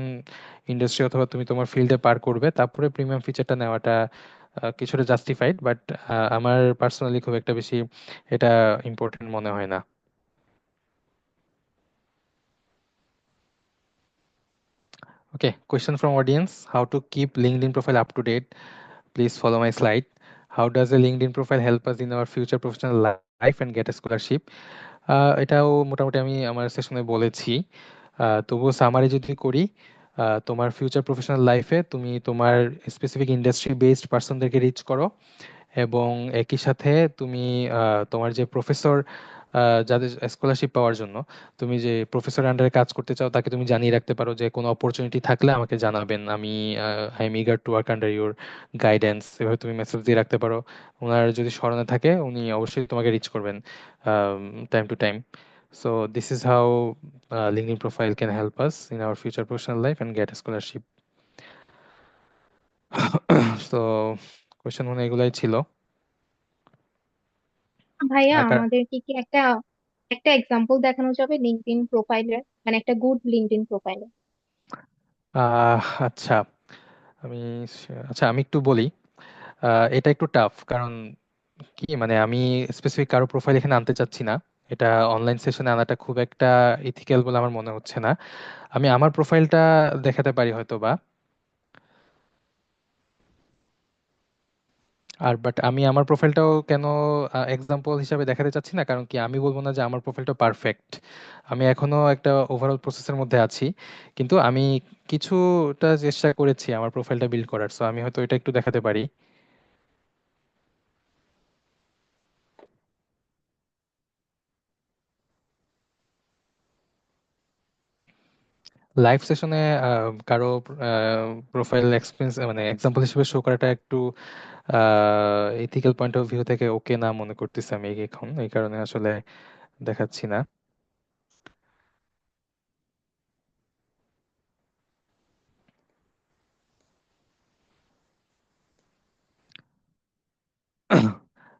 ইন্ডাস্ট্রি অথবা তুমি তোমার ফিল্ডে পার করবে তারপরে প্রিমিয়াম ফিচারটা নেওয়াটা কিছুটা জাস্টিফাইড, বাট আমার পার্সোনালি খুব একটা বেশি এটা ইম্পর্টেন্ট মনে হয় না। Okay, question from audience: how to keep LinkedIn profile up to date? Please follow my slide. How does a LinkedIn profile help us in our future professional life and get a scholarship? এটাও মোটামুটি আমি আমার সেশনে বলেছি। তবুও সামারি যদি করি, তোমার ফিউচার প্রফেশনাল লাইফে তুমি তোমার স্পেসিফিক ইন্ডাস্ট্রি বেসড পার্সনদেরকে রিচ করো, এবং একই সাথে তুমি তোমার যে প্রফেসর যাদের স্কলারশিপ পাওয়ার জন্য তুমি যে প্রফেসর আন্ডারে কাজ করতে চাও তাকে তুমি জানিয়ে রাখতে পারো যে কোনো অপরচুনিটি থাকলে আমাকে জানাবেন, আমি I am eager to work under your guidance, এভাবে তুমি মেসেজ দিয়ে রাখতে পারো। ওনার যদি স্মরণে থাকে উনি অবশ্যই তোমাকে রিচ করবেন time to time. So this is how LinkedIn profile can help us in our future professional life and get a scholarship. So question মনে হয় এগুলাই ছিল। ভাইয়া, আর আমাদের কি একটা একটা এক্সাম্পল দেখানো যাবে লিঙ্কডইন প্রোফাইলের, মানে একটা গুড লিঙ্কডইন প্রোফাইলের? আচ্ছা, আমি আচ্ছা আমি একটু বলি। এটা একটু টাফ, কারণ কি মানে আমি স্পেসিফিক কারো প্রোফাইল এখানে আনতে চাচ্ছি না। এটা অনলাইন সেশনে আনাটা খুব একটা ইথিক্যাল বলে আমার মনে হচ্ছে না। আমি আমার প্রোফাইলটা দেখাতে পারি হয়তো বা, আর বাট আমি আমার প্রোফাইলটাও কেন এক্সাম্পল হিসাবে দেখাতে চাচ্ছি না, কারণ কি আমি বলবো না যে আমার প্রোফাইলটা পারফেক্ট। আমি এখনো একটা ওভারঅল প্রসেসের মধ্যে আছি, কিন্তু আমি কিছুটা চেষ্টা করেছি আমার প্রোফাইলটা বিল্ড করার, সো আমি হয়তো এটা একটু দেখাতে পারি। লাইভ সেশনে কারো প্রোফাইল এক্সপিরিয়েন্স মানে এক্সাম্পল হিসেবে শো করাটা একটু ইথিক্যাল পয়েন্ট অফ ভিউ থেকে ওকে না মনে করতেছি আমি এখন, এই কারণে আসলে দেখাচ্ছি না।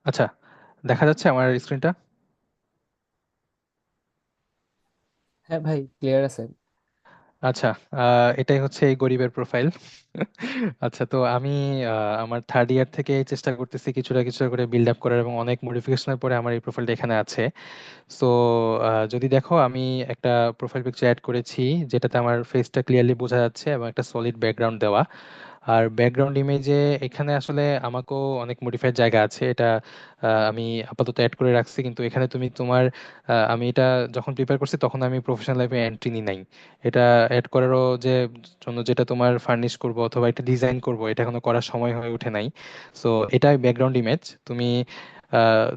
আচ্ছা, দেখা যাচ্ছে আমার স্ক্রিনটা? হ্যাঁ ভাই, ক্লিয়ার আছে। আচ্ছা, এটাই হচ্ছে এই গরিবের প্রোফাইল। আচ্ছা, তো আমি আমার থার্ড ইয়ার থেকে চেষ্টা করতেছি কিছুটা কিছুটা করে বিল্ড আপ করার, এবং অনেক মডিফিকেশনের পরে আমার এই প্রোফাইলটা এখানে আছে। সো যদি দেখো আমি একটা প্রোফাইল পিকচার অ্যাড করেছি যেটাতে আমার ফেসটা ক্লিয়ারলি বোঝা যাচ্ছে এবং একটা সলিড ব্যাকগ্রাউন্ড দেওয়া। আর ব্যাকগ্রাউন্ড ইমেজে এখানে আসলে আমাকেও অনেক মডিফাইড জায়গা আছে, এটা আমি আপাতত অ্যাড করে রাখছি, কিন্তু এখানে তুমি তোমার আমি এটা যখন প্রিপেয়ার করছি তখন আমি প্রফেশনাল লাইফে এন্ট্রি নিই নাই। এটা অ্যাড করারও যে জন্য যেটা তোমার ফার্নিশ করব অথবা এটা ডিজাইন করব এটা এখনো করার সময় হয়ে ওঠে নাই। সো এটাই ব্যাকগ্রাউন্ড ইমেজ। তুমি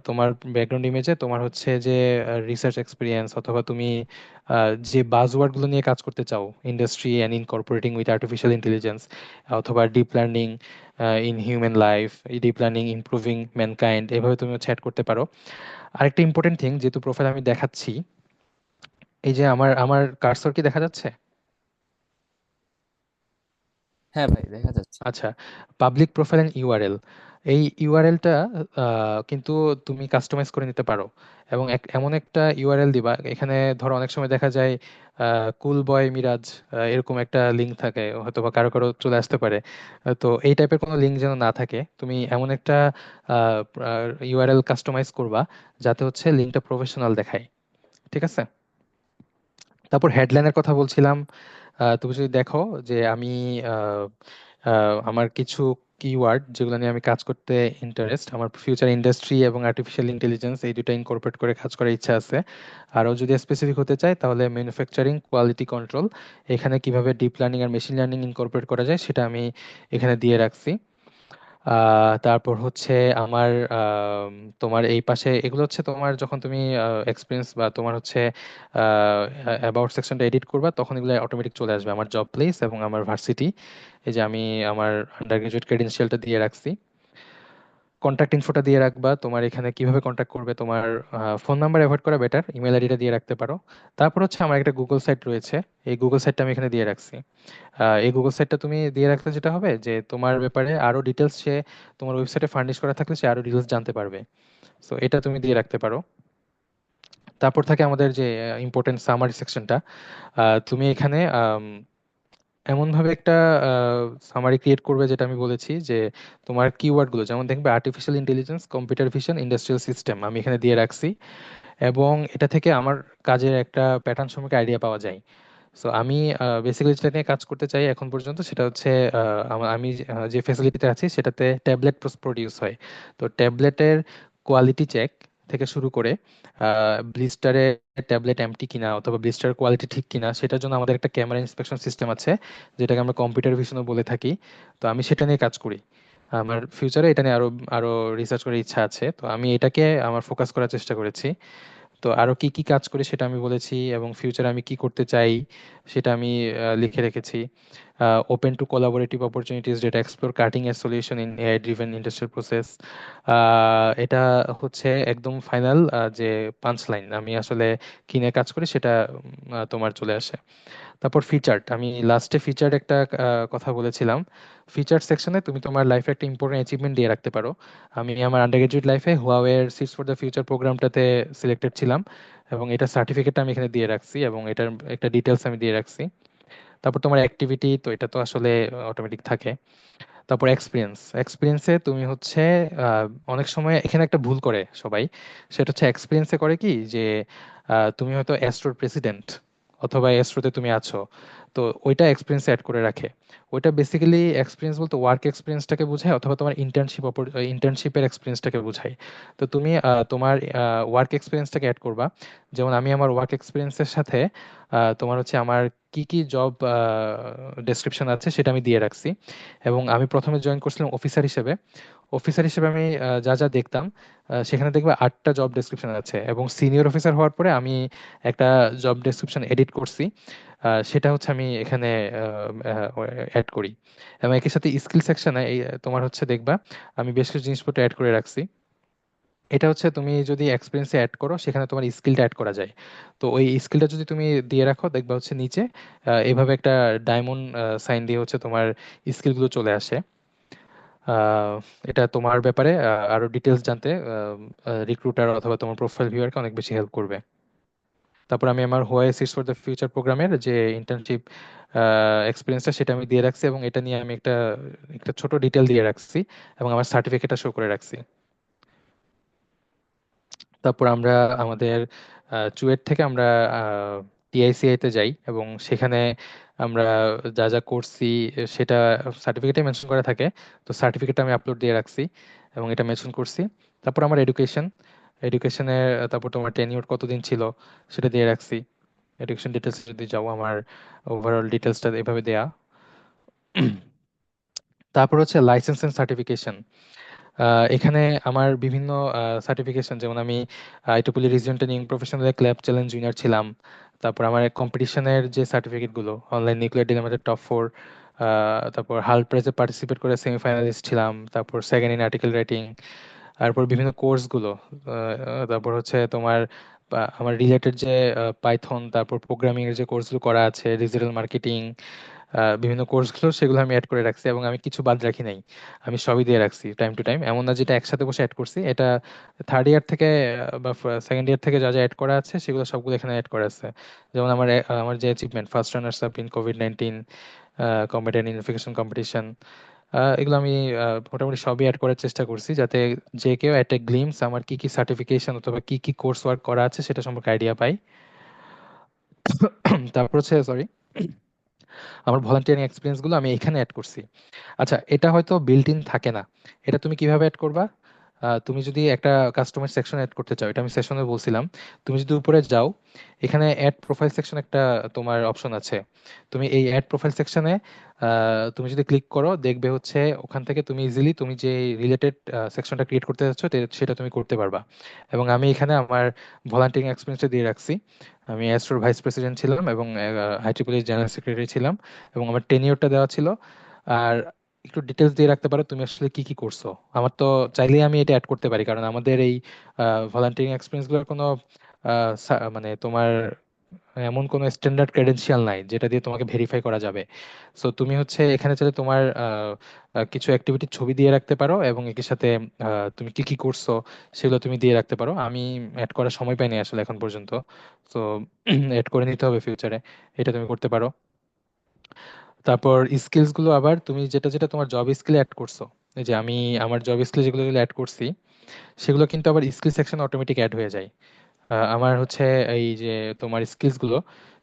তোমার ব্যাকগ্রাউন্ড ইমেজে তোমার হচ্ছে যে রিসার্চ এক্সপিরিয়েন্স অথবা তুমি যে বাজওয়ার্ডগুলো নিয়ে কাজ করতে চাও, industry and incorporating with artificial intelligence অথবা deep learning in human life, deep learning improving mankind, এভাবে তুমি হচ্ছে অ্যাড করতে পারো। আরেকটা ইম্পর্টেন্ট থিং, যেহেতু প্রোফাইল আমি দেখাচ্ছি, এই যে আমার আমার কার্সর কি দেখা যাচ্ছে? হ্যাঁ ভাই, দেখা যাচ্ছে। আচ্ছা, পাবলিক প্রোফাইল এন্ড ইউআরএল, এই ইউআরএলটা কিন্তু তুমি কাস্টমাইজ করে নিতে পারো, এবং এমন একটা ইউআরএল দিবা, এখানে ধরো অনেক সময় দেখা যায় কুল বয় মিরাজ এরকম একটা লিঙ্ক থাকে, হয়তো বা কারো কারো চলে আসতে পারে। তো এই টাইপের কোনো লিঙ্ক যেন না থাকে, তুমি এমন একটা ইউআরএল কাস্টমাইজ করবা যাতে হচ্ছে লিঙ্কটা প্রফেশনাল দেখায়। ঠিক আছে, তারপর হেডলাইনের কথা বলছিলাম। তুমি যদি দেখো যে আমি আহ, আমার কিছু কিওয়ার্ড যেগুলো নিয়ে আমি কাজ করতে ইন্টারেস্ট, আমার ফিউচার ইন্ডাস্ট্রি এবং আর্টিফিশিয়াল ইন্টেলিজেন্স এই দুটো ইনকর্পোরেট করে কাজ করার ইচ্ছা আছে। আরও যদি স্পেসিফিক হতে চাই তাহলে ম্যানুফ্যাকচারিং কোয়ালিটি কন্ট্রোল, এখানে কিভাবে ডিপ লার্নিং আর মেশিন লার্নিং ইনকর্পোরেট করা যায় সেটা আমি এখানে দিয়ে রাখছি। তারপর হচ্ছে আমার তোমার এই পাশে এগুলো হচ্ছে তোমার যখন তুমি এক্সপিরিয়েন্স বা তোমার হচ্ছে অ্যাবাউট সেকশনটা এডিট করবা তখন এগুলো অটোমেটিক চলে আসবে আমার জব প্লেস এবং আমার ভার্সিটি। এই যে আমি আমার আন্ডার গ্রাজুয়েট ক্রেডেনশিয়ালটা দিয়ে রাখছি। কন্ট্যাক্ট ইনফোটা দিয়ে রাখবা, তোমার এখানে কিভাবে কন্ট্যাক্ট করবে, তোমার ফোন নাম্বার অ্যাভয়েড করা বেটার, ইমেল আইডিটা দিয়ে রাখতে পারো। তারপর হচ্ছে আমার একটা গুগল সাইট রয়েছে, এই গুগল সাইটটা আমি এখানে দিয়ে রাখছি। এই গুগল সাইটটা তুমি দিয়ে রাখলে যেটা হবে যে তোমার ব্যাপারে আরো ডিটেলস সে তোমার ওয়েবসাইটে ফার্নিশ করা থাকলে সে আরো ডিটেলস জানতে পারবে। সো এটা তুমি দিয়ে রাখতে পারো। তারপর থাকে আমাদের যে ইম্পর্টেন্ট সামারি সেকশনটা। তুমি এখানে এমনভাবে একটা সামারি ক্রিয়েট করবে যেটা আমি বলেছি যে তোমার কিওয়ার্ডগুলো যেমন দেখবে artificial intelligence, computer vision, industrial system আমি এখানে দিয়ে রাখছি। এবং এটা থেকে আমার কাজের একটা প্যাটার্ন সম্পর্কে আইডিয়া পাওয়া যায়। সো আমি বেসিক্যালি যেটা নিয়ে কাজ করতে চাই এখন পর্যন্ত সেটা হচ্ছে আমি যে ফ্যাসিলিটিতে আছি সেটাতে ট্যাবলেট প্রডিউস হয়। তো ট্যাবলেটের কোয়ালিটি চেক থেকে শুরু করে ব্লিস্টারে ট্যাবলেট এমটি কিনা অথবা ব্লিস্টার কোয়ালিটি ঠিক কিনা সেটার জন্য আমাদের একটা ক্যামেরা ইন্সপেকশন সিস্টেম আছে, যেটাকে আমরা কম্পিউটার ভিশনও বলে থাকি। তো আমি সেটা নিয়ে কাজ করি। আমার ফিউচারে এটা নিয়ে আরো আরো রিসার্চ করার ইচ্ছা আছে, তো আমি এটাকে আমার ফোকাস করার চেষ্টা করেছি। তো আরো কি কি কাজ করি সেটা আমি বলেছি, এবং ফিউচারে আমি কি করতে চাই সেটা আমি লিখে রেখেছি। ওপেন টু কোলাবোরেটিভ অপরচুনিটিস যেটা explore cutting edge solution in AI driven industrial process. এটা হচ্ছে একদম ফাইনাল যে পাঁচ লাইন আমি আসলে কি নিয়ে কাজ করি সেটা তোমার চলে আসে। তারপর ফিচার্ড, আমি লাস্টে ফিচার্ড একটা কথা বলেছিলাম। ফিচার্ড সেকশনে তুমি তোমার লাইফে একটা ইম্পর্টেন্ট অ্যাচিভমেন্ট দিয়ে রাখতে পারো। আমি আমার আন্ডার গ্রাজুয়েট লাইফে হুয়াওয়ের সিটস ফর দ্য ফিউচার প্রোগ্রামটাতে সিলেক্টেড ছিলাম, এবং এটা সার্টিফিকেটটা আমি এখানে দিয়ে রাখছি এবং এটার একটা ডিটেলস আমি দিয়ে রাখছি। তারপর তোমার অ্যাক্টিভিটি তো এটা তো আসলে অটোমেটিক থাকে। তারপর এক্সপিরিয়েন্সে তুমি হচ্ছে অনেক সময় এখানে একটা ভুল করে সবাই, সেটা হচ্ছে এক্সপিরিয়েন্সে করে কি যে তুমি হয়তো অ্যাস্ট্রোর প্রেসিডেন্ট অথবা অ্যাস্ট্রোতে তুমি আছো, তো ওইটা এক্সপিরিয়েন্স অ্যাড করে রাখে। ওইটা বেসিক্যালি এক্সপিরিয়েন্স বলতে ওয়ার্ক এক্সপিরিয়েন্সটাকে বোঝায় অথবা তোমার ইন্টার্নশিপের এক্সপিরিয়েন্সটাকে বোঝায়। তো তুমি তোমার ওয়ার্ক এক্সপিরিয়েন্সটাকে অ্যাড করবা। যেমন আমি আমার ওয়ার্ক এক্সপিরিয়েন্সের সাথে তোমার হচ্ছে আমার কি কি জব ডেসক্রিপশন আছে সেটা আমি দিয়ে রাখছি। এবং আমি প্রথমে জয়েন করছিলাম অফিসার হিসেবে। অফিসার হিসেবে আমি যা যা দেখতাম সেখানে দেখবে 8টা জব ডেসক্রিপশন আছে, এবং সিনিয়র অফিসার হওয়ার পরে আমি একটা জব ডেসক্রিপশন এডিট করছি। সেটা হচ্ছে আমি এখানে অ্যাড করি। এবং একই সাথে স্কিল সেকশনে এই তোমার হচ্ছে দেখবা আমি বেশ কিছু জিনিসপত্র অ্যাড করে রাখছি। এটা হচ্ছে তুমি যদি এক্সপিরিয়েন্সে অ্যাড করো সেখানে তোমার স্কিলটা অ্যাড করা যায়। তো ওই স্কিলটা যদি তুমি দিয়ে রাখো দেখবা হচ্ছে নিচে এভাবে একটা ডায়মন্ড সাইন দিয়ে হচ্ছে তোমার স্কিলগুলো চলে আসে। আহ, এটা তোমার ব্যাপারে আরো ডিটেলস জানতে রিক্রুটার অথবা তোমার প্রোফাইল ভিউয়ারকে অনেক বেশি হেল্প করবে। তারপর আমি আমার Huawei seeds for the future প্রোগ্রামের যে ইন্টার্নশিপ এক্সপিরিয়েন্সটা সেটা আমি দিয়ে রাখছি, এবং এটা নিয়ে আমি একটা একটা ছোট ডিটেল দিয়ে রাখছি এবং আমার সার্টিফিকেটটা শো করে রাখছি। তারপর আমরা আমাদের চুয়েট থেকে আমরা টিআইসিআই তে যাই, এবং সেখানে আমরা যা যা করছি সেটা সার্টিফিকেটে মেনশন করা থাকে। তো সার্টিফিকেটটা আমি আপলোড দিয়ে রাখছি এবং এটা মেনশন করছি। তারপর আমার এডুকেশনে তারপর তোমার টেনিউর কতদিন ছিল সেটা দিয়ে রাখছি। এডুকেশন ডিটেলস যদি যাও আমার ওভারঅল ডিটেলসটা এভাবে দেয়া। তারপর হচ্ছে লাইসেন্স এন্ড সার্টিফিকেশন। এখানে আমার বিভিন্ন সার্টিফিকেশন, যেমন আমি IEEE region ten young professional club challenge winner ছিলাম। তারপর আমার কম্পিটিশনের যে সার্টিফিকেটগুলো অনলাইন নিউক্লিয়ার ডিনামাইটের টপ 4, তারপর হাল প্রাইজে পার্টিসিপেট করে সেমিফাইনালিস্ট ছিলাম, তারপর সেকেন্ড ইন আর্টিকেল রাইটিং। তারপর বিভিন্ন কোর্সগুলো, তারপর হচ্ছে তোমার আমার রিলেটেড যে পাইথন তারপর প্রোগ্রামিং এর যে কোর্সগুলো করা আছে, ডিজিটাল মার্কেটিং, বিভিন্ন কোর্সগুলো সেগুলো আমি অ্যাড করে রাখছি, এবং আমি কিছু বাদ রাখি নাই। আমি সবই দিয়ে রাখছি টাইম টু টাইম, এমন না যেটা একসাথে বসে অ্যাড করছি। এটা থার্ড ইয়ার থেকে বা সেকেন্ড ইয়ার থেকে যা যা অ্যাড করা আছে সেগুলো সবগুলো এখানে অ্যাড করা আছে। যেমন আমার যে achievement first runners up in COVID-19 computer unification competition, এগুলো আমি মোটামুটি সবই অ্যাড করার চেষ্টা করছি, যাতে যে কেউ অ্যাট এ গ্লিমস আমার কি কি সার্টিফিকেশন অথবা কি কি কোর্স ওয়ার্ক করা আছে সেটা সম্পর্কে আইডিয়া পাই। তারপর হচ্ছে সরি, আমার ভলান্টিয়ারিং এক্সপিরিয়েন্স গুলো আমি এখানে অ্যাড করছি। আচ্ছা, এটা হয়তো বিল্ট ইন থাকে না, এটা তুমি কিভাবে অ্যাড করবা? তুমি যদি একটা কাস্টমার সেকশন অ্যাড করতে চাও, এটা আমি সেশনে বলছিলাম, তুমি যদি উপরে যাও, এখানে অ্যাড প্রোফাইল সেকশন একটা তোমার অপশন আছে। তুমি এই অ্যাড প্রোফাইল সেকশনে তুমি যদি ক্লিক করো, দেখবে হচ্ছে ওখান থেকে তুমি ইজিলি তুমি যে রিলেটেড সেকশনটা ক্রিয়েট করতে যাচ্ছ সেটা তুমি করতে পারবা। এবং আমি এখানে আমার ভলান্টিয়ারিং এক্সপিরিয়েন্সটা দিয়ে রাখছি। আমি অ্যাস্ট্রোর ভাইস প্রেসিডেন্ট ছিলাম এবং IEEE জেনারেল সেক্রেটারি ছিলাম, এবং আমার টেনিওরটা দেওয়া ছিল। আর একটু ডিটেলস দিয়ে রাখতে পারো তুমি আসলে কি কি করছো। আমার তো চাইলেই আমি এটা অ্যাড করতে পারি, কারণ আমাদের এই ভলান্টিয়ারিং এক্সপিরিয়েন্স গুলোর কোনো মানে তোমার এমন কোনো স্ট্যান্ডার্ড ক্রেডেনশিয়াল নাই যেটা দিয়ে তোমাকে ভেরিফাই করা যাবে। সো তুমি হচ্ছে এখানে চাইলে তোমার কিছু অ্যাক্টিভিটির ছবি দিয়ে রাখতে পারো, এবং একই সাথে তুমি কি কি করছো সেগুলো তুমি দিয়ে রাখতে পারো। আমি অ্যাড করার সময় পাইনি আসলে এখন পর্যন্ত, তো অ্যাড করে নিতে হবে ফিউচারে। এটা তুমি করতে পারো। তারপর স্কিলস গুলো আবার তুমি যেটা যেটা তোমার জব স্কিল অ্যাড করছো, এই যে আমি আমার জব স্কিল যেগুলো যেগুলো অ্যাড করছি, সেগুলো কিন্তু আবার স্কিল সেকশন অটোমেটিক অ্যাড হয়ে যায়। আমার হচ্ছে এই যে তোমার স্কিলস গুলো,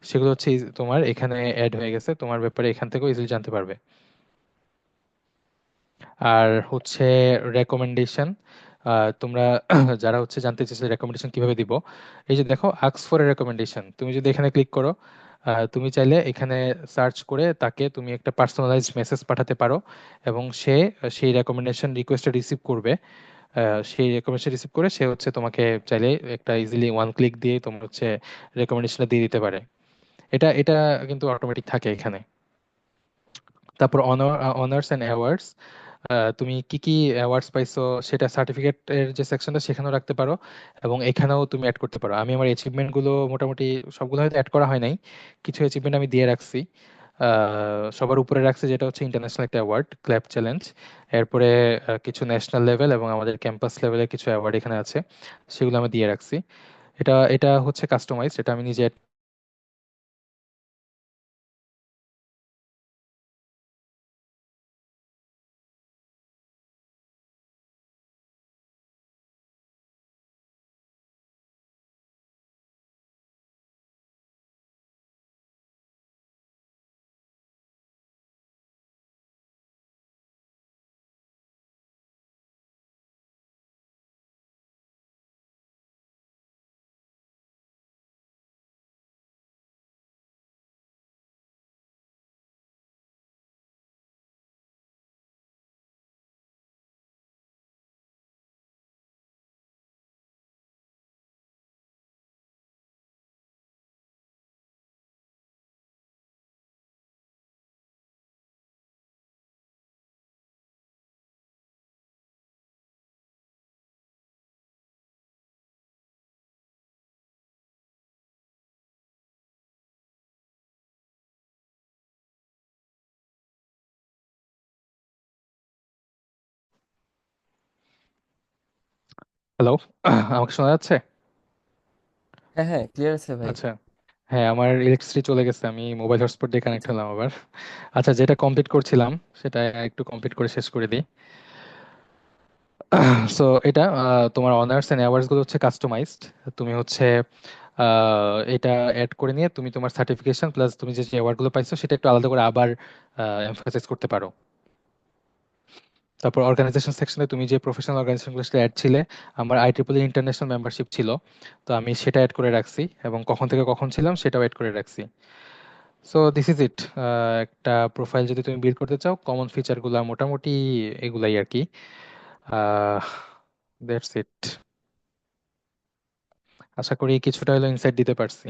সেগুলো হচ্ছে তোমার এখানে অ্যাড হয়ে গেছে, তোমার ব্যাপারে এখান থেকেও ইজিলি জানতে পারবে। আর হচ্ছে রেকমেন্ডেশন, তোমরা যারা হচ্ছে জানতে চাইছিলে রেকমেন্ডেশন কিভাবে দিব, এই যে দেখো আস্ক ফর এ রেকমেন্ডেশন, তুমি যদি এখানে ক্লিক করো, তুমি চাইলে এখানে সার্চ করে তাকে তুমি একটা পার্সোনালাইজড মেসেজ পাঠাতে পারো, এবং সে সেই রেকমেন্ডেশন রিকোয়েস্টটা রিসিভ করবে। সেই রেকমেন্ডেশন রিসিভ করে সে হচ্ছে তোমাকে চাইলে একটা ইজিলি ওয়ান ক্লিক দিয়ে তোমার হচ্ছে রেকমেন্ডেশনটা দিয়ে দিতে পারে। এটা এটা কিন্তু অটোমেটিক থাকে এখানে। তারপর অনার্স অ্যান্ড অ্যাওয়ার্ডস, তুমি কি কি অ্যাওয়ার্ডস পাইছো সেটা সার্টিফিকেট এর যে সেকশনটা সেখানেও রাখতে পারো, এবং এখানেও তুমি অ্যাড করতে পারো। আমি আমার অ্যাচিভমেন্ট গুলো মোটামুটি সবগুলো হয়তো অ্যাড করা হয় নাই, কিছু অ্যাচিভমেন্ট আমি দিয়ে রাখছি। সবার উপরে রাখছি যেটা হচ্ছে ইন্টারন্যাশনাল একটা অ্যাওয়ার্ড, ক্ল্যাপ চ্যালেঞ্জ। এরপরে কিছু ন্যাশনাল লেভেল এবং আমাদের ক্যাম্পাস লেভেলের কিছু অ্যাওয়ার্ড এখানে আছে, সেগুলো আমি দিয়ে রাখছি। এটা এটা হচ্ছে কাস্টমাইজ, এটা আমি নিজে হ্যালো, আমাকে শোনা যাচ্ছে? হ্যাঁ হ্যাঁ, ক্লিয়ার আছে ভাই। আচ্ছা, হ্যাঁ, আমার ইলেকট্রিসিটি চলে গেছে, আমি মোবাইল হটস্পট দিয়ে কানেক্ট আচ্ছা, হলাম আবার। আচ্ছা, যেটা কমপ্লিট করছিলাম সেটা একটু কমপ্লিট করে শেষ করে দিই। সো এটা তোমার অনার্স এন্ড অ্যাওয়ার্ডস গুলো হচ্ছে কাস্টমাইজড। তুমি হচ্ছে এটা অ্যাড করে নিয়ে তুমি তোমার সার্টিফিকেশন প্লাস তুমি যে অ্যাওয়ার্ড গুলো পাইছো সেটা একটু আলাদা করে আবার এমফাসাইজ করতে পারো। তারপর অর্গানাইজেশন সেকশনে তুমি যে প্রফেশনাল অর্গানাইজেশনগুলো সেটা অ্যাড ছিলে, আমার IEEE ইন্টারন্যাশনাল মেম্বারশিপ ছিল, তো আমি সেটা অ্যাড করে রাখছি, এবং কখন থেকে কখন ছিলাম সেটাও অ্যাড করে রাখছি। সো দিস ইজ ইট। একটা প্রোফাইল যদি তুমি বিল্ড করতে চাও, কমন ফিচারগুলো মোটামুটি এগুলাই আর কি। That's it. আশা করি কিছুটা হলো ইনসাইট দিতে পারছি।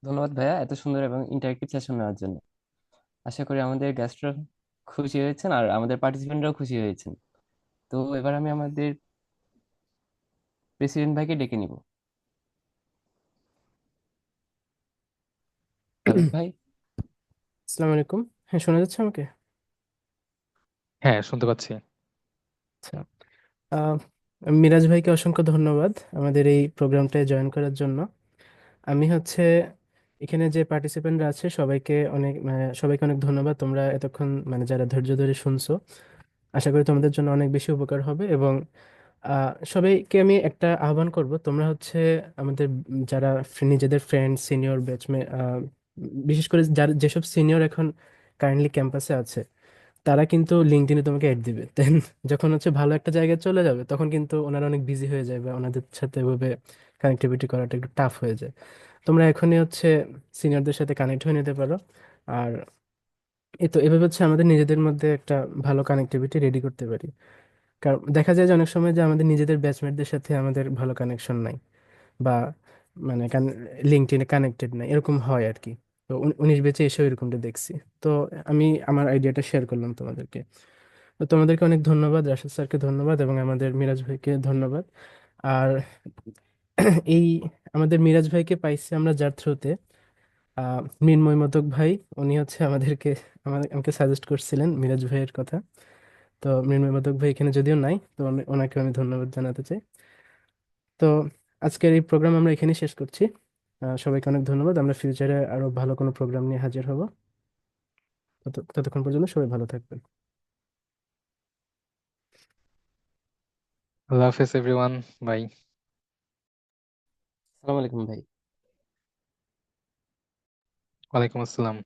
ধন্যবাদ ভাইয়া এত সুন্দর এবং ইন্টারেক্টিভ সেশন নেওয়ার জন্য। আশা করি আমাদের গেস্টরা খুশি হয়েছেন আর আমাদের পার্টিসিপেন্টরাও খুশি হয়েছেন। তো এবার আমি আমাদের প্রেসিডেন্ট ভাইকে ডেকে নিব। হ্যালো ভাই। আসসালামু আলাইকুম। হ্যাঁ, শোনা যাচ্ছে আমাকে? হ্যাঁ, শুনতে পাচ্ছি। আচ্ছা। আহ, মিরাজ ভাইকে অসংখ্য ধন্যবাদ আমাদের এই প্রোগ্রামটায় জয়েন করার জন্য। আমি হচ্ছে এখানে যে পার্টিসিপেন্টরা আছে সবাইকে অনেক ধন্যবাদ। তোমরা এতক্ষণ যারা ধৈর্য ধরে শুনছো, আশা করি তোমাদের জন্য অনেক বেশি উপকার হবে। এবং সবাইকে আমি একটা আহ্বান করব, তোমরা হচ্ছে আমাদের যারা নিজেদের ফ্রেন্ড সিনিয়র ব্যাচমে, বিশেষ করে যারা যেসব সিনিয়র এখন কারেন্টলি ক্যাম্পাসে আছে, তারা কিন্তু লিঙ্কডইনে তোমাকে অ্যাড দিবে। দেন যখন হচ্ছে ভালো একটা জায়গায় চলে যাবে, তখন কিন্তু ওনারা অনেক বিজি হয়ে যায় বা ওনাদের সাথে ওইভাবে কানেক্টিভিটি করাটা একটু টাফ হয়ে যায়। তোমরা এখনই হচ্ছে সিনিয়রদের সাথে কানেক্ট হয়ে নিতে পারো। আর এই তো এভাবে হচ্ছে আমাদের নিজেদের মধ্যে একটা ভালো কানেক্টিভিটি রেডি করতে পারি। কারণ দেখা যায় যে অনেক সময় যে আমাদের নিজেদের ব্যাচমেটদের সাথে আমাদের ভালো কানেকশন নাই, বা মানে লিঙ্কডইনে কানেক্টেড নাই, এরকম হয় আর কি। তো 19 ব্যাচে এসেও এরকমটা দেখছি। তো আমি আমার আইডিয়াটা শেয়ার করলাম তোমাদেরকে। তো তোমাদেরকে অনেক ধন্যবাদ, রাশেদ স্যারকে ধন্যবাদ এবং আমাদের মিরাজ ভাইকে ধন্যবাদ। আর এই আমাদের মিরাজ ভাইকে পাইছি আমরা যার থ্রুতে, মৃন্ময় মদক ভাই, উনি হচ্ছে আমাকে সাজেস্ট করছিলেন মিরাজ ভাইয়ের কথা। তো মৃন্ময় মদক ভাই এখানে যদিও নাই, তো ওনাকে আমি ধন্যবাদ জানাতে চাই। তো আজকের এই প্রোগ্রাম আমরা এখানে শেষ করছি। সবাইকে অনেক ধন্যবাদ। আমরা ফিউচারে আরো ভালো কোনো প্রোগ্রাম নিয়ে হাজির হব। ততক্ষণ পর্যন্ত সবাই ভালো থাকবেন। আল্লাহ হাফেজ এভরিওয়ান, বাই। আসসালামু আলাইকুম ভাই। ওয়ালাইকুম আসসালাম।